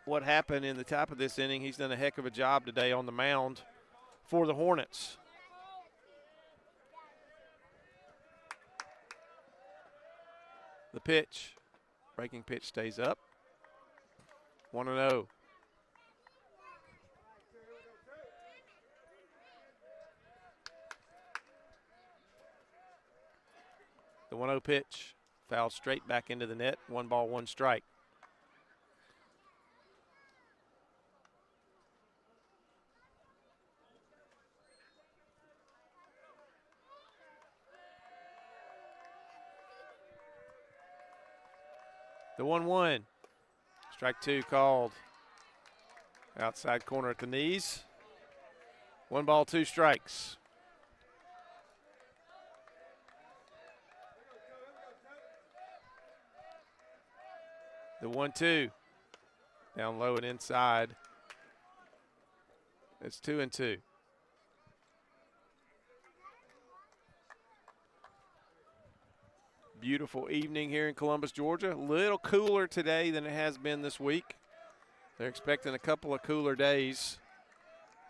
what happened in the top of this inning, he's done a heck of a job today on the mound for the Hornets. The pitch, breaking pitch stays up. 1-0. The 1-0 pitch, fouled straight back into the net. 1 ball, 1 strike. The 1-1, strike 2 called. Outside corner at the knees. 1 ball, 2 strikes. The 1-2, down low and inside. It's 2-2. Beautiful evening here in Columbus, Georgia. A little cooler today than it has been this week. They're expecting a couple of cooler days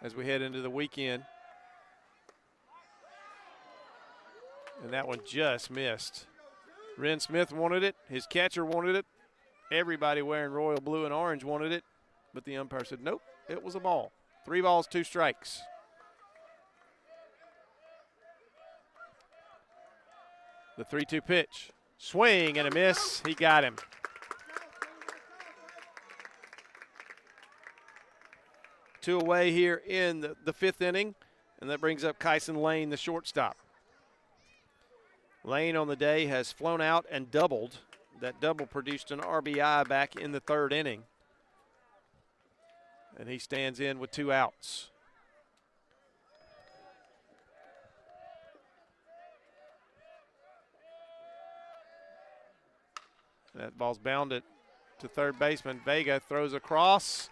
as we head into the weekend. And that one just missed. Ren Smith wanted it. His catcher wanted it. Everybody wearing royal blue and orange wanted it. But the umpire said, nope, it was a ball. 3 balls, 2 strikes. The 3-2 pitch, swing and a miss. He got him. Two away here in the 5th inning, and that brings up Kyson Lane, the shortstop. Lane on the day has flown out and doubled. That double produced an RBI back in the 3rd inning. And he stands in with 2 outs. That ball's bounded to third baseman. Vega throws across.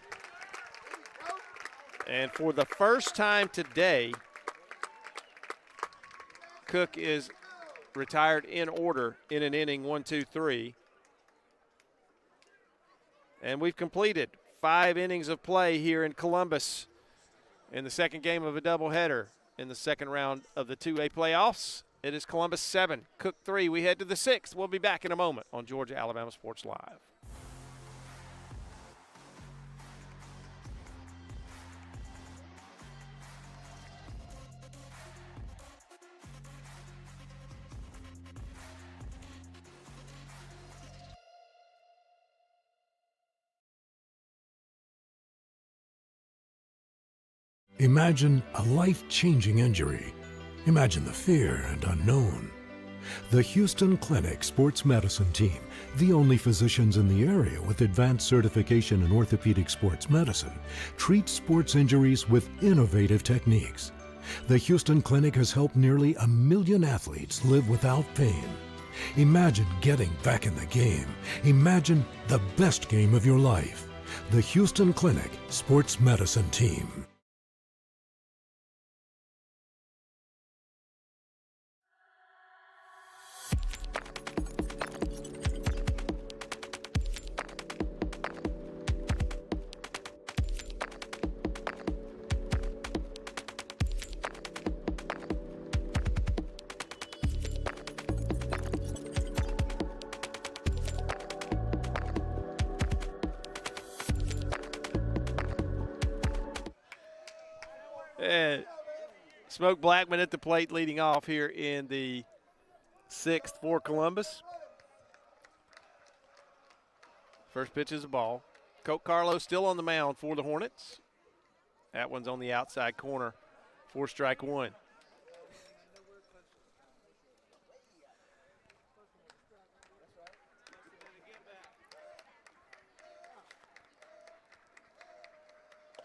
And for the first time today, Cook is retired in order in an inning, 1, 2, 3. And we've completed 5 innings of play here in Columbus in the 2nd game of a doubleheader in the 2nd round of the 2A playoffs. It is Columbus 7, Cook 3. We head to the 6th. We'll be back in a moment on Georgia Alabama Sports Live. Imagine a life-changing injury. Imagine the fear and unknown. The Houston Clinic Sports Medicine Team, the only physicians in the area with advanced certification in orthopedic sports medicine, treats sports injuries with innovative techniques. The Houston Clinic has helped nearly 1 million athletes live without pain. Imagine getting back in the game. Imagine the best game of your life. The Houston Clinic Sports Medicine Team. And Smoke Blackman at the plate leading off here in the 6th for Columbus. First pitch is a ball. Colt Carlo still on the mound for the Hornets. That one's on the outside corner for strike one.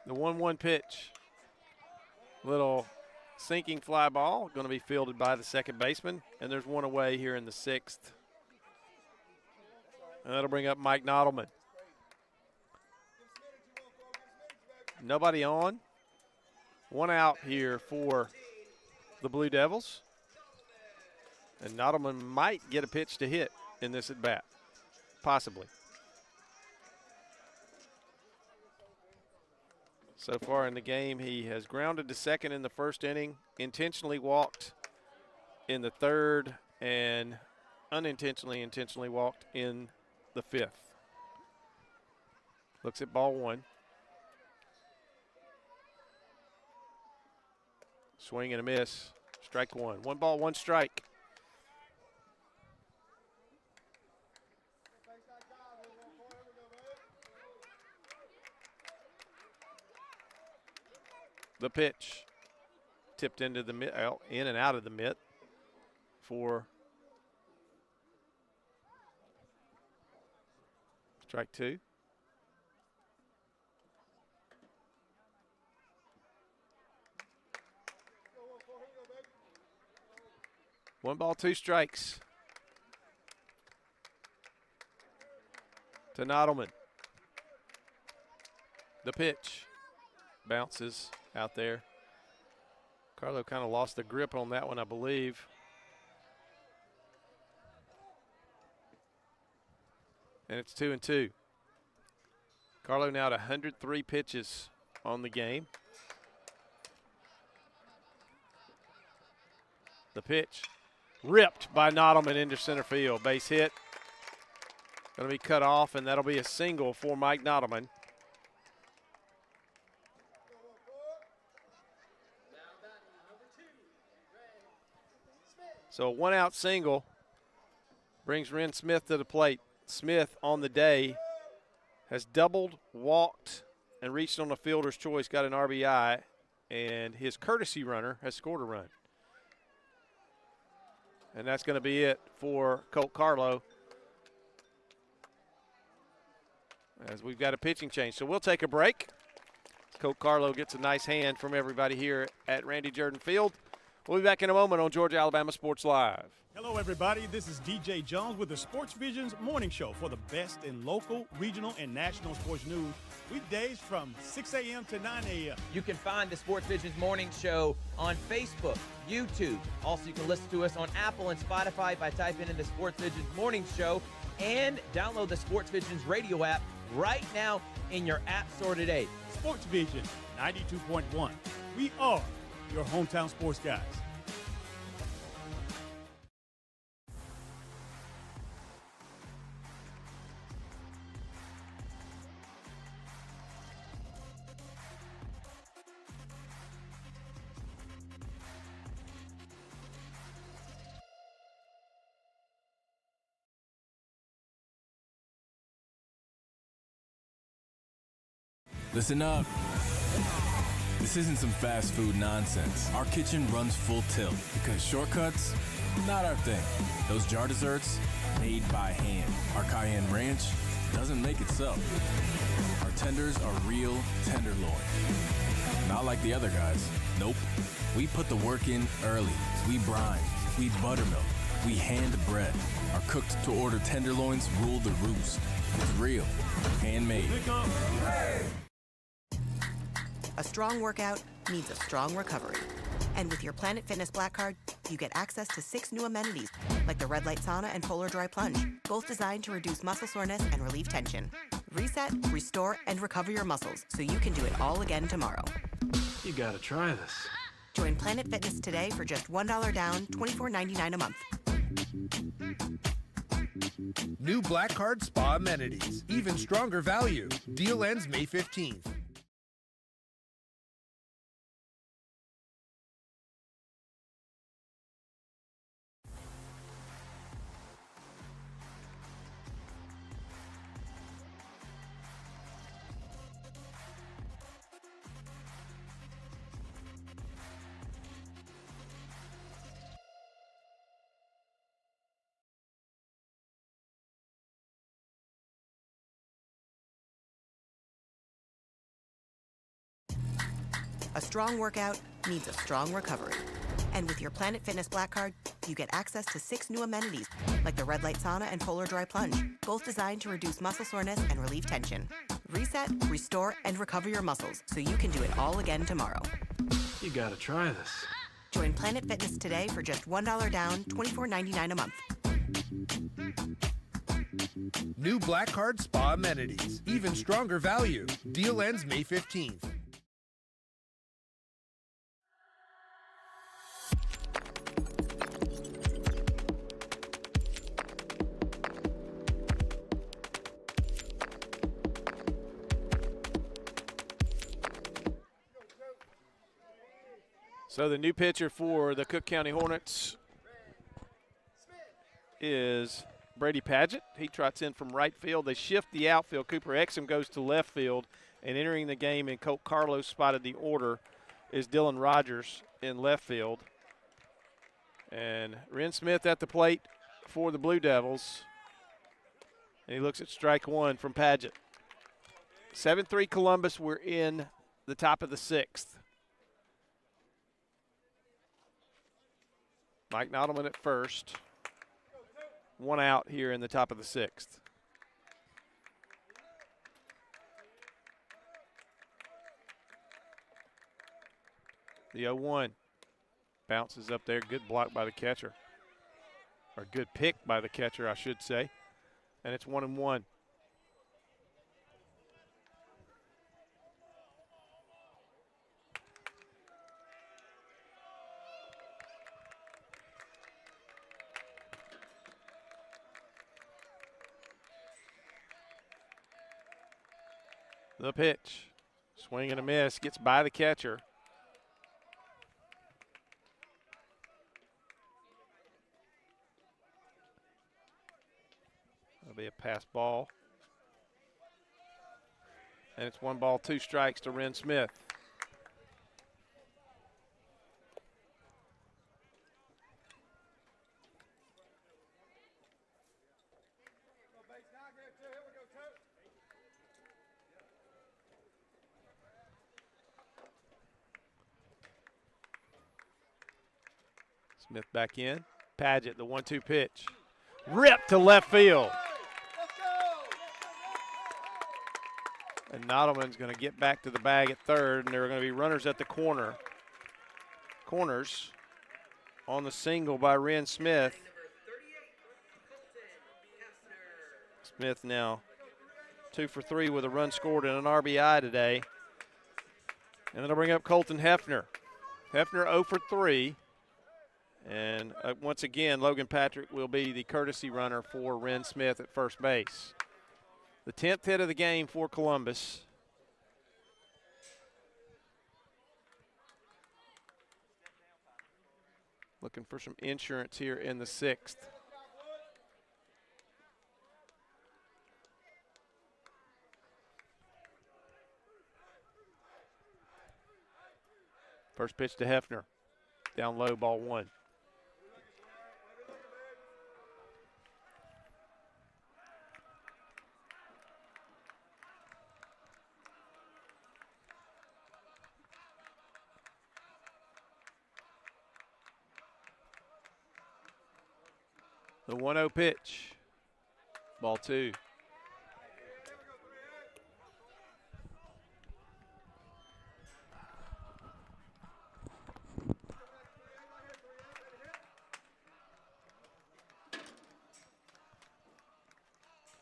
The 1-1 pitch. Little sinking fly ball, going to be fielded by the second baseman, and there's one away here in the 6th. And that'll bring up Mike Nottleman. Nobody on. One out here for the Blue Devils. And Nottleman might get a pitch to hit in this at bat, possibly. So far in the game, he has grounded to second in the first inning, intentionally walked in the 3rd, and intentionally walked in the 5th. Looks at ball one. Swing and a miss. Strike one. 1 ball, 1 strike. The pitch tipped into the mitt, in and out of the mitt for strike two. One ball, 2 strikes to Nottleman. The pitch bounces out there. Carlo kind of lost the grip on that one, I believe. And it's 2-2. Carlo now at 103 pitches on the game. The pitch ripped by Nottleman into center field. Base hit. Going to be cut off, and that'll be a single for Mike Nottleman. So a 1-out single brings Ren Smith to the plate. Smith on the day has doubled, walked, and reached on a fielder's choice, got an RBI, and his courtesy runner has scored a run. And that's going to be it for Colt Carlo, as we've got a pitching change. So we'll take a break. Colt Carlo gets a nice hand from everybody here at Randy Jordan Field. We'll be back in a moment on Georgia Alabama Sports Live. Hello, everybody. This is DJ Jones with the Sports Vision's morning show for the best in local, regional, and national sports news. Weekdays from 6 a.m. to 9 a.m. You can find the Sports Vision's morning show on Facebook, YouTube. Also, you can listen to us on Apple and Spotify by typing in the Sports Vision's morning show, and download the Sports Vision's radio app right now in your app store today. Sports Vision 92.1. We are your hometown sports guys. Listen up. This isn't some fast food nonsense. Our kitchen runs full tilt because shortcuts, not our thing. Those jar desserts, made by hand. Our cayenne ranch doesn't make itself. Our tenders are real tenderloin. Not like the other guys. Nope. We put the work in early. We brine. We buttermilk. We hand bread. Our cooked-to-order tenderloins rule the roost. It's real. Handmade. A strong workout needs a strong recovery. And with your Planet Fitness Black Card, you get access to 6 new amenities, like the Red Light Sauna and Polar Dry Plunge, both designed to reduce muscle soreness and relieve tension. Reset, restore, and recover your muscles so you can do it all again tomorrow. You gotta try this. Join Planet Fitness today for just $1 down, $24.99 a month. New Black Card Spa amenities. Even stronger value. Deal ends May 15th. A strong workout needs a strong recovery. And with your Planet Fitness Black Card, you get access to 6 new amenities, like the Red Light Sauna and Polar Dry Plunge, both designed to reduce muscle soreness and relieve tension. Reset, restore, and recover your muscles so you can do it all again tomorrow. You gotta try this. Join Planet Fitness today for just $1 down, $24.99 a month. New Black Card Spa amenities. Even stronger value. Deal ends May 15th. So the new pitcher for the Cook County Hornets is Brady Padgett. He trots in from right field. They shift the outfield. Cooper Exum goes to left field. And entering the game, and Colt Carlos spotted the order, is Dylan Rogers in left field. And Ren Smith at the plate for the Blue Devils. And he looks at strike one from Padgett. 7-3 Columbus. We're in the top of the 6th. Mike Nodelman at first. 1 out here in the top of the 6th. The 0-1 bounces up there. Good block by the catcher. Or good pick by the catcher, I should say. And it's 1-1. The pitch. Swing and a miss. Gets by the catcher. That'll be a pass ball. And it's 1 ball, 2 strikes to Ren Smith. Smith back in. Padgett, the 1-2 pitch. Ripped to left field. And Nodelman's going to get back to the bag at third, and there are going to be runners at the corners on the single by Ren Smith. Smith now 2 for 3 with a run scored and an RBI today. And it'll bring up Colton Hefner. Hefner 0 for 3. And once again, Logan Patrick will be the courtesy runner for Ren Smith at first base. The 10th hit of the game for Columbus. Looking for some insurance here in the 6th. First pitch to Hefner. Down low, ball 1. The 1-0 pitch. Ball 2.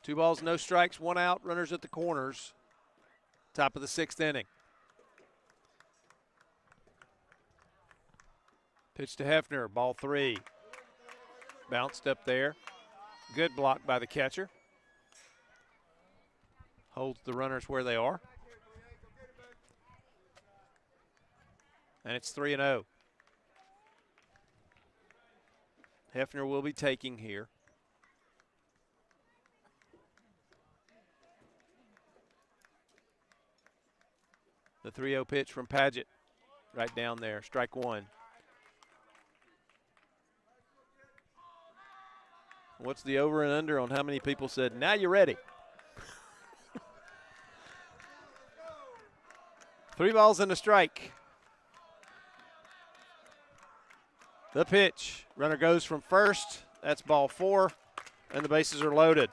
Two balls, no strikes, 1 out, runners at the corners. Top of the 6th inning. Pitch to Hefner, ball 3. Bounced up there. Good block by the catcher. Holds the runners where they are. And it's 3-0. Hefner will be taking here. The 3-0 pitch from Padgett. Right down there, strike 1. What's the over and under on how many people said, now you're ready? 3 balls and a strike. The pitch. Runner goes from first. That's ball 4, and the bases are loaded.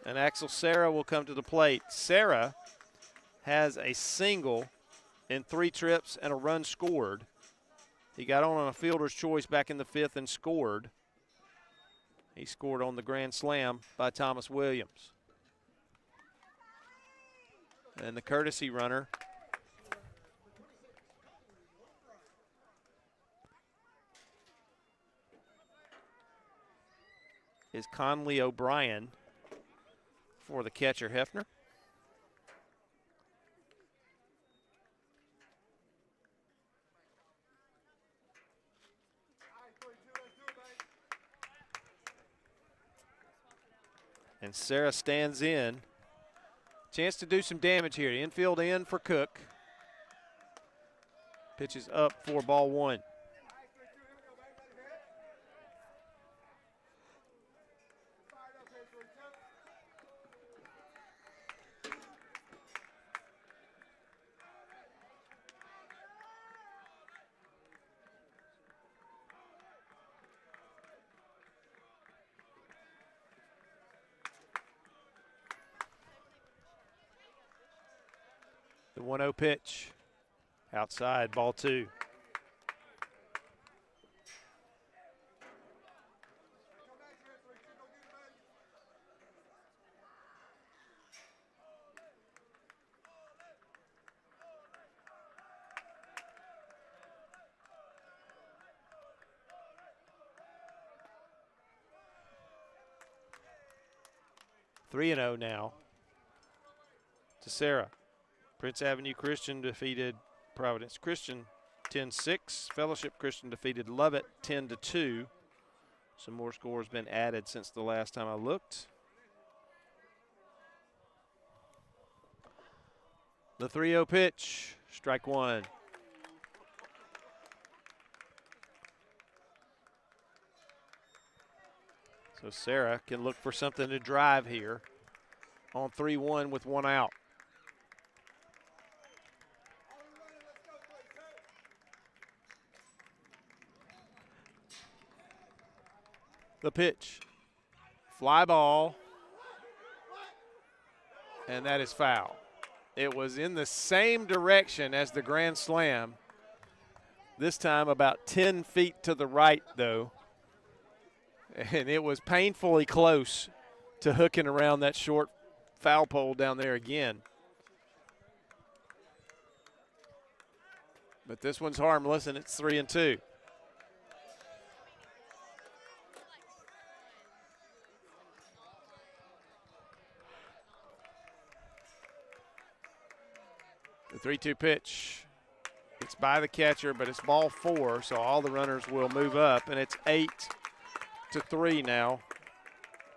And Axel Sarah will come to the plate. Sarah has a single in 3 trips and a run scored. He got on a fielder's choice back in the 5th and scored. He scored on the grand slam by Thomas Williams. And the courtesy runner is Conley O'Brien for the catcher, Hefner. And Sarah stands in. Chance to do some damage here. Infield in for Cook. Pitches up for ball 1. The 1-0 pitch. Outside, ball 2. Three and 0 now to Sarah. Prince Avenue Christian defeated Providence Christian 10-6. Fellowship Christian defeated Lovett 10-2. Some more scores been added since the last time I looked. The 3-0 pitch, strike 1. So Sarah can look for something to drive here on 3-1 with 1 out. The pitch, fly ball, and that is foul. It was in the same direction as the grand slam, this time about 10 feet to the right, though, and it was painfully close to hooking around that short foul pole down there again. But this one's harmless, and it's 3-2. The 3-2 pitch, it's by the catcher, but it's ball 4, so all the runners will move up, and it's 8-3 now,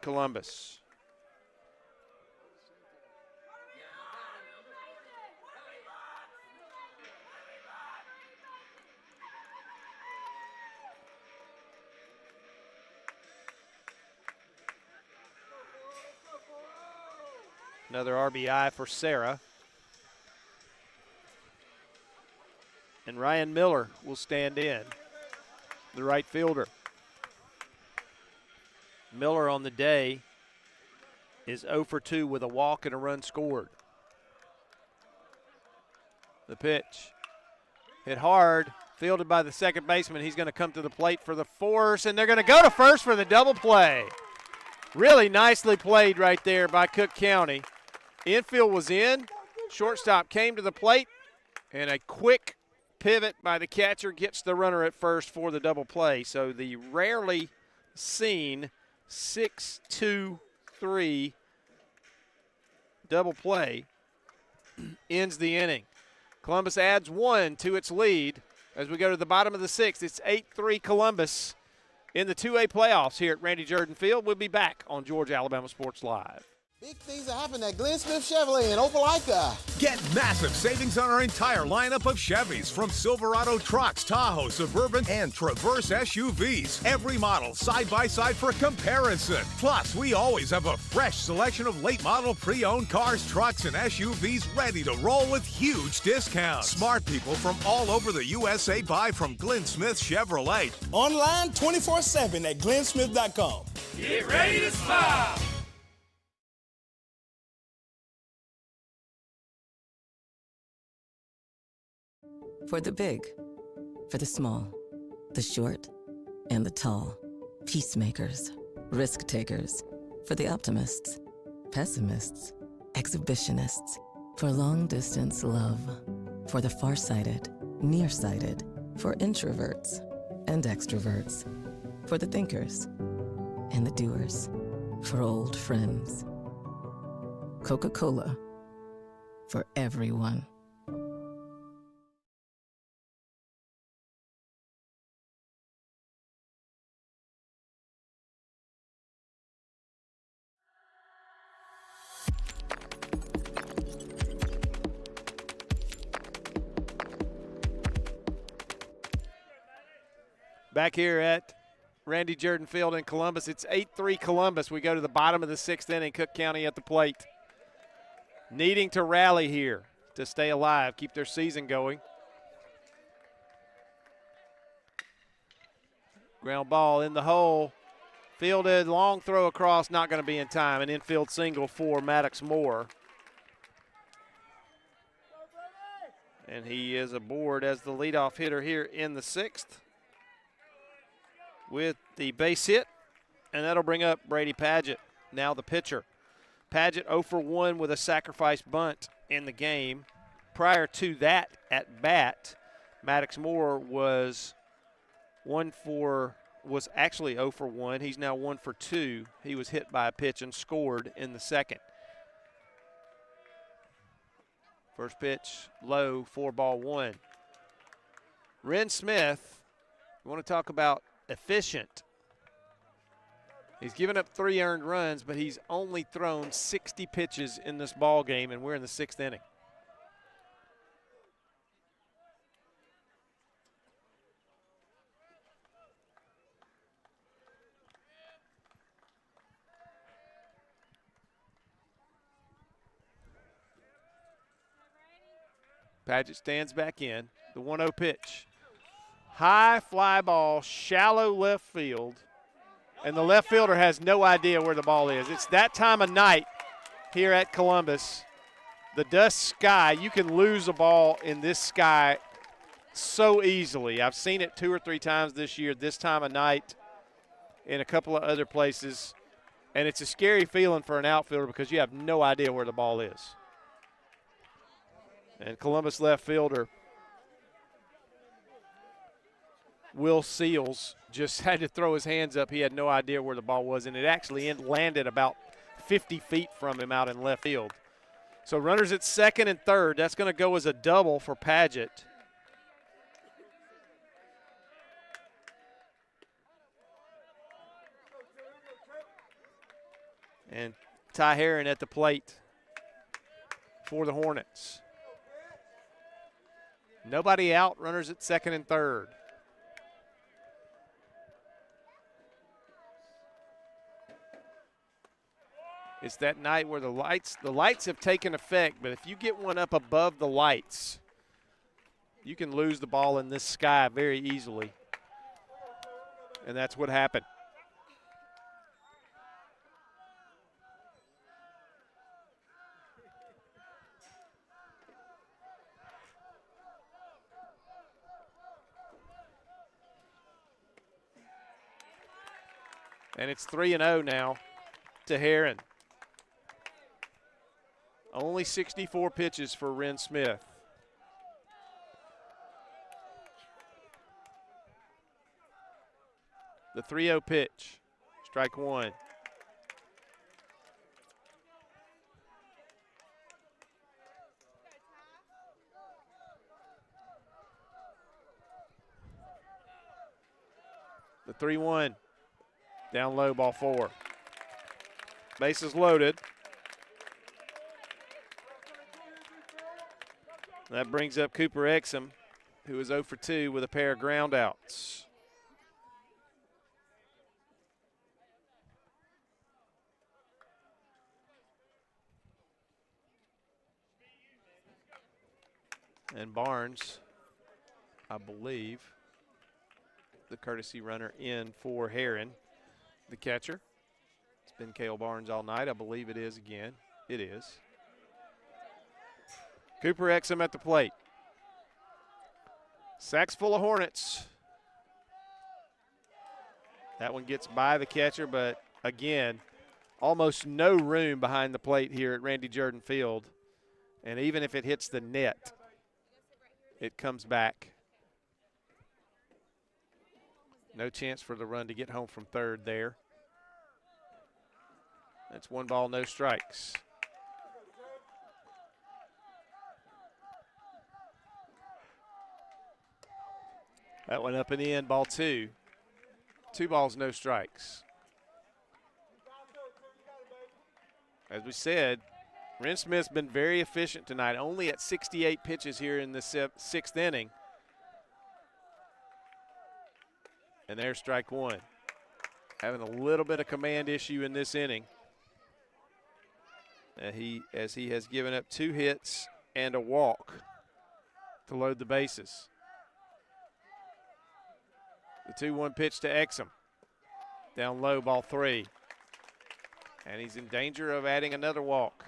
Columbus. Another RBI for Sarah. And Ryan Miller will stand in, the right fielder. Miller on the day is 0 for 2 with a walk and a run scored. The pitch, hit hard, fielded by the second baseman. He's going to come to the plate for the force, and they're going to go to first for the double play. Really nicely played right there by Cook County. Infield was in, shortstop came to the plate, and a quick pivot by the catcher gets the runner at first for the double play. So the rarely seen 6-2-3 double play ends the inning. Columbus adds 1 to its lead as we go to the bottom of the 6th. It's 8-3 Columbus in the 2A playoffs here at Randy Jordan Field. We'll be back on Georgia Alabama Sports Live. Big things are happening at Glenn Smith Chevrolet in Opelika. Get massive savings on our entire lineup of Chevys, from Silverado trucks, Tahoe, Suburban, and Traverse SUVs. Every model side by side for comparison. Plus, we always have a fresh selection of late model pre-owned cars, trucks, and SUVs ready to roll with huge discounts. Smart people from all over the USA buy from Glenn Smith Chevrolet. Online 24/7 at glennsmith.com. Get ready to smile. For the big, for the small, the short, and the tall. Peacemakers, risk takers. For the optimists, pessimists, exhibitionists. For long distance love. For the farsighted, nearsighted. For introverts and extroverts. For the thinkers and the doers. For old friends. Coca-Cola. For everyone. Back here at Randy Jordan Field in Columbus, it's 8-3 Columbus. We go to the bottom of the 6th inning, Cook County at the plate. Needing to rally here to stay alive, keep their season going. Ground ball in the hole, fielded, long throw across, not going to be in time. An infield single for Maddox Moore. And he is aboard as the leadoff hitter here in the 6th. With the base hit, and that'll bring up Brady Padgett, now the pitcher. Padgett 0 for 1 with a sacrifice bunt in the game. Prior to that at bat, Maddox Moore was actually 0 for 1. He's now 1 for 2. He was hit by a pitch and scored in the 2nd. First pitch low, 4-1. Ren Smith, you want to talk about efficient. He's given up 3 earned runs, but he's only thrown 60 pitches in this ball game, and we're in the 6th inning. Padgett stands back in. The 1-0 pitch. High fly ball, shallow left field, and the left fielder has no idea where the ball is. It's that time of night here at Columbus. The dust sky, you can lose a ball in this sky so easily. I've seen it 2 or 3 times this year, this time of night, in a couple of other places, and it's a scary feeling for an outfielder because you have no idea where the ball is. And Columbus left fielder Will Seals just had to throw his hands up. He had no idea where the ball was, and it actually landed about 50 feet from him out in left field. So runners at 2nd and 3rd. That's going to go as a double for Padgett. And Ty Herron at the plate for the Hornets. Nobody out, runners at 2nd and 3rd. It's that night where the lights have taken effect, but if you get one up above the lights, you can lose the ball in this sky very easily. And that's what happened. And it's 3-0 now to Herron. Only 64 pitches for Ren Smith. The 3-0 pitch, strike 1. The 3-1, down low, ball 4. Bases loaded. That brings up Cooper Exum, who is 0 for 2 with a pair of ground outs. And Barnes, I believe, the courtesy runner in for Heron, the catcher. It's been Cale Barnes all night. I believe it is again. It is. Cooper Exum at the plate. Sacks full of Hornets. That one gets by the catcher, but again, almost no room behind the plate here at Randy Jordan Field. And even if it hits the net, it comes back. No chance for the run to get home from third there. That's 1 ball, no strikes. That one up and in, ball 2. 2 balls, no strikes. As we said, Ren Smith's been very efficient tonight, only at 68 pitches here in the 6th inning. And there's strike 1. Having a little bit of command issue in this inning. As he has given up 2 hits and a walk to load the bases. The 2-1 pitch to Exum. Down low, ball 3. And he's in danger of adding another walk.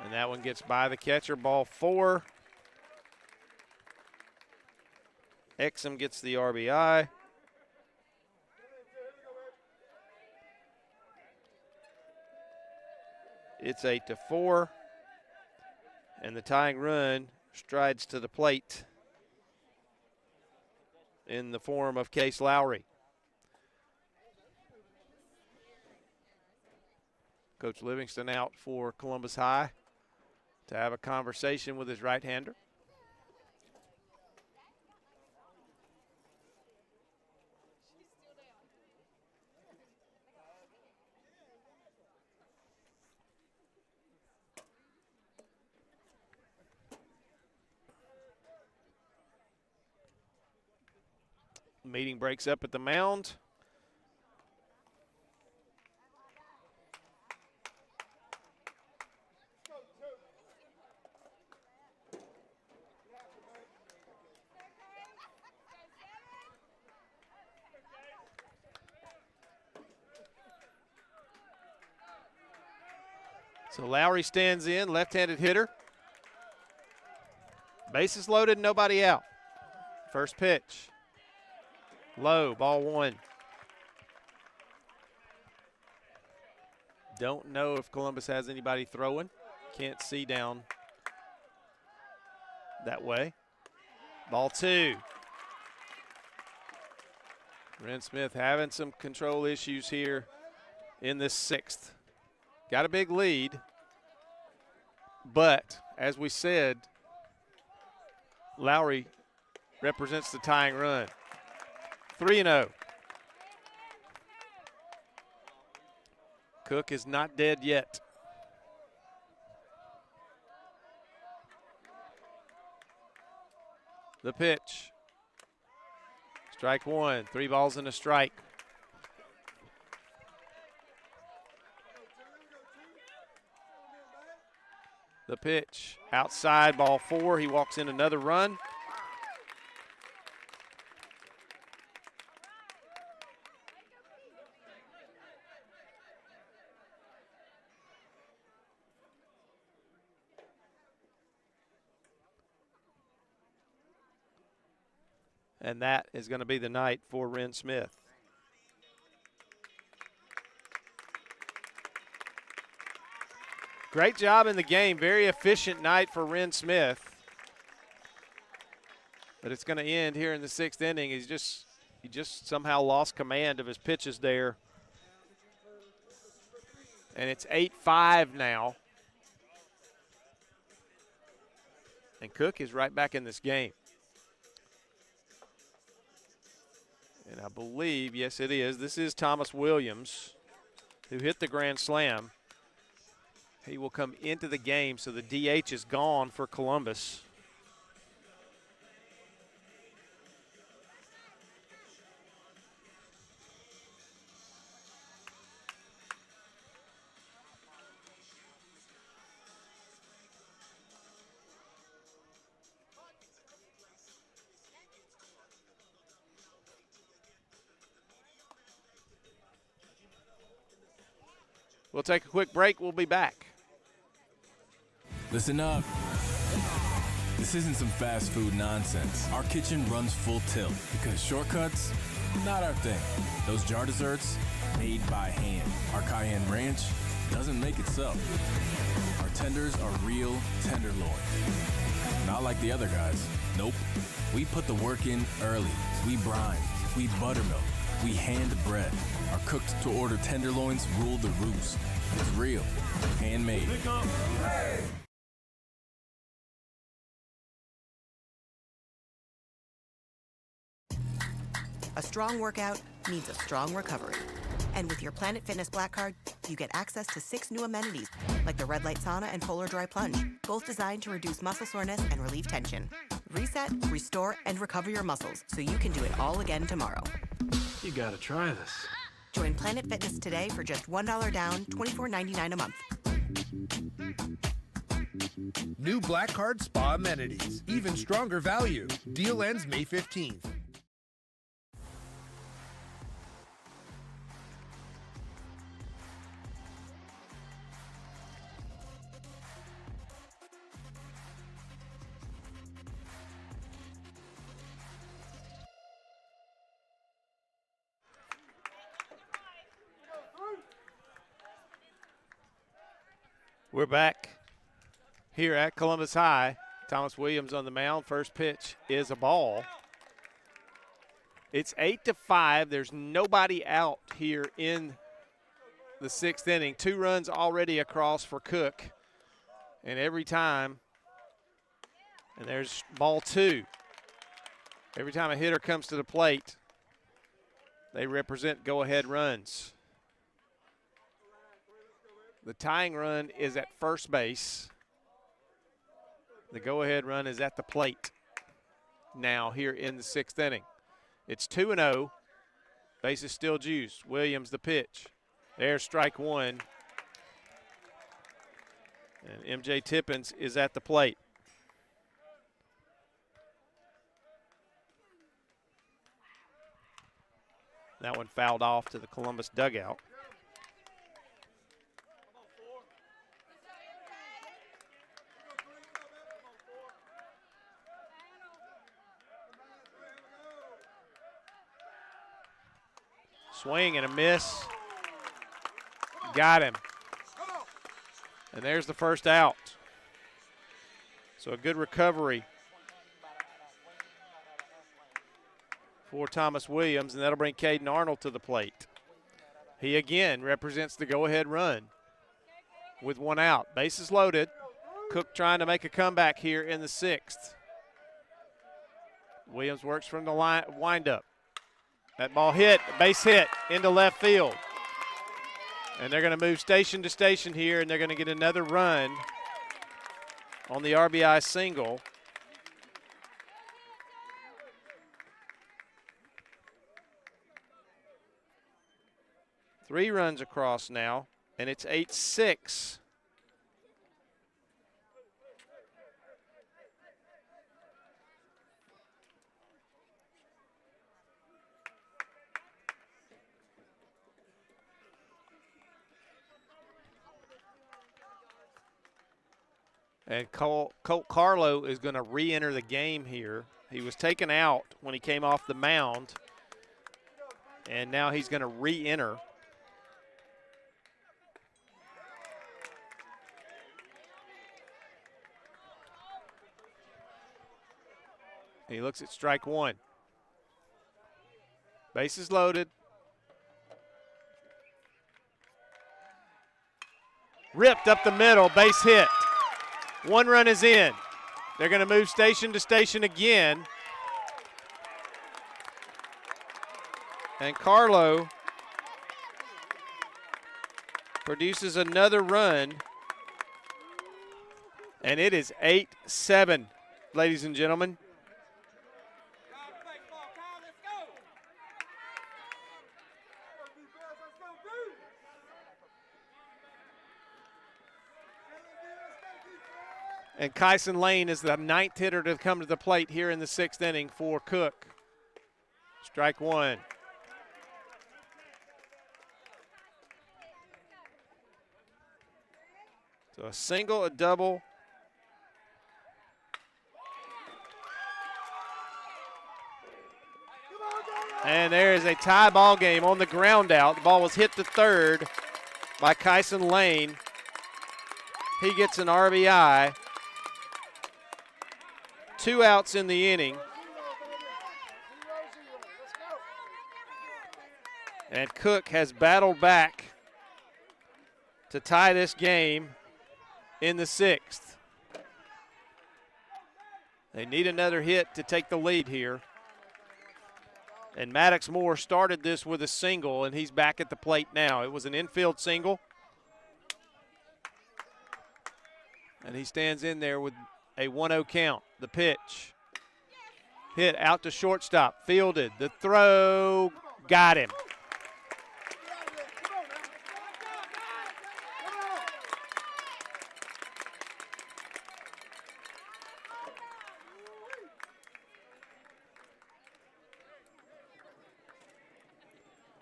And that one gets by the catcher, ball 4. Exum gets the RBI. It's 8-4. And the tying run strides to the plate in the form of Case Lowry. Coach Livingston out for Columbus High to have a conversation with his right-hander. Meeting breaks up at the mound. So Lowry stands in, left-handed hitter. Bases loaded, nobody out. First pitch. Low, ball 1. Don't know if Columbus has anybody throwing. Can't see down that way. Ball 2. Ren Smith having some control issues here in this 6th. Got a big lead, but as we said, Lowry represents the tying run. 3-0. Cook is not dead yet. The pitch. Strike 1, 3 balls and a strike. The pitch, outside, ball 4. He walks in another run. And that is going to be the night for Ren Smith. Great job in the game. Very efficient night for Ren Smith. But it's going to end here in the 6th inning. He just somehow lost command of his pitches there. And it's 8-5 now. And Cook is right back in this game. And I believe, yes, it is. This is Thomas Williams, who hit the grand slam. He will come into the game, so the DH is gone for Columbus. We'll take a quick break. We'll be back. Listen up. This isn't some fast food nonsense. Our kitchen runs full tilt because shortcuts, not our thing. Those jar desserts, made by hand. Our cayenne ranch doesn't make itself. Our tenders are real tenderloin. Not like the other guys. Nope. We put the work in early. We brine. We buttermilk. We hand bread. Our cooked-to-order tenderloins rule the roost. It's real. Handmade. A strong workout needs a strong recovery. And with your Planet Fitness Black Card, you get access to 6 new amenities, like the Red Light Sauna and Polar Dry Plunge, both designed to reduce muscle soreness and relieve tension. Reset, restore, and recover your muscles so you can do it all again tomorrow. You gotta try this. Join Planet Fitness today for just $1 down, $24.99 a month. New Black Card Spa amenities. Even stronger value. Deal ends May 15th. We're back here at Columbus High. Thomas Williams on the mound. First pitch is a ball. It's 8-5. There's nobody out here in the 6th inning. 2 runs already across for Cook. And every time, and there's ball 2. Every time a hitter comes to the plate, they represent go-ahead runs. The tying run is at first base. The go-ahead run is at the plate now here in the 6th inning. It's 2-0. Base is still juiced. Williams the pitch. There's strike 1. And MJ Tippins is at the plate. That one fouled off to the Columbus dugout. Swing and a miss. Got him. And there's the first out. So a good recovery for Thomas Williams, and that'll bring Caden Arnold to the plate. He again represents the go-ahead run with 1 out. Bases loaded. Cook trying to make a comeback here in the 6th. Williams works from the windup. That ball hit, base hit into left field. And they're going to move station to station here, and they're going to get another run on the RBI single. Three runs across now, and it's 8-6. And Colt Carlo is going to re-enter the game here. He was taken out when he came off the mound, and now he's going to re-enter. He looks at strike 1. Bases loaded. Ripped up the middle, base hit. 1 run is in. They're going to move station to station again. And Carlo produces another run. And it is 8-7, ladies and gentlemen. And Kyson Lane is the 9th hitter to come to the plate here in the 6th inning for Cook. Strike one. So a single, a double. And there is a tie ball game on the ground out. The ball was hit to third by Kyson Lane. He gets an RBI. 2 outs in the inning. And Cook has battled back to tie this game in the 6th. They need another hit to take the lead here. And Maddox Moore started this with a single, and he's back at the plate now. It was an infield single. And he stands in there with a 1-0 count. The pitch. Hit out to shortstop. Fielded. The throw. Got him.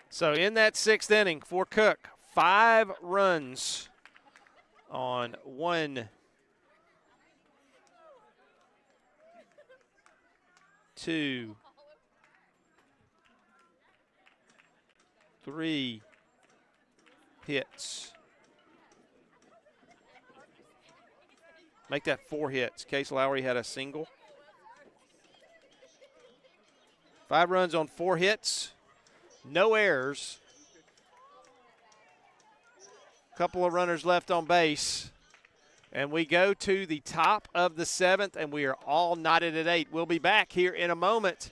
So in that 6th inning for Cook, 5 runs on 1, 2, 3 hits. Make that 4 hits. Case Lowry had a single. 5 runs on 4 hits. No errors. Couple of runners left on base. And we go to the top of the 7th, and we are all knotted at 8. We'll be back here in a moment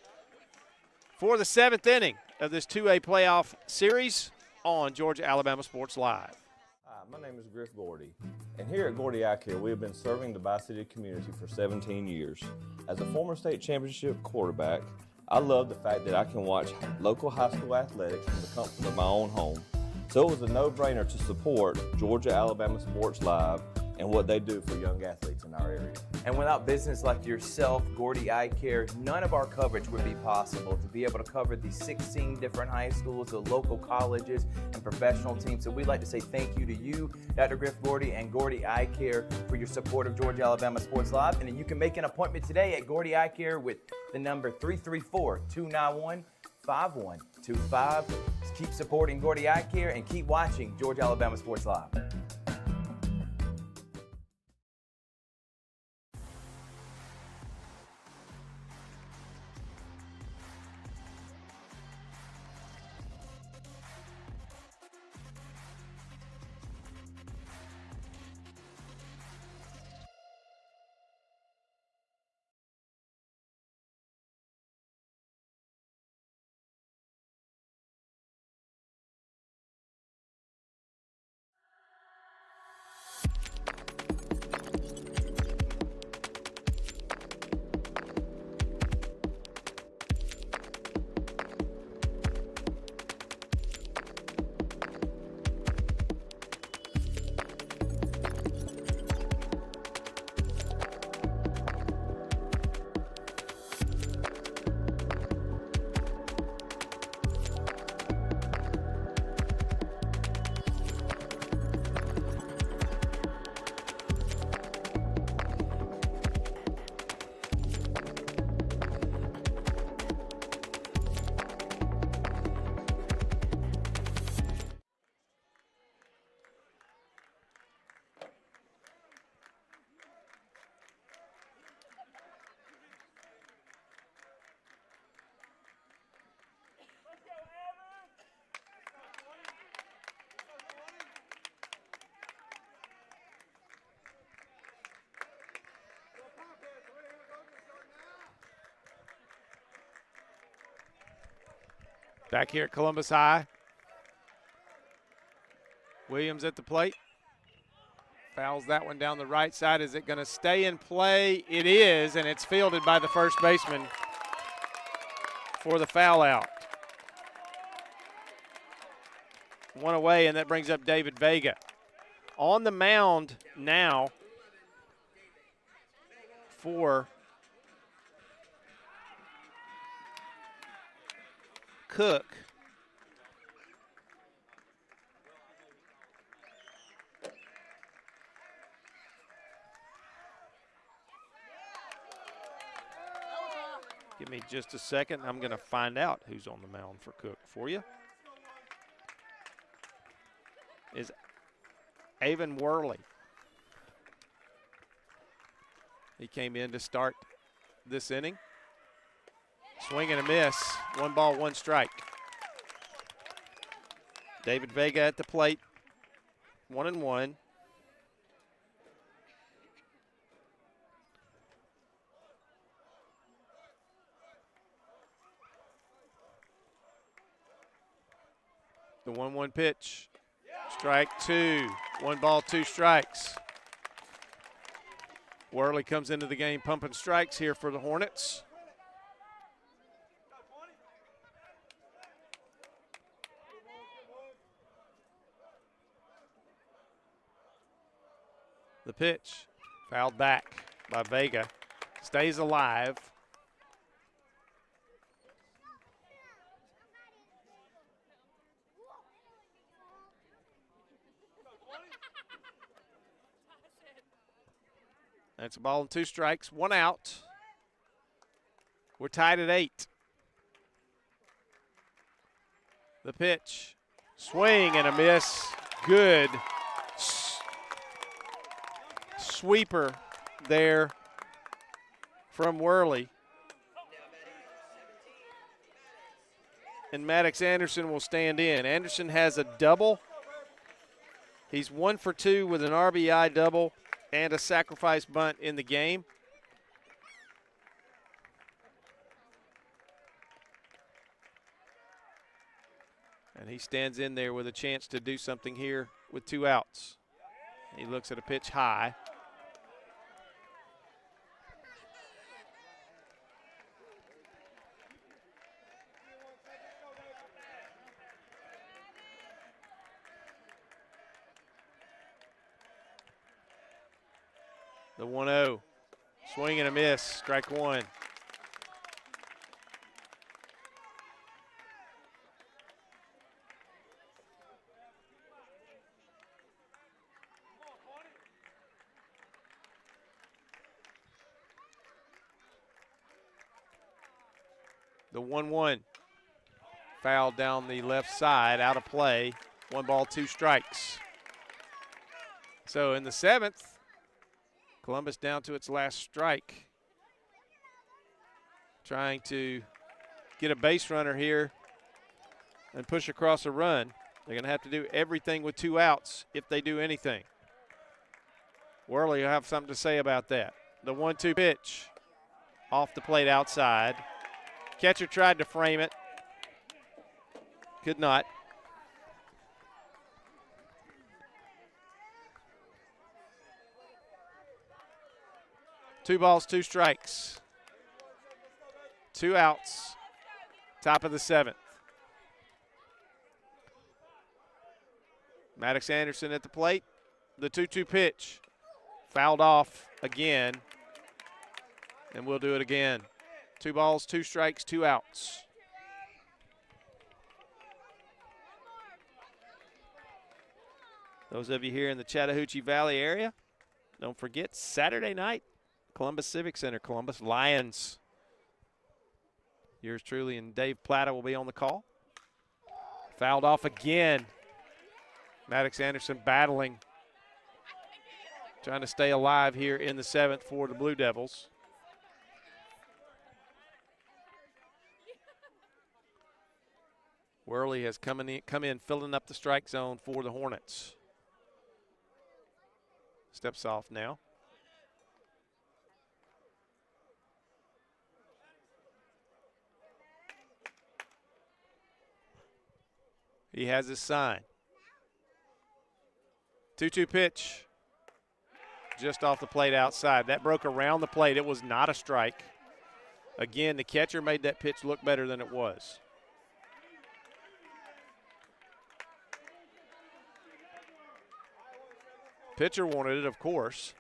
for the 7th inning of this 2A playoff series on Georgia Alabama Sports Live. Hi, my name is Griff Gordy, and here at Gordy Eye Care, we have been serving the Bi-City community for 17 years. As a former state championship quarterback, I love the fact that I can watch local high school athletics from the comfort of my own home. So it was a no-brainer to support Georgia Alabama Sports Live and what they do for young athletes in our area. And without business like yourself, Gordy Eye Care, none of our coverage would be possible. To be able to cover the 16 different high schools, the local colleges, and professional teams. So we'd like to say thank you to you, Dr. Griff Gordy, and Gordy Eye Care for your support of Georgia Alabama Sports Live. And then you can make an appointment today at Gordy Eye Care with the number 334-291-5125. Keep supporting Gordy Eye Care and keep watching Georgia Alabama Sports Live. Back here at Columbus High. Williams at the plate. Fouls that one down the right side. Is it going to stay in play? It is, and it's fielded by the first baseman for the foul out. One away, and that brings up David Vega. On the mound now for Cook. Give me just a second. I'm going to find out who's on the mound for Cook for you. Is Avon Worley. He came in to start this inning. Swing and a miss. 1 ball, 1 strike. David Vega at the plate. 1-1. The 1-1 pitch. Strike 2. 1 ball, 2 strikes. Worley comes into the game pumping strikes here for the Hornets. The pitch, fouled back by Vega, stays alive. That's a ball and 2 strikes, 1 out. We're tied at 8. The pitch, swing and a miss, good. Sweeper there from Worley. And Maddox Anderson will stand in. Anderson has a double. He's 1 for 2 with an RBI double and a sacrifice bunt in the game. And he stands in there with a chance to do something here with 2 outs. He looks at a pitch high. The 1-0, swing and a miss, strike 1. The 1-1, foul down the left side, out of play. 1 ball, 2 strikes. So in the 7th, Columbus down to its last strike. Trying to get a base runner here and push across a run. They're going to have to do everything with 2 outs if they do anything. Worley will have something to say about that. The 1-2 pitch off the plate outside. Catcher tried to frame it. Could not. Two balls, 2 strikes. 2 outs. Top of the 7th. Maddox Anderson at the plate. The 2-2 pitch. Fouled off again. And we'll do it again. 2 balls, 2 strikes, 2 outs. Those of you here in the Chattahoochee Valley area, don't forget Saturday night, Columbus Civic Center, Columbus Lions. Yours truly and Dave Plata will be on the call. Fouled off again. Maddox Anderson battling, trying to stay alive here in the 7th for the Blue Devils. Worley has come in filling up the strike zone for the Hornets. Steps off now. He has his sign. 2-2 pitch. Just off the plate outside. That broke around the plate. It was not a strike. Again, the catcher made that pitch look better than it was. Pitcher wanted it, of course.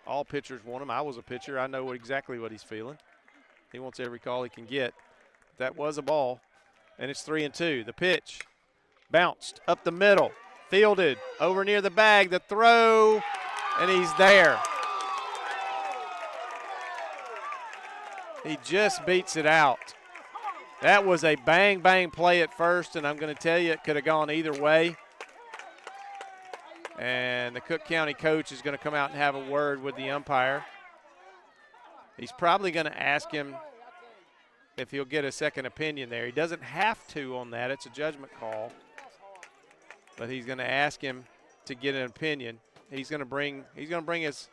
All pitchers want him. I was a pitcher. I know exactly what he's feeling. He wants every call he can get. That was a ball, and it's 3-2. The pitch bounced up the middle, fielded over near the bag. The throw, and he's there. He just beats it out. That was a bang play at first, and I'm going to tell you it could have gone either way. And the Cook County coach is going to come out and have a word with the umpire. He's probably going to ask him if he'll get a second opinion there. He doesn't have to on that. It's a judgment call. But he's going to ask him to get an opinion. He's going to bring his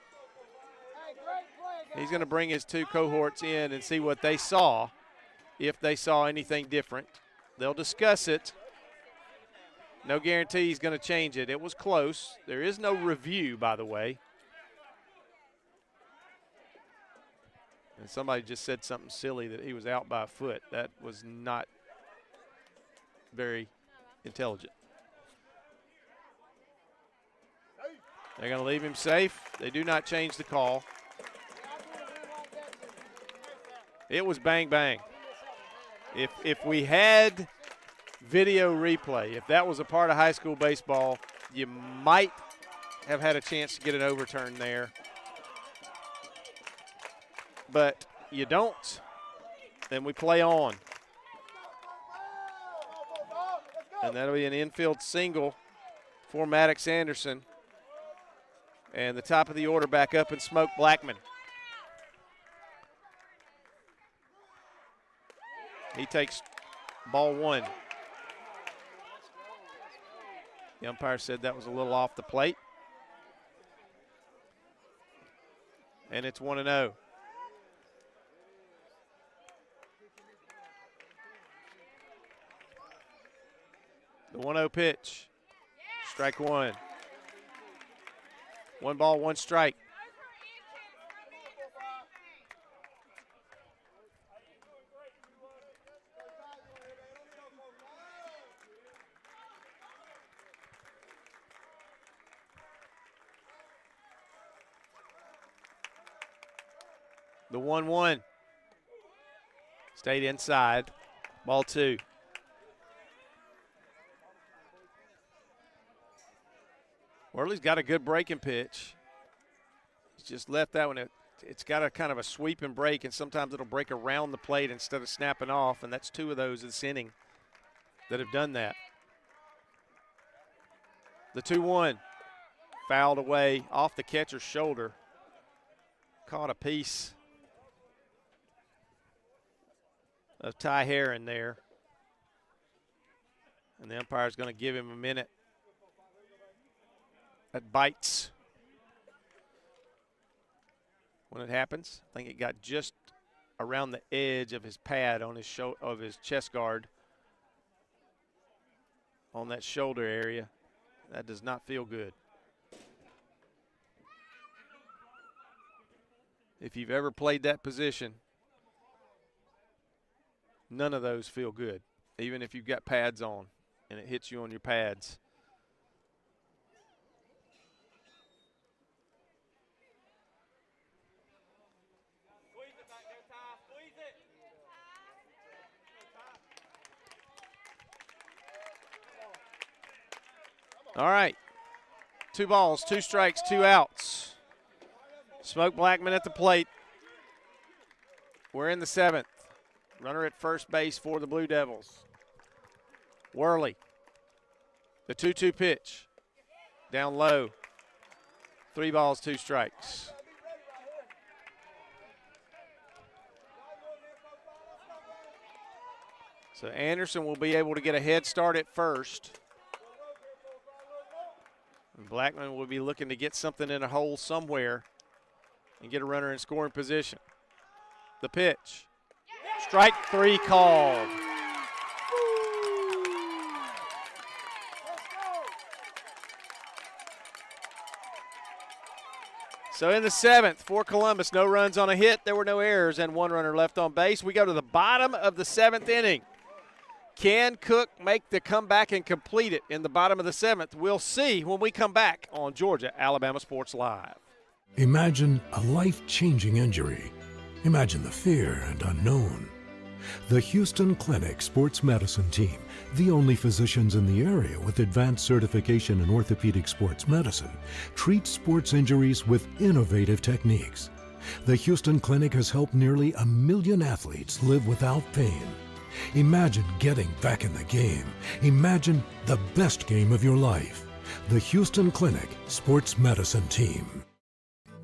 two cohorts in and see what they saw, if they saw anything different. They'll discuss it. No guarantee he's going to change it. It was close. There is no review, by the way. And somebody just said something silly that he was out by a foot. That was not very intelligent. They're going to leave him safe. They do not change the call. It was bang. If we had video replay, if that was a part of high school baseball, you might have had a chance to get an overturn there. But you don't, then we play on. And that'll be an infield single for Maddox Anderson. And the top of the order back up and Smoke Blackman. He takes ball one. The umpire said that was a little off the plate. And it's 1-0. The 1-0 pitch. Strike one. 1 ball, 1 strike. The 1-1 stayed inside. Ball 2. Worley's got a good breaking pitch. He's just left that one. It's got a kind of a sweep and break, and sometimes it'll break around the plate instead of snapping off, and that's 2 of those this inning that have done that. The 2-1 fouled away off the catcher's shoulder. Caught a piece of Ty Herron there. And the umpire's going to give him a minute. That bites when it happens. I think it got just around the edge of his pad on his of his chest guard on that shoulder area. That does not feel good. If you've ever played that position, none of those feel good, even if you've got pads on and it hits you on your pads. All right, 2 balls, 2 strikes, 2 outs. Smoke Blackman at the plate. We're in the 7th. Runner at first base for the Blue Devils. Worley, the 2-2 pitch, down low. 3 balls, 2 strikes. So Anderson will be able to get a head start at first. And Blackman will be looking to get something in a hole somewhere and get a runner in scoring position. The pitch. Strike 3 called. So in the 7th, for Columbus, no runs on a hit. There were no errors and 1 runner left on base. We go to the bottom of the 7th inning. Can Cook make the comeback and complete it in the bottom of the 7th? We'll see when we come back on Georgia Alabama Sports Live. Imagine a life-changing injury. Imagine the fear and unknown. The Houston Clinic Sports Medicine Team, the only physicians in the area with advanced certification in orthopedic sports medicine, treats sports injuries with innovative techniques. The Houston Clinic has helped nearly 1 million athletes live without pain. Imagine getting back in the game. Imagine the best game of your life. The Houston Clinic Sports Medicine Team.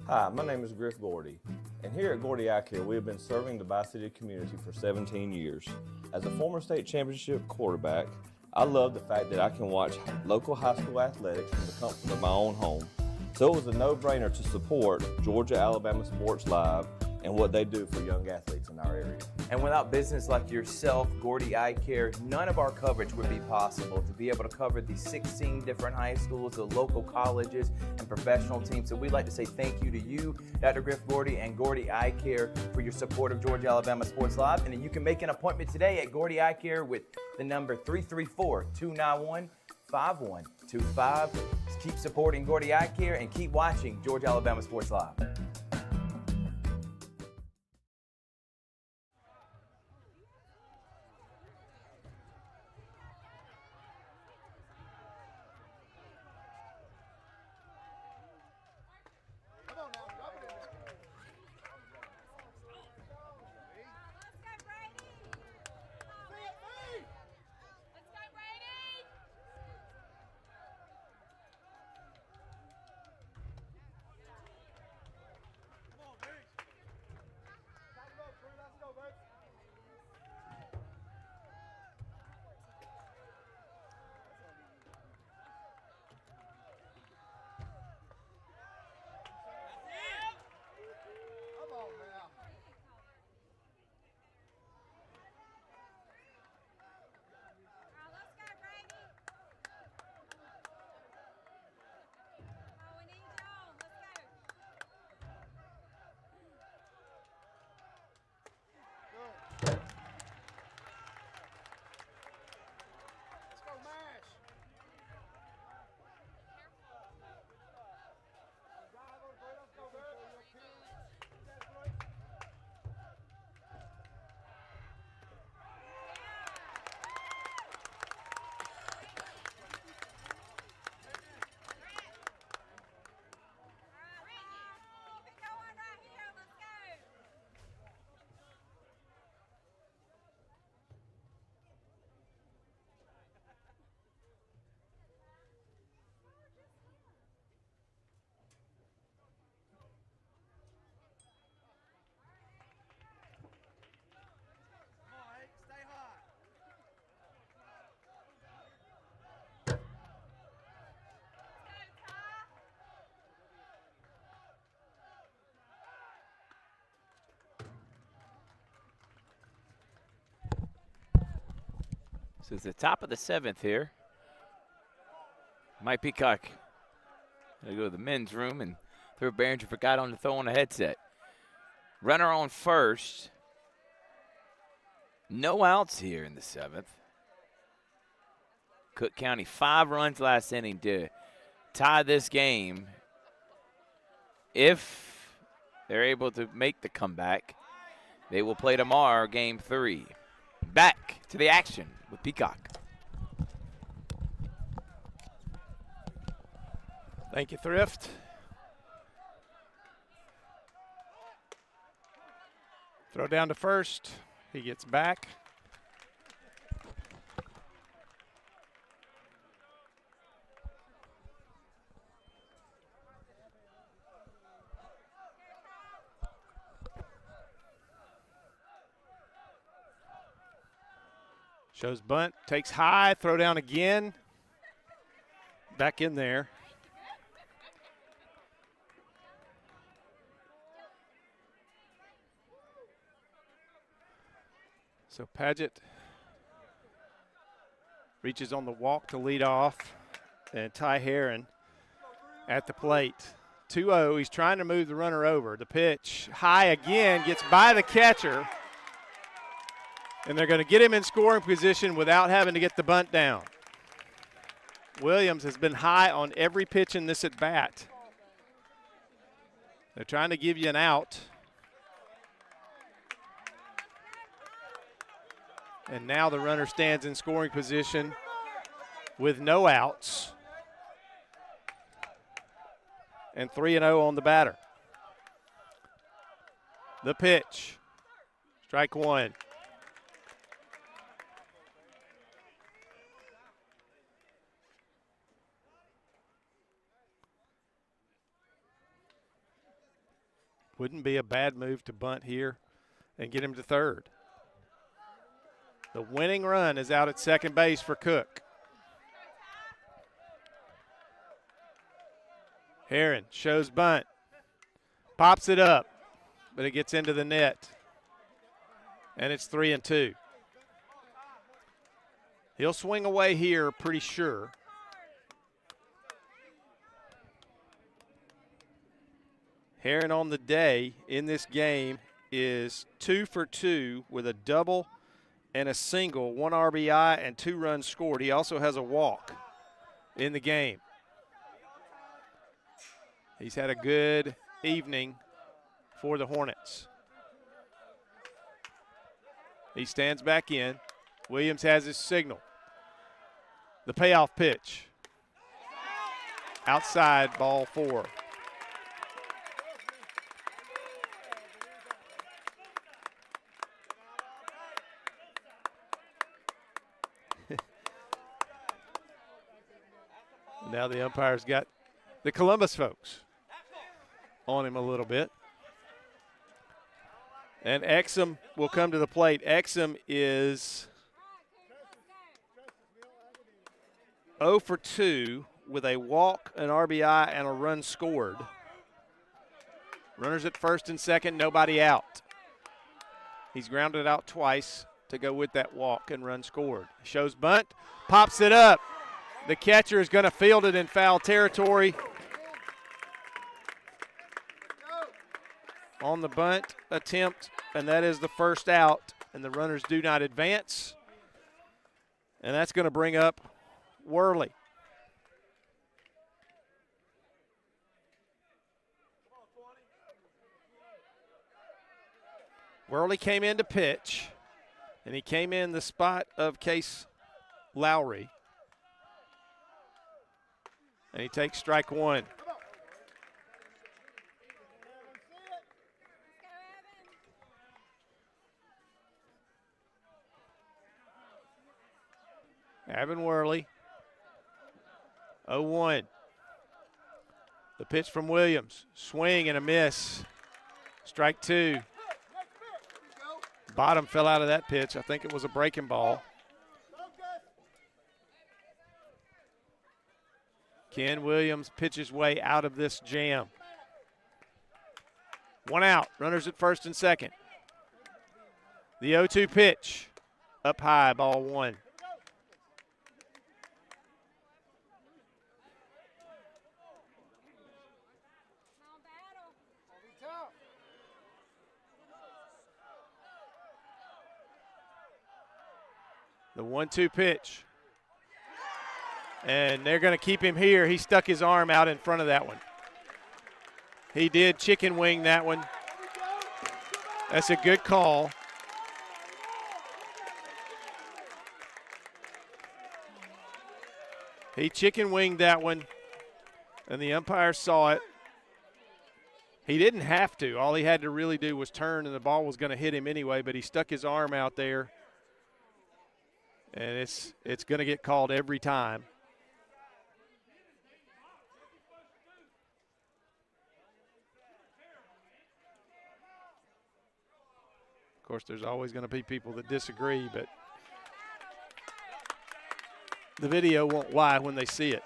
Hi, my name is Griff Gordy, and here at Gordy Eye Care, we have been serving the Bi-City community for 17 years. As a former state championship quarterback, I love the fact that I can watch local high school athletics from the comfort of my own home. So it was a no-brainer to support Georgia Alabama Sports Live and what they do for young athletes in our area. And without business like yourself, Gordy Eye Care, none of our coverage would be possible. To be able to cover the 16 different high schools, the local colleges, and professional teams. So we'd like to say thank you to you, Dr. Griff Gordy and Gordy Eye Care, for your support of Georgia Alabama Sports Live. And then you can make an appointment today at Gordy Eye Care with the number 334-291-5125. Keep supporting Gordy Eye Care and keep watching Georgia Alabama Sports Live. So it's the top of the 7th here. Mike Peacock gonna go to the men's room, and Thurl Behringer forgot on to throw on a headset. Runner on first. No outs here in the 7th. Cook County 5 runs last inning to tie this game. If they're able to make the comeback, they will play tomorrow, game 3. Back to the action with Peacock. Thank you, Thrift. Throw down to first. He gets back. Shows bunt, takes high, throw down again. Back in there. So Padgett reaches on the walk to lead off, and Ty Herron at the plate. 2-0. He's trying to move the runner over. The pitch high again, gets by the catcher. And they're going to get him in scoring position without having to get the bunt down. Williams has been high on every pitch in this at-bat. They're trying to give you an out. And now the runner stands in scoring position with no outs. And 3-0 on the batter. The pitch. Strike one. Wouldn't be a bad move to bunt here and get him to third. The winning run is out at second base for Cook. Heron shows bunt. Pops it up, but it gets into the net. And it's 3-2. He'll swing away here pretty sure. Heron on the day in this game is 2 for 2 with a double and a single, 1 RBI and 2 runs scored. He also has a walk in the game. He's had a good evening for the Hornets. He stands back in. Williams has his signal. The payoff pitch. Outside, ball 4. Now the umpire's got the Columbus folks on him a little bit. And Exum will come to the plate. Exum is 0 for 2 with a walk, an RBI, and a run scored. Runners at first and second, nobody out. He's grounded out twice to go with that walk and run scored. Shows bunt, pops it up. The catcher is going to field it in foul territory. On the bunt attempt, and that is the first out, and the runners do not advance. And that's going to bring up Worley. Worley came in to pitch, and he came in the spot of Case Lowry. And he takes strike one. Evan Worley, 0-1. The pitch from Williams, swing and a miss. Strike two. Bottom fell out of that pitch. I think it was a breaking ball. Ken Williams pitches way out of this jam. 1 out, runners at first and second. The 0-2 pitch, up high, ball 1. The 1-2 pitch. And they're going to keep him here. He stuck his arm out in front of that one. He did chicken wing that one. That's a good call. He chicken winged that one, and the umpire saw it. He didn't have to. All he had to really do was turn, and the ball was going to hit him anyway, but he stuck his arm out there. And it's going to get called every time. Of course, there's always going to be people that disagree, but the video won't lie when they see it.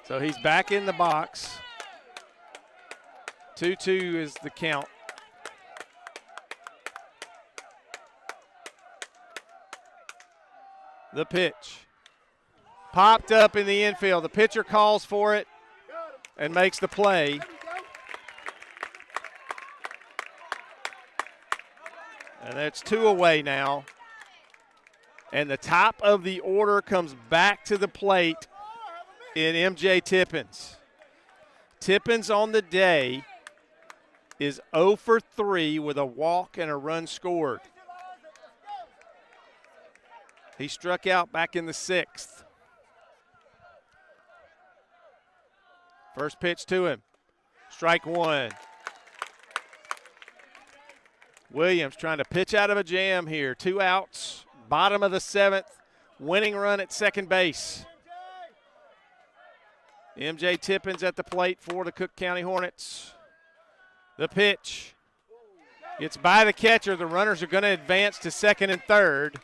So he's back in the box. 2-2 is the count. The pitch. Popped up in the infield. The pitcher calls for it and makes the play. And that's 2 away now. And the top of the order comes back to the plate in MJ Tippins. Tippins on the day is 0 for 3 with a walk and a run scored. He struck out back in the 6th. First pitch to him. Strike 1. Williams trying to pitch out of a jam here. 2 outs, bottom of the 7th, winning run at second base. MJ Tippins at the plate for the Cook County Hornets. The pitch. It's by the catcher. The runners are going to advance to second and third.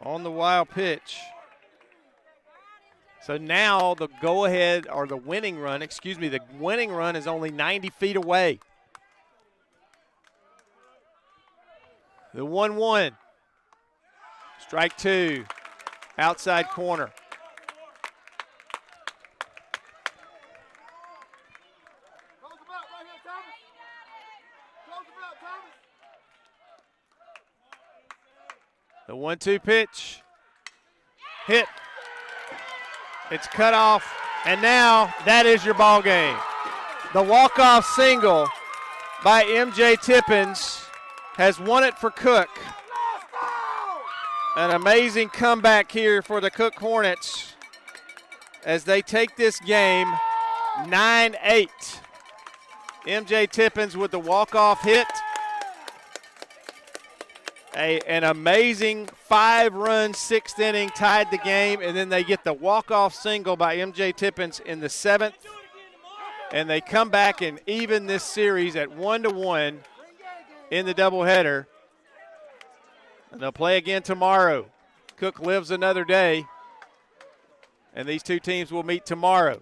On the wild pitch. So now the go-ahead, or the winning run, the winning run is only 90 feet away. The 1-1. Strike 2. Outside corner. The 1-2 pitch. Hit. It's cut off, and now that is your ball game. The walk-off single by MJ Tippins has won it for Cook. An amazing comeback here for the Cook Hornets as they take this game 9-8. MJ Tippins with the walk-off hit. An amazing 5-run 6th inning tied the game, and then they get the walk-off single by MJ Tippins in the 7th, and they come back and even this series at 1-1 in the doubleheader. And they'll play again tomorrow. Cook lives another day, and these two teams will meet tomorrow.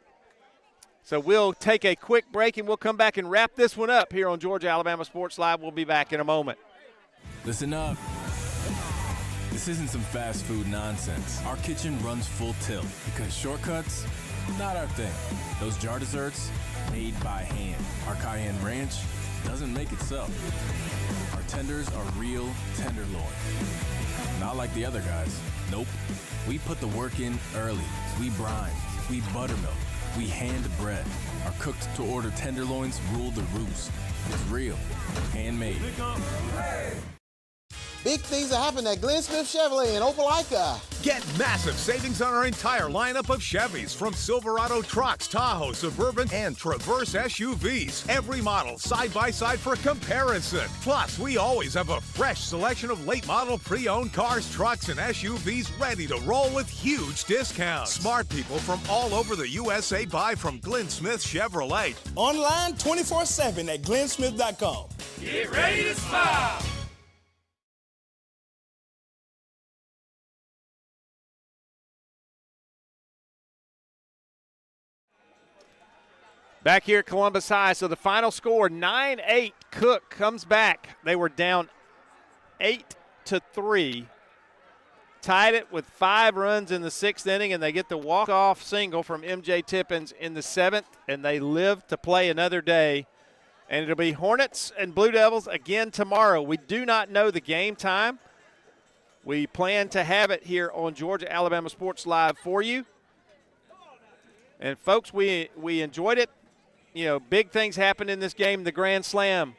So we'll take a quick break, and we'll come back and wrap this one up here on Georgia Alabama Sports Live. We'll be back in a moment. Listen up. This isn't some fast food nonsense. Our kitchen runs full tilt because shortcuts, not our thing. Those jar desserts, made by hand. Our cayenne ranch doesn't make itself. Our tenders are real tenderloin. Not like the other guys. Nope. We put the work in early. We brine. We buttermilk. We hand bread. Our cooked-to-order tenderloins rule the roost. It's real. Handmade. Big things are happening at Glenn Smith Chevrolet in Opelika. Get massive savings on our entire lineup of Chevys, from Silverado trucks, Tahoe, Suburban, and Traverse SUVs. Every model side by side for comparison. Plus, we always have a fresh selection of late model pre-owned cars, trucks, and SUVs ready to roll with huge discounts. Smart people from all over the USA buy from Glenn Smith Chevrolet. Online 24/7 at glennsmith.com. Get ready to smile. Back here at Columbus High, so the final score, 9-8. Cook comes back. They were down 8-3. Tied it with 5 runs in the 6th inning, and they get the walk-off single from MJ Tippins in the 7th, and they live to play another day. And it'll be Hornets and Blue Devils again tomorrow. We do not know the game time. We plan to have it here on Georgia Alabama Sports Live for you. And, folks, we enjoyed it. You know, big things happened in this game. The grand slam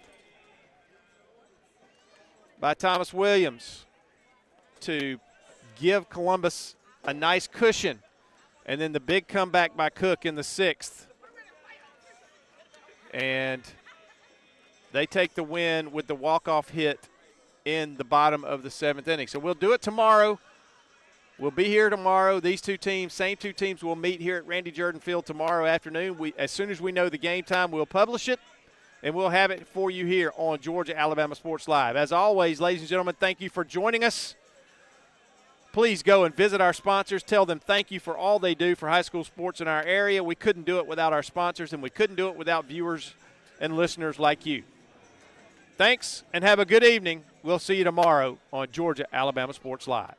by Thomas Williams to give Columbus a nice cushion. And then the big comeback by Cook in the 6th. And they take the win with the walk-off hit in the bottom of the 7th inning. So we'll do it tomorrow. We'll be here tomorrow. These two teams, same two teams, will meet here at Randy Jordan Field tomorrow afternoon. As soon as we know the game time, we'll publish it, and we'll have it for you here on Georgia Alabama Sports Live. As always, ladies and gentlemen, thank you for joining us. Please go and visit our sponsors. Tell them thank you for all they do for high school sports in our area. We couldn't do it without our sponsors, and we couldn't do it without viewers and listeners like you. Thanks, and have a good evening. We'll see you tomorrow on Georgia Alabama Sports Live.